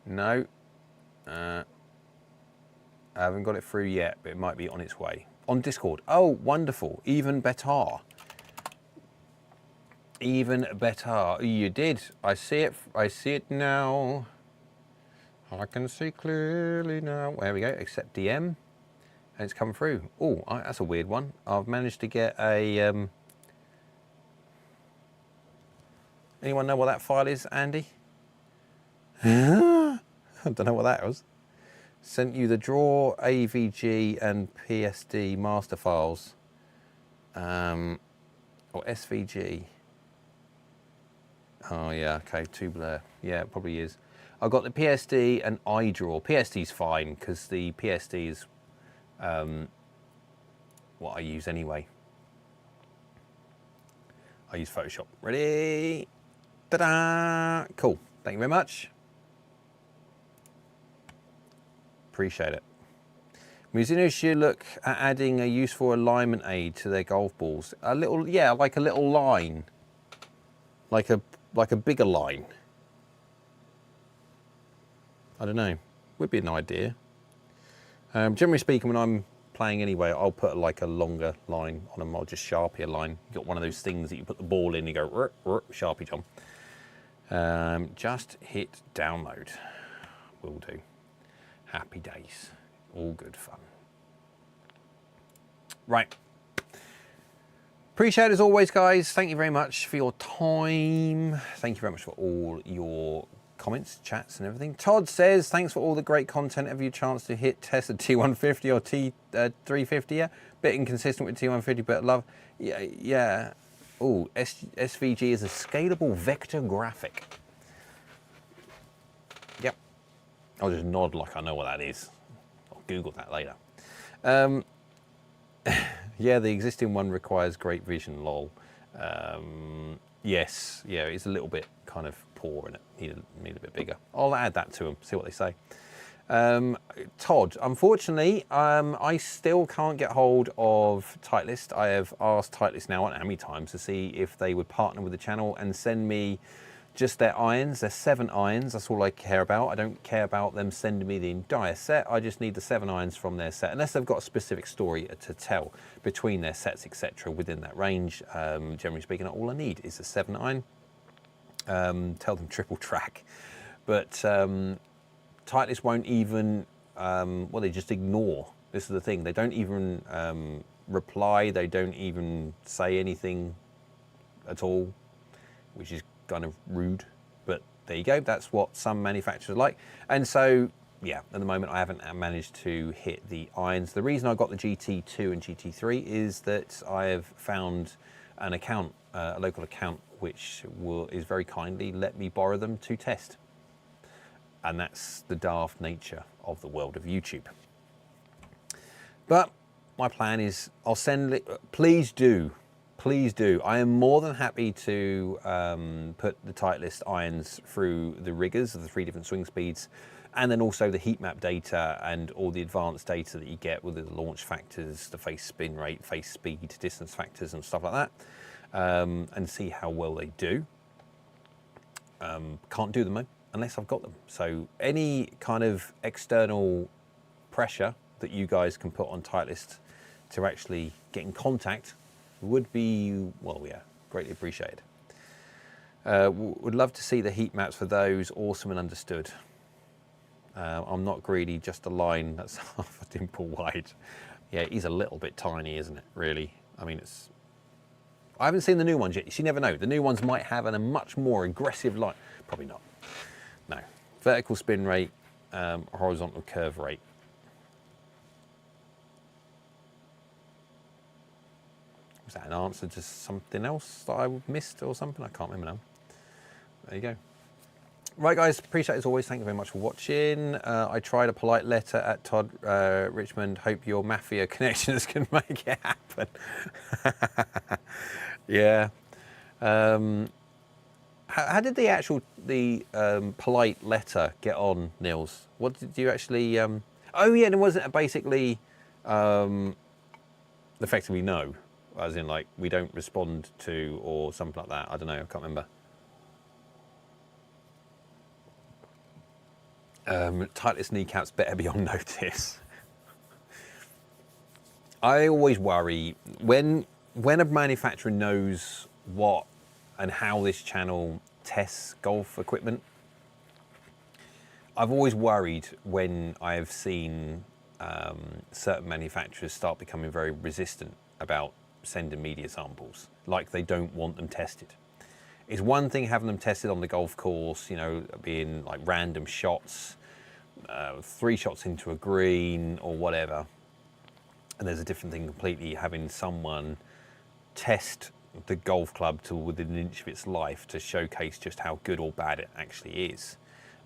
No. I haven't got it through yet, but it might be on its way. On Discord. Oh, wonderful. Even better. Even better. You did. I see it. I see it now. I can see clearly now. There we go. Accept DM. And it's come through. Oh, that's a weird one. I've managed to get a... Anyone know what that file is, Andy? I don't know what that was. Sent you the draw, AVG and PSD master files. Or SVG. Oh yeah, okay, too blur. Yeah, it probably is. I've got the PSD and iDraw. PSD's fine, because the PSD is what I use anyway. I use Photoshop. Ready? Ta-da! Cool. Thank you very much. Appreciate it. Mizuno should look at adding a useful alignment aid to their golf balls. A little, yeah, like a little line, like a bigger line. I don't know. Would be an idea. Generally speaking, when I'm playing anyway, I'll put like a longer line on them. I'll just Sharpie a line. You got one of those things that you put the ball in, and you go Sharpie Tom. Just hit download. Will do. Happy days. All good fun. Right. Appreciate it as always, guys. Thank you very much for your time. Thank you very much for all your comments, chats, and everything. Todd says, thanks for all the great content. Have you a chance to hit test a T150 or T350? Yeah, bit inconsistent with T150, but love. Yeah. Oh, SVG is a scalable vector graphic. Yep. I'll just nod like I know what that is. I'll Google that later. Yeah, the existing one requires great vision, lol. Yes, yeah, it's a little bit kind of poor in it. Need a bit bigger. I'll add that to them, see what they say. Todd, unfortunately, I still can't get hold of Titleist. I have asked Titleist now, I don't know how many times, to see if they would partner with the channel and send me just their irons. They're 7 irons, that's all I care about. I don't care about them sending me the entire set. I just need the 7 irons from their set, unless they've got a specific story to tell between their sets, etc. within that range. Generally speaking, all I need is a 7 iron. Tell them triple track. But Titleist won't even, well, they just ignore. This is the thing, they don't even reply, they don't even say anything at all, which is kind of rude, but there you go. That's what some manufacturers like. And so, yeah, at the moment I haven't managed to hit the irons. The reason I got the GT2 and GT3 is that I have found an account, a local account, which is very kindly let me borrow them to test. And that's the daft nature of the world of YouTube. But my plan is I'll send, please do. I am more than happy to put the Titleist irons through the riggers of the 3 different swing speeds, and then also the heat map data and all the advanced data that you get with the launch factors, the face spin rate, face speed, distance factors and stuff like that, and see how well they do. Can't do them though, unless I've got them. So any kind of external pressure that you guys can put on Titleist to actually get in contact would be, well, yeah, greatly appreciated. Would love to see the heat maps for those, awesome and understood. I'm not greedy, just a line that's half a dimple wide. Yeah, he's a little bit tiny, isn't it, really? I mean, I haven't seen the new ones yet, you never know. The new ones might have a much more aggressive line. Probably not, no. Vertical spin rate, horizontal curve rate. Was that an answer to something else that I missed or something? I can't remember now. There you go. Right, guys, appreciate it as always. Thank you very much for watching. I tried a polite letter at Todd Richmond. Hope your mafia connections can make it happen. Yeah. How did the polite letter get on, Nils? What did you actually? Oh yeah, and it wasn't basically effectively no. As in, like, we don't respond to, or something like that. I don't know, I can't remember. Titleist kneecaps better be on notice. I always worry when a manufacturer knows what and how this channel tests golf equipment. I've always worried when I've seen certain manufacturers start becoming very resistant about sending media samples, like they don't want them tested. It's one thing having them tested on the golf course, you know, being like random shots, 3 shots into a green or whatever. And there's a different thing completely having someone test the golf club to within an inch of its life to showcase just how good or bad it actually is.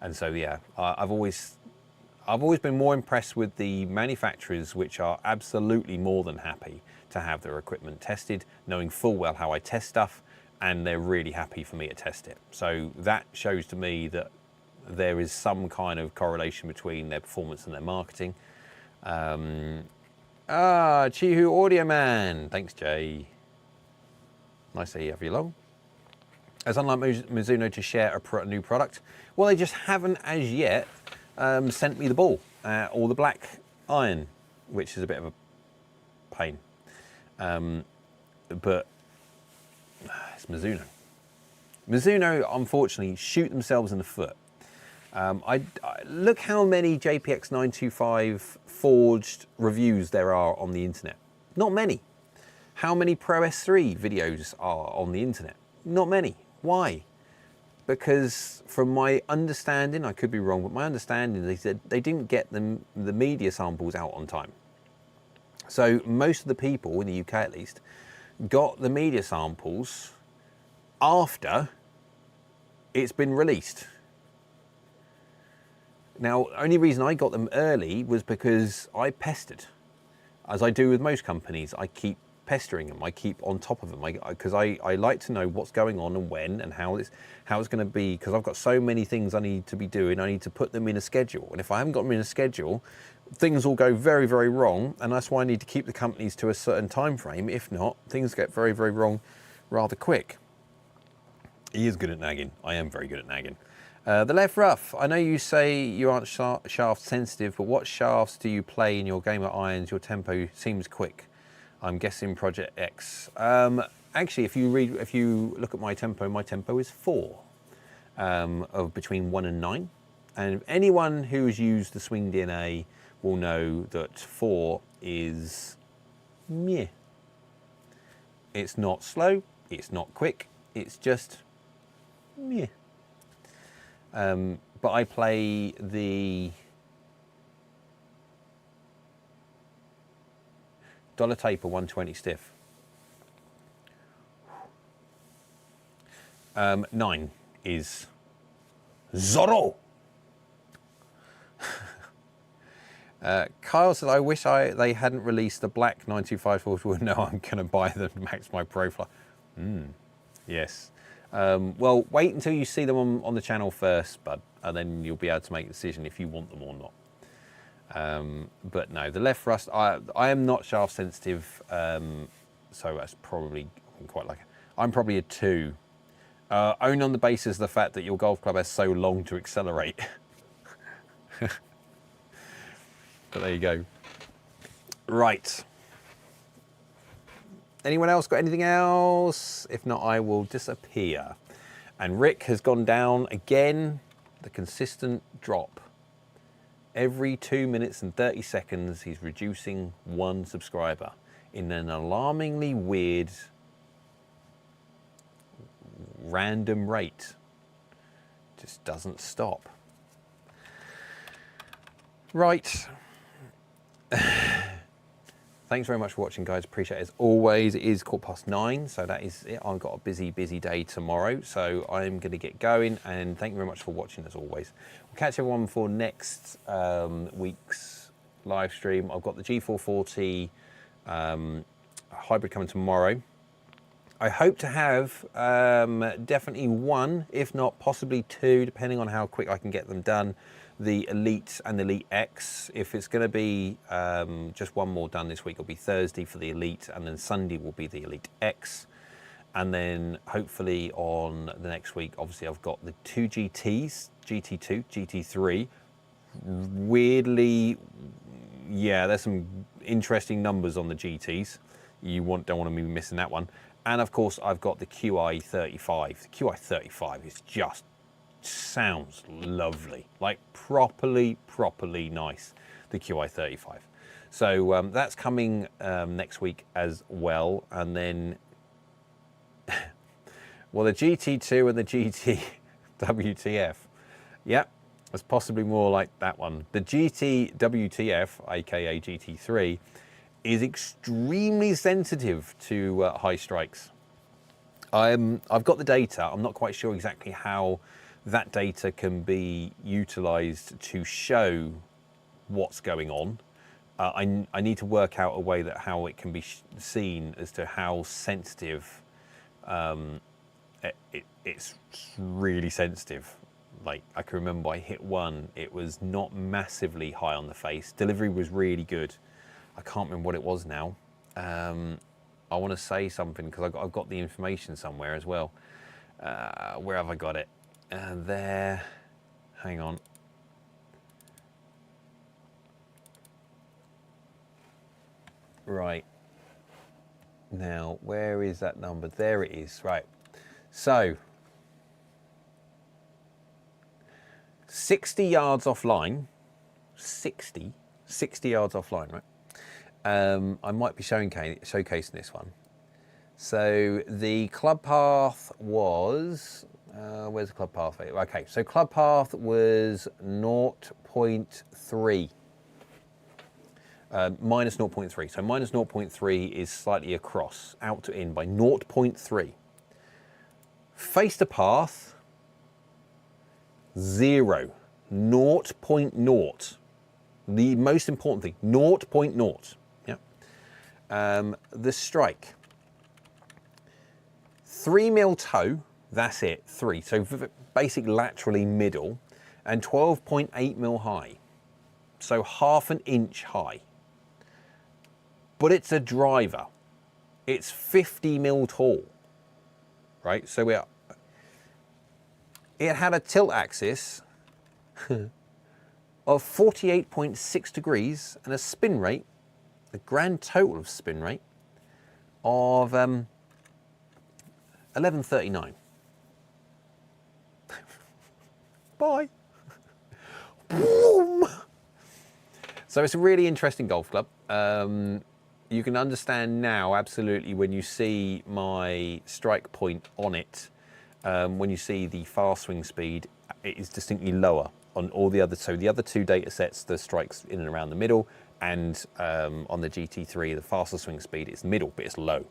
And so, yeah, I've always been more impressed with the manufacturers which are absolutely more than happy to have their equipment tested, knowing full well how I test stuff, and they're really happy for me to test it. So that shows to me that there is some kind of correlation between their performance and their marketing. Chihu Audio Man, thanks Jay. Nice to have you along. As unlike Mizuno to share a new product, well, they just haven't as yet sent me the ball or the black iron, which is a bit of a pain. But it's Mizuno. Mizuno, unfortunately, shoot themselves in the foot. I look how many JPX 925 forged reviews there are on the internet. Not many. How many Pro S3 videos are on the internet? Not many. Why? Because from my understanding, I could be wrong, but my understanding is that they didn't get the media samples out on time. So most of the people, in the UK at least, got the media samples after it's been released. Now, the only reason I got them early was because I pestered. As I do with most companies, I keep pestering them. I keep on top of them because I like to know what's going on and when and how it's going to be, because I've got so many things I need to be doing. I need to put them in a schedule. And if I haven't got them in a schedule, things will go very, very wrong. And that's why I need to keep the companies to a certain time frame. If not, things get very, very wrong rather quick. He is good at nagging. I am very good at nagging. The left rough. I know you say you aren't shaft sensitive, but what shafts do you play in your game of irons? Your tempo seems quick. I'm guessing Project X. Actually, if you look at my tempo is 4, of between 1 and 9. And anyone who's used the Swing DNA will know that 4 is meh. It's not slow, it's not quick, it's just meh. But I play the dollar taper 120 stiff. 9 is Zorro. Kyle said, I wish they hadn't released the black 925 No, I'm going to buy the Max My Profile. Yes. Well, wait until you see them on the channel first, bud, and then you'll be able to make a decision if you want them or not. But no, the left thrust, I am not shaft sensitive, so that's probably quite like it. I'm probably a 2. Only on the basis of the fact that your golf club has so long to accelerate. But there you go. Right. Anyone else got anything else? If not, I will disappear. And Rick has gone down again, the consistent drop. Every 2 minutes and 30 seconds, he's reducing 1 subscriber in an alarmingly weird, random rate. Just doesn't stop. Right. Thanks very much for watching, guys. Appreciate it as always. It is 9:15, so that is it. I've got a busy day tomorrow, so I'm going to get going. And thank you very much for watching as always. We'll catch everyone for next week's live stream. I've got the G440 hybrid coming tomorrow. I hope to have definitely 1, if not possibly 2, depending on how quick I can get them done. The Elite and the Elite X. If it's going to be just 1 more done this week, it'll be Thursday for the Elite, and then Sunday will be the Elite X. And then hopefully on the next week, obviously I've got the 2 GTs, GT2, GT3. Weirdly, yeah, there's some interesting numbers on the GTs. You don't want to be missing that one. And of course, I've got the QI35. The QI35 is just sounds lovely, like properly nice, the QI35. So that's coming next week as well. And then, well, the GT2 and the GT WTF, yeah, it's possibly more like that one. The GT WTF, aka GT3, is extremely sensitive to high strikes. I've got the data. I'm not quite sure exactly how that data can be utilized to show what's going on. I need to work out a way that how it can be seen as to how sensitive it's really sensitive. Like, I can remember I hit 1, it was not massively high on the face. Delivery was really good. I can't remember what it was now. I want to say something because I've got the information somewhere as well. Where have I got it? There, hang on. Right. Now, where is that number? There it is, right. So, 60 yards offline, 60 yards offline, right? I might be showcasing this one. So the club path was, where's the club path? Okay, so club path was 0.3. Minus 0.3. So minus 0.3 is slightly across, out to in by 0.3. Face to path, 0. 0.0. The most important thing, 0.0. Yeah. The strike. 3 mil toe, that's it, 3. So basic laterally middle, and 12.8 mil high. So half an inch high. But it's a driver. It's 50 mil tall, right? So it had a tilt axis of 48.6 degrees and a spin rate, the grand total of spin rate, of 1139. Bye. So it's a really interesting golf club. You can understand now, absolutely, when you see my strike point on it, when you see the fast swing speed, it is distinctly lower on all the other. So the other two data sets, the strikes in and around the middle, and on the GT3, the faster swing speed, it's middle, but it's low.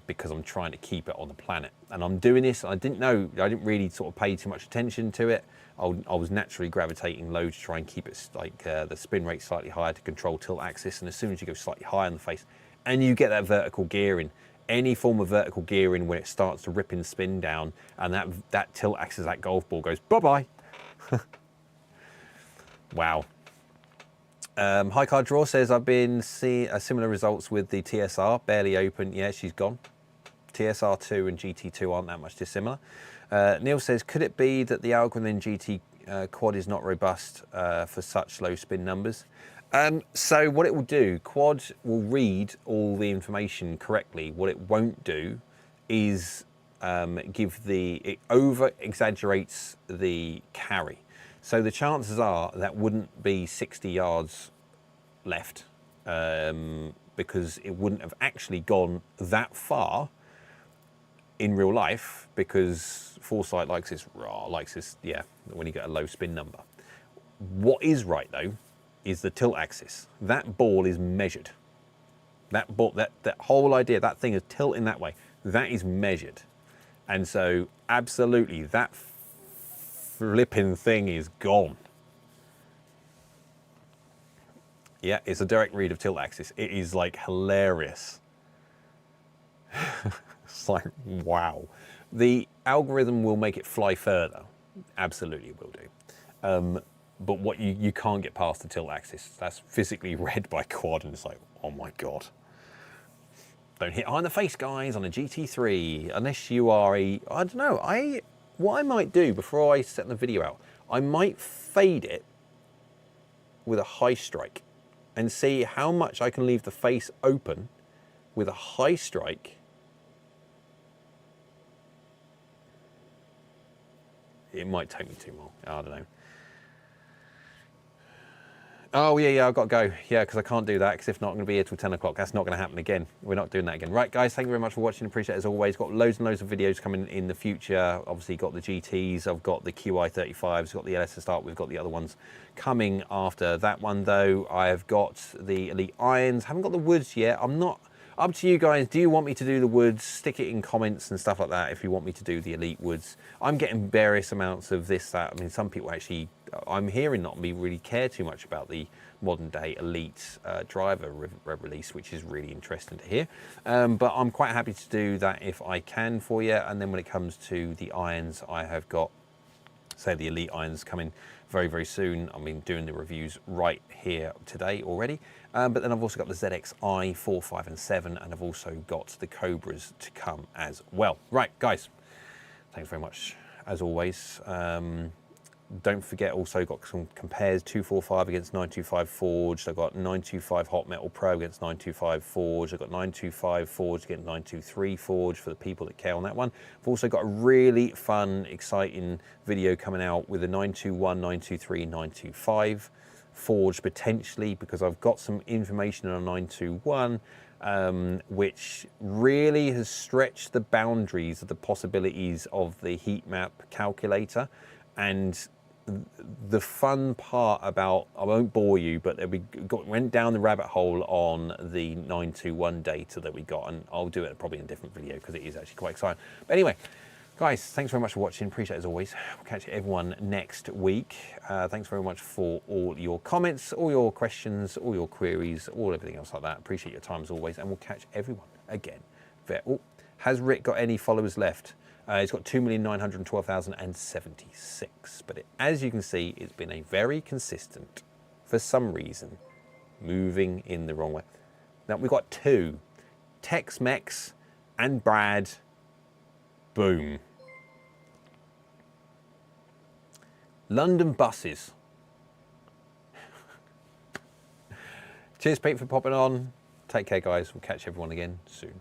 Because I'm trying to keep it on the planet. And I'm doing this, I didn't really sort of pay too much attention to it. I was naturally gravitating low to try and keep it like the spin rate slightly higher to control tilt axis. And as soon as you go slightly higher in the face, and you get that vertical gearing, any form of vertical gearing when it starts to rip and spin down, and that tilt axis, that golf ball goes bye-bye. Wow. High Card Draw says, I've been seeing similar results with the TSR, barely open. Yeah, she's gone. TSR2 and GT2 aren't that much dissimilar. Neil says, could it be that the algorithm in GT quad is not robust for such low spin numbers? So what it will do, quad will read all the information correctly. What it won't do is it over exaggerates the carry. So the chances are that wouldn't be 60 yards left because it wouldn't have actually gone that far in real life, because Foresight likes this, yeah, when you get a low spin number. What is right though is the tilt axis. That ball is measured. That ball, that whole idea, that thing is tilting that way, that is measured. And so absolutely that flipping thing is gone. Yeah, it's a direct read of tilt axis. It is like hilarious. It's like, wow. The algorithm will make it fly further. Absolutely will do. But what you can't get past the tilt axis. That's physically read by quad, and it's like, oh my God. Don't hit high in the face, guys, on a GT3, unless you are I don't know, what I might do before I set the video out, I might fade it with a high strike and see how much I can leave the face open with a high strike. It might take me too long, I don't know. Oh yeah, I've got to go. Yeah, because I can't do that, because if not, I'm going to be here till 10 o'clock. That's not going to happen again. We're not doing that again. Right, guys, thank you very much for watching. Appreciate it as always. Got loads and loads of videos coming in the future. Obviously, got the GTs. I've got the QI35s. Got the LS We've got the other ones coming after that one, though. I've got the Elite Irons. Haven't got the Woods yet. I'm not... Up to you guys. Do you want me to do the Woods? Stick it in comments and stuff like that if you want me to do the Elite Woods. I'm getting various amounts of this, that. I mean, some people actually... I'm hearing not me really care too much about the modern day Elite driver release, which is really interesting to hear. But I'm quite happy to do that if I can for you. And then when it comes to the irons, I have got, say, the Elite irons coming very, very soon. I mean, doing the reviews right here today already. But then I've also got the ZXi 4, 5 and 7, and I've also got the Cobras to come as well. Right, guys, thanks very much as always. Don't forget, also got some compares, 245 against 925 Forged. I've got 925 Hot Metal Pro against 925 Forged. I've got 925 Forged against 923 Forged for the people that care on that one. I've also got a really fun, exciting video coming out with a 921, 923, 925 Forged potentially, because I've got some information on a 921 which really has stretched the boundaries of the possibilities of the heat map calculator. And the fun part about, I won't bore you, but we went down the rabbit hole on the 921 data that we got, and I'll do it probably in a different video because it is actually quite exciting. But anyway, guys, thanks very much for watching. Appreciate it as always. We'll catch everyone next week. Thanks very much for all your comments, all your questions, all your queries, everything else like that. Appreciate your time as always, and we'll catch everyone again. Oh, has Rick got any followers left? It's got 2,912,076, but as you can see, it's been a very consistent, for some reason, moving in the wrong way. Now we've got two, Tex-Mex and Brad. Boom. London buses. Cheers, Pete, for popping on. Take care, guys. We'll catch everyone again soon.